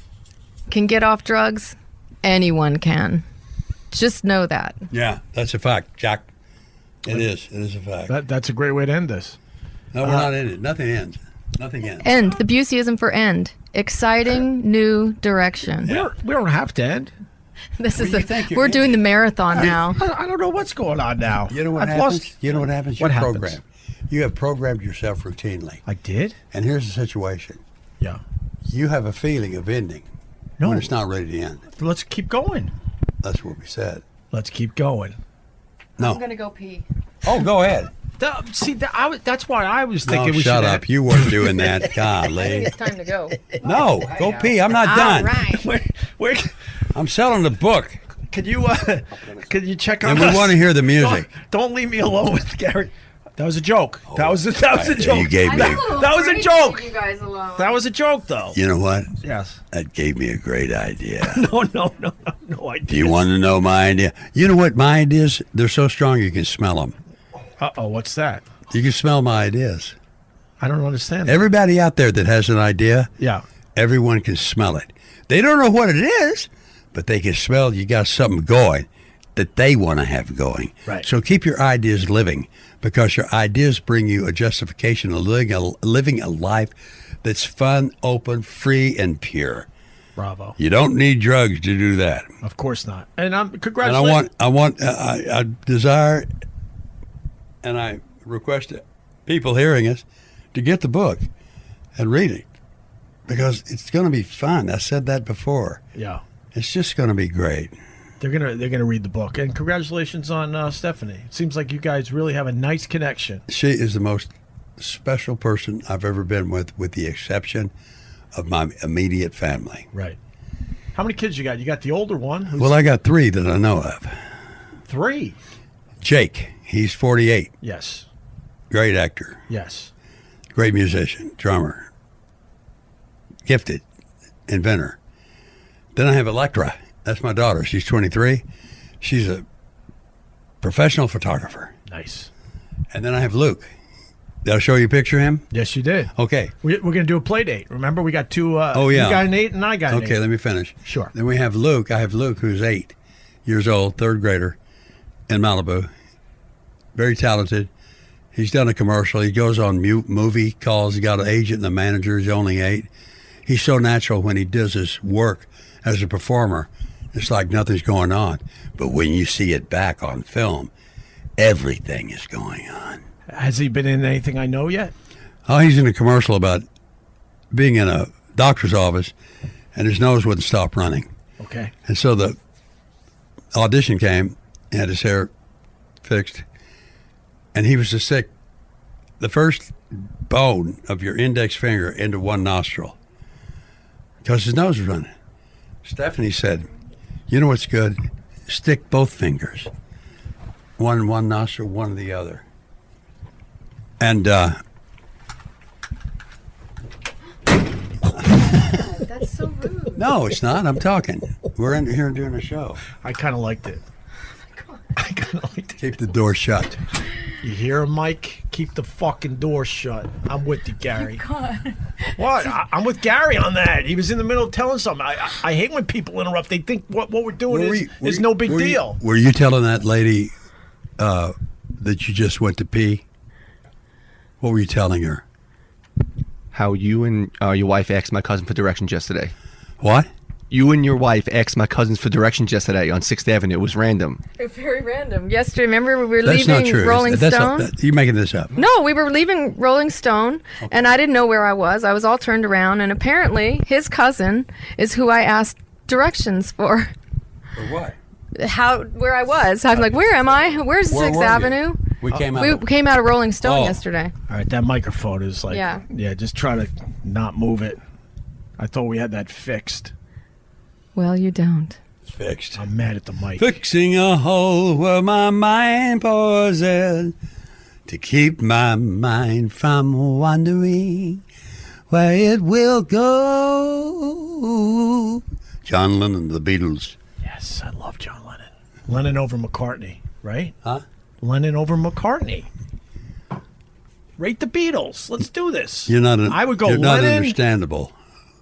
G: can get off drugs, anyone can. Just know that.
C: Yeah, that's a fact, Jack. It is. It is a fact.
A: That's a great way to end this.
C: No, we're not in it. Nothing ends. Nothing ends.
G: End. The Buseyism for end. Exciting new direction.
A: We don't have to end.
G: This is
C: Well, you think you're
G: we're doing the marathon now.
A: I don't know what's going on now.
C: You know what
A: I've
C: happens?
A: lost-
C: You know what happens?
A: What
C: You're
A: happens?
C: programmed. You have programmed yourself routinely.
A: I did?
C: And here's the situation.
A: Yeah.
C: You have a feeling of ending
A: No.
C: when it's not ready to end.
A: Let's keep going.
C: That's what we said.
A: Let's keep going.
C: No.
G: I'm gonna go pee.
C: Oh, go ahead.
A: That's why I was thinking
C: No,
A: we
C: shut
A: should
C: up. You weren't doing that.
G: I think
C: Golly.
G: it's time to go.
C: No, go pee. I'm not
G: All
C: done.
G: right.
A: Where,
C: I'm selling the book.
A: could you check on
C: And we
A: us?
C: want to hear the music.
A: Don't leave me alone with Gary. That was a joke. That was a joke.
C: You gave me.
A: That was a joke.
G: You guys alone.
A: That was a joke, though.
C: You know what?
A: Yes.
C: That gave me a great idea.
A: No idea.
C: Do you want to know my idea? You know what my ideas? They're so strong you can smell them.
A: Uh-oh, what's that?
C: You can smell my ideas.
A: I don't understand that.
C: Everybody out there that has an idea,
A: Yeah.
C: everyone can smell it. They don't know what it is, but they can smell you got something going that they want to have going.
A: Right.
C: So keep your ideas living, because your ideas bring you a justification of living a life that's fun, open, free, and pure.
A: Bravo.
C: You don't need drugs to do that.
A: Of course not. And congratulations.
C: And I desire, and I request people hearing us to get the book and read it, because it's going to be fun. I said that before.
A: Yeah.
C: It's just going to be great.
A: They're gonna read the book. And congratulations on Stephanie. It seems like you guys really have a nice connection.
C: She is the most special person I've ever been with the exception of my immediate family.
A: Right. How many kids you got? You got the older one.
C: Well, I got 3 that I know of.
A: 3?
C: Jake, he's 48.
A: Yes.
C: Great actor.
A: Yes.
C: Great musician, drummer. Gifted inventor. Then I have Electra. That's my daughter. She's 23. She's a professional photographer.
A: Nice.
C: And then I have Luke. Did I show you a picture of him?
A: Yes, you did.
C: Okay.
A: We're going to do a play date. Remember, we got 2.
C: Oh, yeah.
A: You got Nate and I got Nate.
C: Okay, let me finish.
A: Sure.
C: Then we have Luke. I have Luke, who's 8 years old, 3rd grader in Malibu. Very talented. He's done a commercial. He goes on movie calls. He got an agent and a manager. He's only 8. He's so natural when he does his work as a performer. It's like nothing's going on. But when you see it back on film, everything is going on.
A: Has he been in anything I know yet?
C: Oh, he's in a commercial about being in a doctor's office and his nose wouldn't stop running.
A: Okay.
C: And so the audition came, he had his hair fixed, and he was to stick the first bone of your index finger into one nostril because his nose was running. Stephanie said, you know what's good? Stick both fingers. One in one nostril, one in the other. And
E: That's so rude.
C: no, it's not. I'm talking. We're in here doing a show.
A: I kind of liked it. I kind of liked it.
C: Keep the door shut.
A: You hear him, Mike? Keep the fucking door shut. I'm with you, Gary.
E: God.
A: What? I'm with Gary on that. He was in the middle of telling something. I hate when people interrupt. They think what we're doing is no big deal.
C: Were you telling that lady that you just went to pee? What were you telling her?
B: How you and your wife asked my cousin for directions yesterday.
C: What?
B: You and your wife asked my cousins for directions yesterday on 6th Avenue. It was random.
G: Very random. Yesterday, remember we were
C: That's
G: leaving
C: not true.
G: Rolling
C: That's
G: Stone?
C: you're making this up.
G: No, we were leaving Rolling Stone, and I didn't know where I was. I was all turned around, and apparently his cousin is who I asked directions for.
C: For what?
G: Where I was. I'm like, where am I? Where's
C: Where
G: 6th
C: were you?
G: Avenue?
C: We came out.
G: We came out of Rolling Stone
C: Oh.
G: yesterday.
A: All right, that microphone is like,
G: Yeah.
A: just try to not move it. I thought we had that fixed.
G: Well, you don't.
C: Fixed.
A: I'm mad at the mic.
C: Fixing a hole where my mind pours in to keep my mind from wandering where it will go. John Lennon, the Beatles.
A: Yes, I love John Lennon. Lennon over McCartney, right?
C: Huh?
A: Lennon over McCartney. Rate the Beatles. Let's do this.
C: You're not.
A: I would go
C: You're not
A: Lennon.
C: understandable.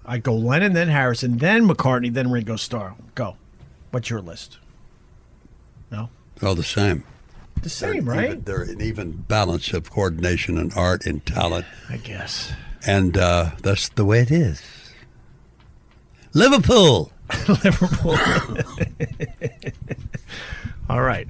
A: I'd go Lennon, then Harrison, then McCartney, then Ringo Starr. Go. What's your list? No?
C: All the same.
A: The same, right?
C: They're an even balance of coordination and art and talent.
A: I guess.
C: And that's the way it is. Liverpool.
A: Liverpool. All right.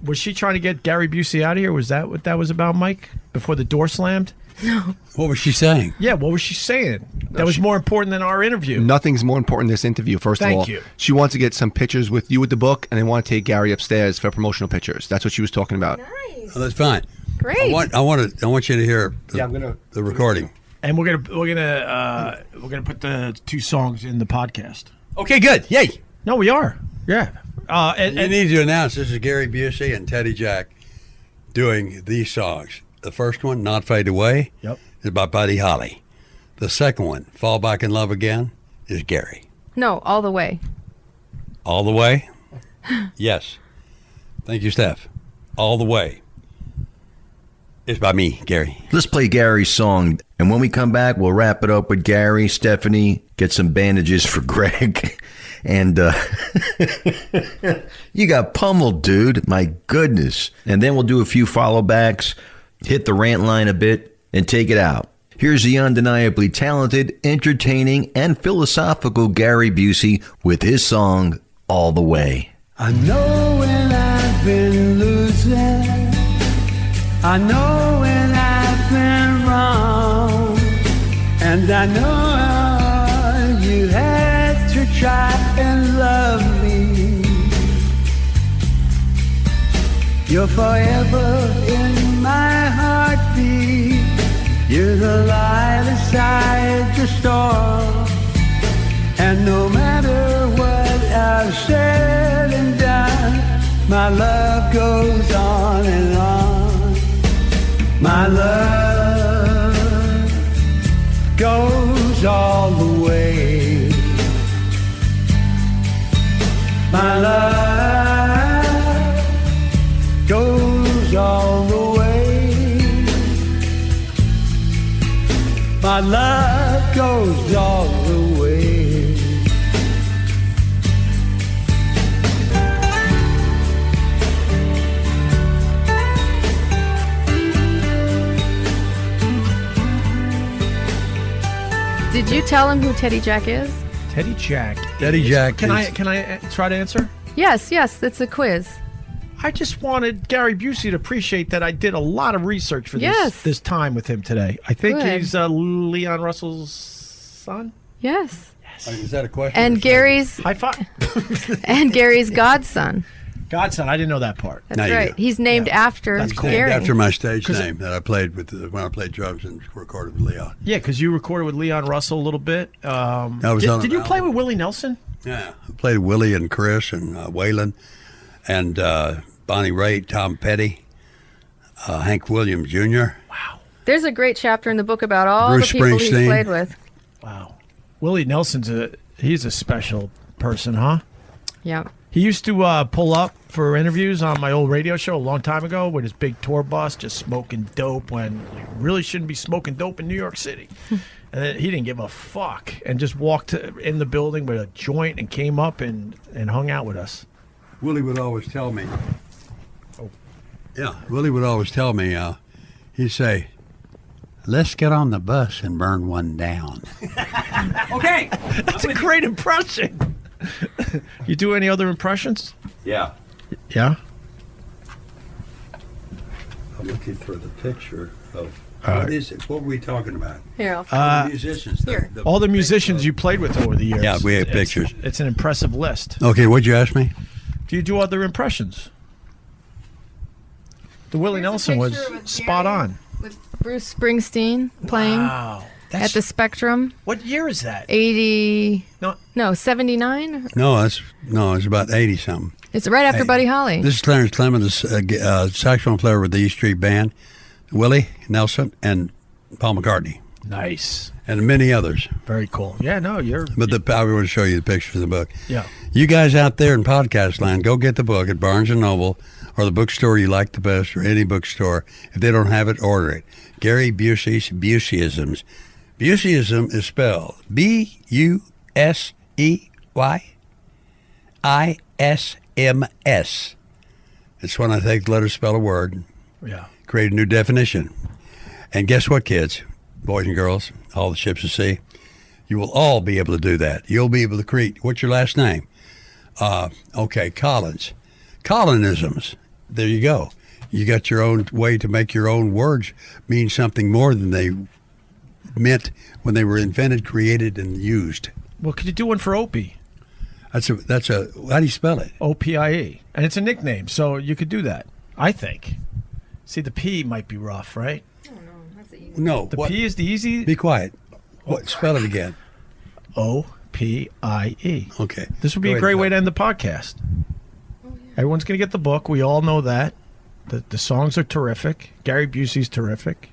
A: Was she trying to get Gary Busey out of here? Was that what that was about, Mike? Before the door slammed?
G: No.
C: What was she saying?
A: Yeah, what was she saying? That was more important than our interview.
B: Nothing's more important than this interview, first of all.
A: Thank you.
B: She wants to get some pictures with you with the book, and they want to take Gary upstairs for promotional pictures. That's what she was talking about.
G: Nice.
C: Oh, that's fine.
G: Great.
C: I want you to hear the recording.
A: And we're gonna put the 2 songs in the podcast.
C: Okay, good. Yay.
A: No, we are. Yeah.
C: You need to announce this is Gary Busey and Teddy Jack doing these songs. The first one, Not Fade Away, is by Buddy Holly. The second one, Fall Back in Love Again, is Gary.
G: No, all the way.
C: All the way? Yes. Thank you, Steph. All the way. It's by me, Gary.
H: Let's play Gary's song, and when we come back, we'll wrap it up with Gary, Stephanie, get some bandages for Greg, and you got pummeled, dude. My goodness. And then we'll do a few follow backs, hit the rant line a bit, and take it out. Here's the undeniably talented, entertaining, and philosophical Gary Busey with his song, All the Way.
I: I know when I've been losing, I know when I've been wrong, and I know you had to try and love me. You're forever in my heartbeat. You're the light inside the storm, and no matter what I've said and done, my love goes on and on. My love goes all the way. My love goes all the way. My love goes all the way.
G: Did you tell him who Teddy Jack is?
A: Teddy Jack.
C: Teddy Jack.
A: Can I try to answer?
G: Yes, it's a quiz.
A: I just wanted Gary Busey to appreciate that I did a lot of research for
G: Yes.
A: this time with him today. I think
G: Good.
A: he's Leon Russell's son.
G: Yes.
C: Is that a question?
G: And Gary's
A: High five.
G: and Gary's godson.
A: Godson. I didn't know that part.
G: That's
C: Now you
G: right.
C: do.
G: He's named after
A: That's cool.
G: Gary.
C: After my stage name that I played with when I played drums and recorded with Leon.
A: Yeah, because you recorded with Leon Russell a little bit.
C: I was on
A: Did
C: an
A: you play
C: album.
A: with Willie Nelson?
C: Yeah, I played Willie and Chris and Waylon and Bonnie Raitt, Tom Petty, Hank Williams Jr.
G: There's a great chapter in the book about all
C: Bruce
G: the people he's
C: Springsteen.
G: played with.
A: Wow. Willie Nelson's he's a special person, huh?
G: Yeah.
A: He used to pull up for interviews on my old radio show a long time ago with his big tour bus, just smoking dope when you really shouldn't be smoking dope in New York City. And then he didn't give a fuck and just walked in the building with a joint and came up and hung out with us.
C: Willie would always tell me. Yeah, Willie would always tell me. He'd say, "Let's get on the bus and burn one down."
A: Okay, that's a great impression. You do any other impressions?
C: Yeah.
A: Yeah.
C: I'm looking for the picture of what is it? What were we talking about?
G: Here,
C: The musicians.
A: All the musicians you played with over the years.
C: Yeah, we have
A: It's-
C: pictures.
A: It's an impressive list.
C: Okay, what'd you ask me?
A: Do you do other impressions? The Willie Nelson was spot on.
G: With Bruce Springsteen playing
A: Wow.
G: at the Spectrum.
A: What year is that?
G: 80.
A: No,
G: 79?
C: No, it's about 80 something.
G: It's right after Buddy Holly.
C: This is Clarence Clemens, saxophone player with the E Street Band, Willie Nelson, and Paul McCartney,
A: Nice.
C: and many others.
A: Very cool. Yeah, no, you're.
C: But I want to show you the pictures of the book.
A: Yeah.
C: You guys out there in podcast land, go get the book at Barnes & Noble or the bookstore you like the best or any bookstore. If they don't have it, order it. Gary Busey's Buseyisms. Buseyism is spelled Buseyisms. It's when I take the letters, spell a word,
A: Yeah.
C: create a new definition. And guess what, kids, boys and girls, all the ships at sea, you will all be able to do that. You'll be able to create. What's your last name? Okay, Collins. Collinisms. There you go. You got your own way to make your own words mean something more than they meant when they were invented, created, and used.
A: Well, could you do one for Opie?
C: How do you spell it?
A: OPIE. And it's a nickname, so you could do that, I think. See, the P might be rough, right?
C: No.
A: The P is the easy.
C: Be quiet. What? Spell it again.
A: OPIE.
C: Okay.
A: This would be
C: Go
A: a
C: ahead,
A: great
C: Doug.
A: way to end the podcast. Everyone's going to get the book. We all know that. The songs are terrific. Gary Busey's terrific.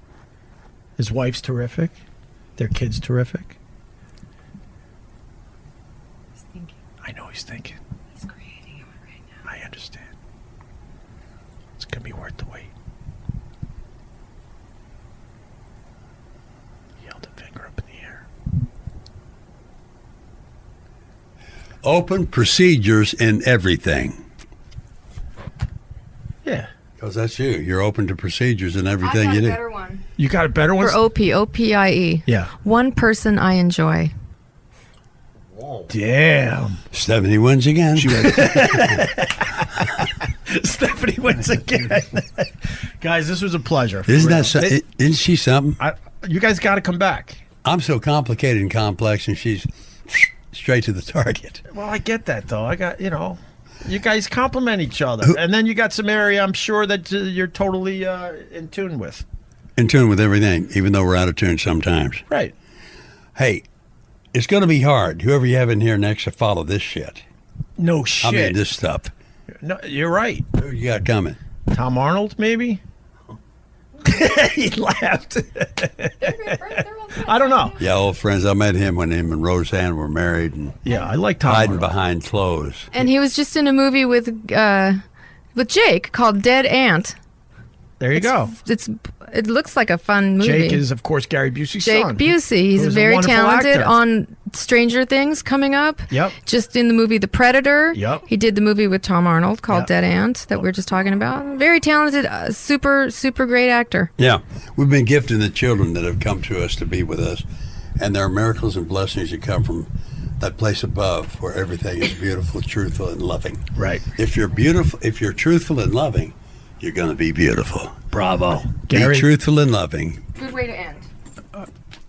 A: His wife's terrific. Their kid's terrific.
E: He's thinking.
A: I know he's thinking.
E: He's creating it right now.
A: I understand. It's going to be worth the wait.
C: Open procedures in everything.
A: Yeah.
C: Because that's you. You're open to procedures in everything
E: I got
C: you
E: a
C: do.
E: better one.
A: You got a better one?
G: For OPIE.
A: Yeah.
G: One person I enjoy.
A: Damn.
C: Stephanie wins again.
A: Stephanie wins again. Guys, this was a pleasure.
C: Isn't that isn't she something?
A: You guys got to come back.
C: I'm so complicated and complex, and she's straight to the target.
A: Well, I get that, though. I got, you guys compliment each other. And then you got some area I'm sure that you're totally in tune with.
C: In tune with everything, even though we're out of tune sometimes.
A: Right.
C: Hey, it's going to be hard, whoever you have in here next, to follow this shit.
A: No shit.
C: I mean, this stuff.
A: No, you're right.
C: Who you got coming?
A: Tom Arnold, maybe? He laughed. I don't know.
C: Yeah, old friends. I met him when him and Roseanne were married. And
A: yeah, I like Tom
C: hiding
A: Arnold.
C: behind clothes.
G: And he was just in a movie with Jake called Dead Ant.
A: There you go.
G: It looks like a fun movie.
A: Jake is, of course, Gary Busey's
G: Jake
A: son.
G: Busey. He's
A: who's a
G: very
A: wonderful
G: talented
A: actor.
G: on Stranger Things coming up.
A: Yep.
G: Just in the movie The Predator.
A: Yep.
G: He did the movie with Tom Arnold called
A: Yep.
G: Dead Ant that we are just talking about. Very talented, super great actor.
C: Yeah, we've been gifting the children that have come to us to be with us, and there are miracles and blessings that come from that place above where everything is beautiful, truthful, and loving.
A: Right.
C: If you're beautiful, if you're truthful and loving, you're going to be beautiful.
A: Bravo.
C: Be
A: Gary.
C: truthful and loving,
E: Good way to end.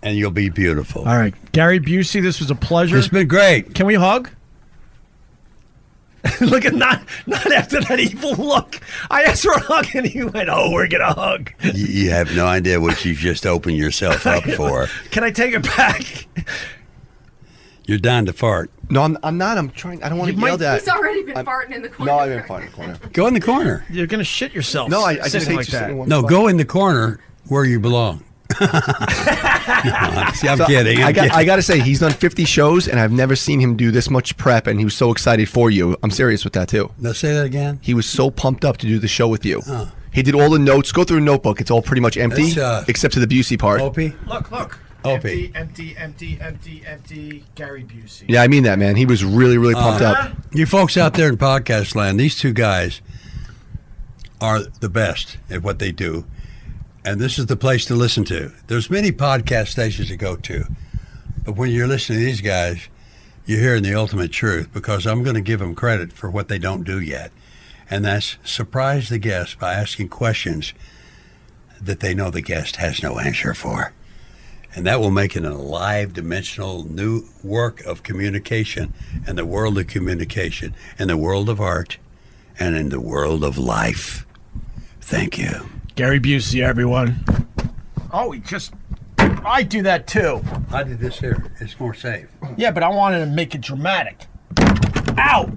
C: and you'll be beautiful.
A: All right. Gary Busey, this was a pleasure.
C: It's been great.
A: Can we hug? Look at not after that evil look. I asked for a hug and he went, "Oh, we're gonna hug."
C: You have no idea what you just opened yourself up for.
A: Can I take it back?
C: You're down to fart.
B: No, I'm not. I'm trying. I don't want to yell that.
E: He's already been farting in the corner.
B: No, I've been farting in the corner.
C: Go in the corner.
A: You're gonna shit yourself.
B: No, I just
A: sitting
B: hate
A: like
B: you
A: that.
B: sitting in one
C: No,
B: spot.
C: go in the corner where you belong. No, see, I'm kidding.
B: I
C: kidding.
B: got to say, he's done 50 shows, and I've never seen him do this much prep, and he was so excited for you. I'm serious with that, too.
C: Now say that again.
B: He was so pumped up to do the show with you.
C: Oh.
B: He did all the notes. Go through a notebook. It's all pretty much empty,
C: That's,
B: except for the Busey part.
C: Opie?
A: Look.
C: Opie.
A: Empty. Gary Busey.
B: Yeah, I mean that, man. He was really, really pumped up.
C: You folks out there in podcast land, these two guys are the best at what they do. And this is the place to listen to. There's many podcast stations to go to. But when you're listening to these guys, you're hearing the ultimate truth, because I'm going to give them credit for what they don't do yet. And that's surprise the guest by asking questions that they know the guest has no answer for. And that will make it a live, dimensional, new work of communication in the world of communication, in the world of art, and in the world of life. Thank you.
A: Gary Busey, everyone. Oh, I do that too.
C: I did this here. It's more safe.
A: Yeah, but I wanted to make it dramatic. Ow!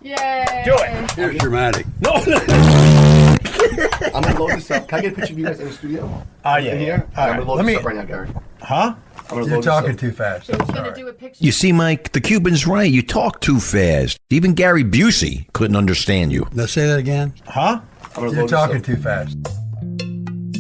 E: Yay!
A: Do it.
C: Here's dramatic.
A: No.
B: I'm going to load this up. Can I get a picture of you guys in the studio?
A: Oh, yeah.
B: In here?
A: All
B: I'm
A: right,
B: going to load
A: let
B: this
A: me-
B: up right now, Gary.
A: Huh?
B: I'm gonna
C: You're
B: load this
C: talking
B: up.
C: too fast.
E: He's gonna do a picture.
M: You see, Mike, the Cuban's right. You talk too fast. Even Gary Busey couldn't understand you.
C: Now say that again.
A: Huh?
B: I'm gonna
C: You're
B: load this
C: talking
B: up.
C: too fast.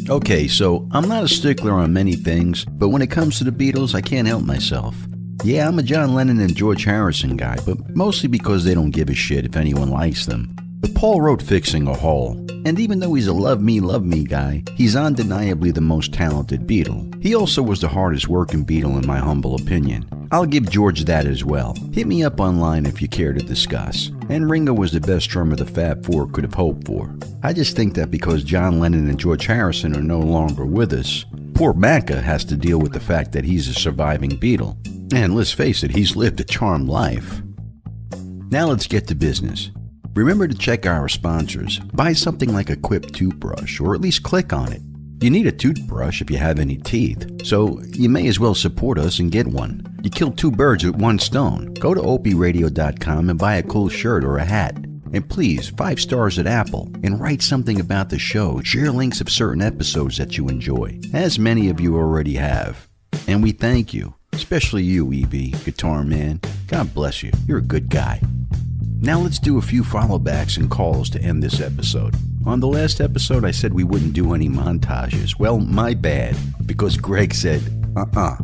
H: Okay, so I'm not a stickler on many things, but when it comes to the Beatles, I can't help myself. Yeah, I'm a John Lennon and George Harrison guy, but mostly because they don't give a shit if anyone likes them. But Paul wrote Fixing a Hole, and even though he's a love me guy, he's undeniably the most talented Beatle. He also was the hardest working Beatle in my humble opinion. I'll give George that as well. Hit me up online if you care to discuss. And Ringo was the best drummer the Fab Four could have hoped for. I just think that because John Lennon and George Harrison are no longer with us, poor Macca has to deal with the fact that he's a surviving Beatle. And let's face it, he's lived a charmed life. Now let's get to business. Remember to check our sponsors. Buy something like a Quip toothbrush, or at least click on it. You need a toothbrush if you have any teeth, so you may as well support us and get one. You kill two birds with one stone. Go to opieradio.com and buy a cool shirt or a hat. And please, 5 stars at Apple, and write something about the show. Share links of certain episodes that you enjoy, as many of you already have. And we thank you, especially you, E.B., Guitar Man. God bless you. You're a good guy. Now let's do a few follow-backs and calls to end this episode. On the last episode, I said we wouldn't do any montages. Well, my bad, because Greg said,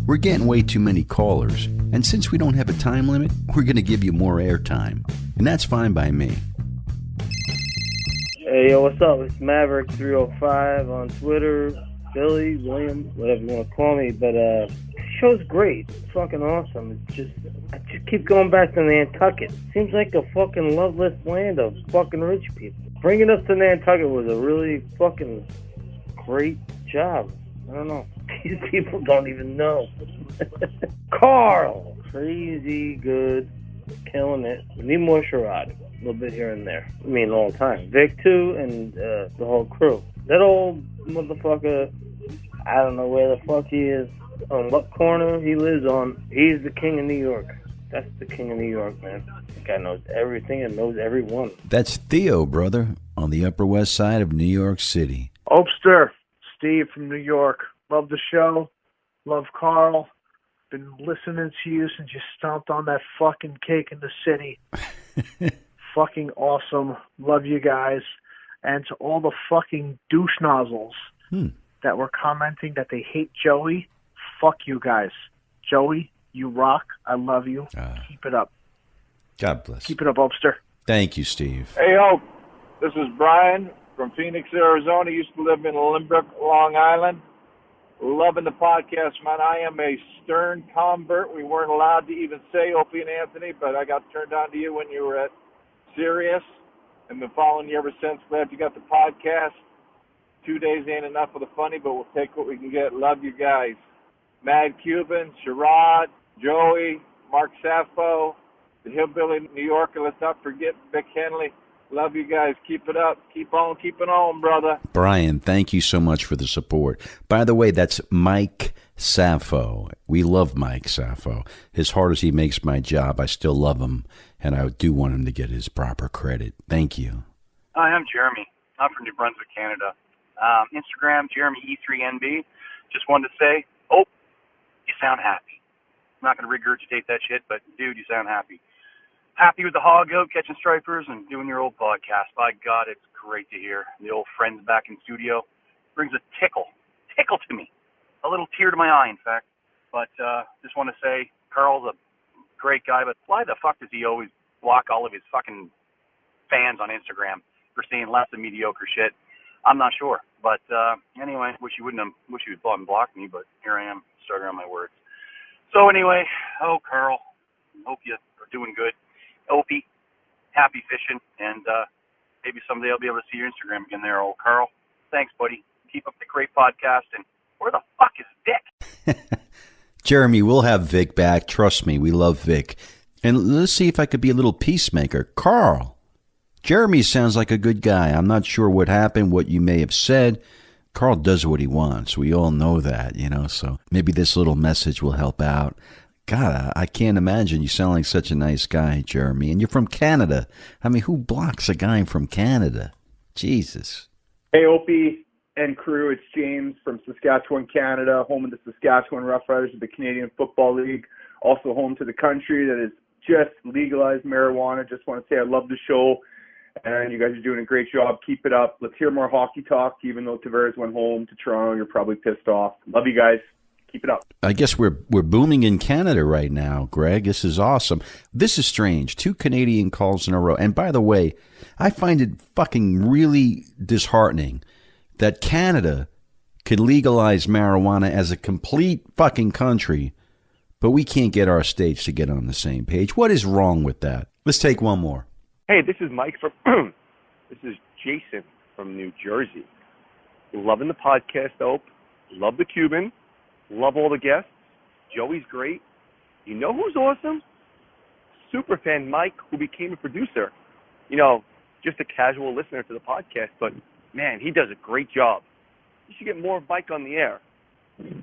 H: We're getting way too many callers. And since we don't have a time limit, we're going to give you more airtime. And that's fine by me.
N: Hey, yo, what's up? It's Maverick305 on Twitter. Billy, William, whatever you want to call me. But the show's great. It's fucking awesome. I just keep going back to Nantucket. Seems like a fucking loveless land of fucking rich people. Bringing us to Nantucket was a really fucking great job. I don't know. These people don't even know. Carl! Crazy good. Killing it. We need more Sherrod. A little bit here and there. I mean, all the time. Vic, too, and the whole crew. That old motherfucker, I don't know where the fuck he is, on what corner he lives on. He's the king of New York. That's the king of New York, man. That guy knows everything and knows everyone.
H: That's Theo, brother, on the Upper West Side of New York City.
O: Opster, Steve from New York. Love the show. Love Carl. Been listening to you since you stomped on that fucking cake in the city. Fucking awesome. Love you guys. And to all the fucking douche nozzles that were commenting that they hate Joey, fuck you guys. Joey, you rock. I love you. Keep it up.
M: God bless.
O: Keep it up, Opster.
H: Thank you, Steve.
P: Hey, Hope. This is Brian from Phoenix, Arizona. Used to live in Limbrook, Long Island. Loving the podcast, man. I am a stern convert. We weren't allowed to even say Opie and Anthony, but I got turned on to you when you were at Sirius. And been following you ever since. Glad you got the podcast. 2 days ain't enough for the funny, but we'll take what we can get. Love you guys. Mad Cuban, Sherrod, Joey, Mark Sappho, the Hillbilly New Yorker. Let's not forget Vic Henley. Love you guys. Keep it up. Keep on keeping on, brother.
H: Brian, thank you so much for the support. By the way, that's Mike Sappho. We love Mike Sappho. As hard as he makes my job, I still love him, and I do want him to get his proper credit. Thank you.
Q: Hi, I'm Jeremy. I'm from New Brunswick, Canada. Instagram, Jeremy E3NB. Just wanted to say, you sound happy. I'm not going to regurgitate that shit, but dude, you sound happy. Happy with the hog out, catching stripers, and doing your old podcast. By God, it's great to hear. The old friends back in studio brings a tickle to me. A little tear to my eye, in fact. But just want to say, Carl's a great guy, but why the fuck does he always block all of his fucking fans on Instagram for saying less than mediocre shit? I'm not sure. But anyway, wish he would block me, but here I am, starting on my words. So anyway, Carl, hope you are doing good. Opie, happy fishing, and maybe someday I'll be able to see your Instagram again there, old Carl. Thanks, buddy. Keep up the great podcast, and where the fuck is Vic?
H: Jeremy, we'll have Vic back. Trust me, we love Vic. And let's see if I could be a little peacemaker. Carl, Jeremy sounds like a good guy. I'm not sure what happened, what you may have said. Carl does what he wants. We all know that, so maybe this little message will help out. God, I can't imagine you sound like such a nice guy, Jeremy. And you're from Canada. I mean, who blocks a guy from Canada? Jesus.
R: Hey, Opie and crew. It's James from Saskatchewan, Canada, home of the Saskatchewan Roughriders of the Canadian Football League, also home to the country that has just legalized marijuana. Just want to say I love the show, and you guys are doing a great job. Keep it up. Let's hear more hockey talk. Even though Tavares went home to Toronto, you're probably pissed off. Love you guys. Keep it up.
H: I guess we're booming in Canada right now, Greg. This is awesome. This is strange. 2 Canadian calls in a row. And by the way, I find it fucking really disheartening that Canada can legalize marijuana as a complete fucking country, but we can't get our states to get on the same page. What is wrong with that? Let's take one more.
S: Hey, this is Mike from this is Jason from New Jersey. Loving the podcast, Ope. Love the Cuban. Love all the guests. Joey's great. You know who's awesome? Superfan Mike, who became a producer. Just a casual listener to the podcast, but man, he does a great job. You should get more of Mike on the air.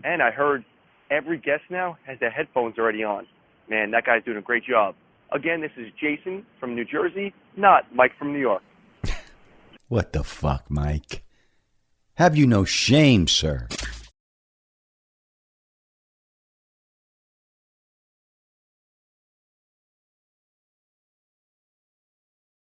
S: And I heard every guest now has their headphones already on. Man, that guy's doing a great job. Again, this is Jason from New Jersey, not Mike from New York.
H: What the fuck, Mike? Have you no shame, sir?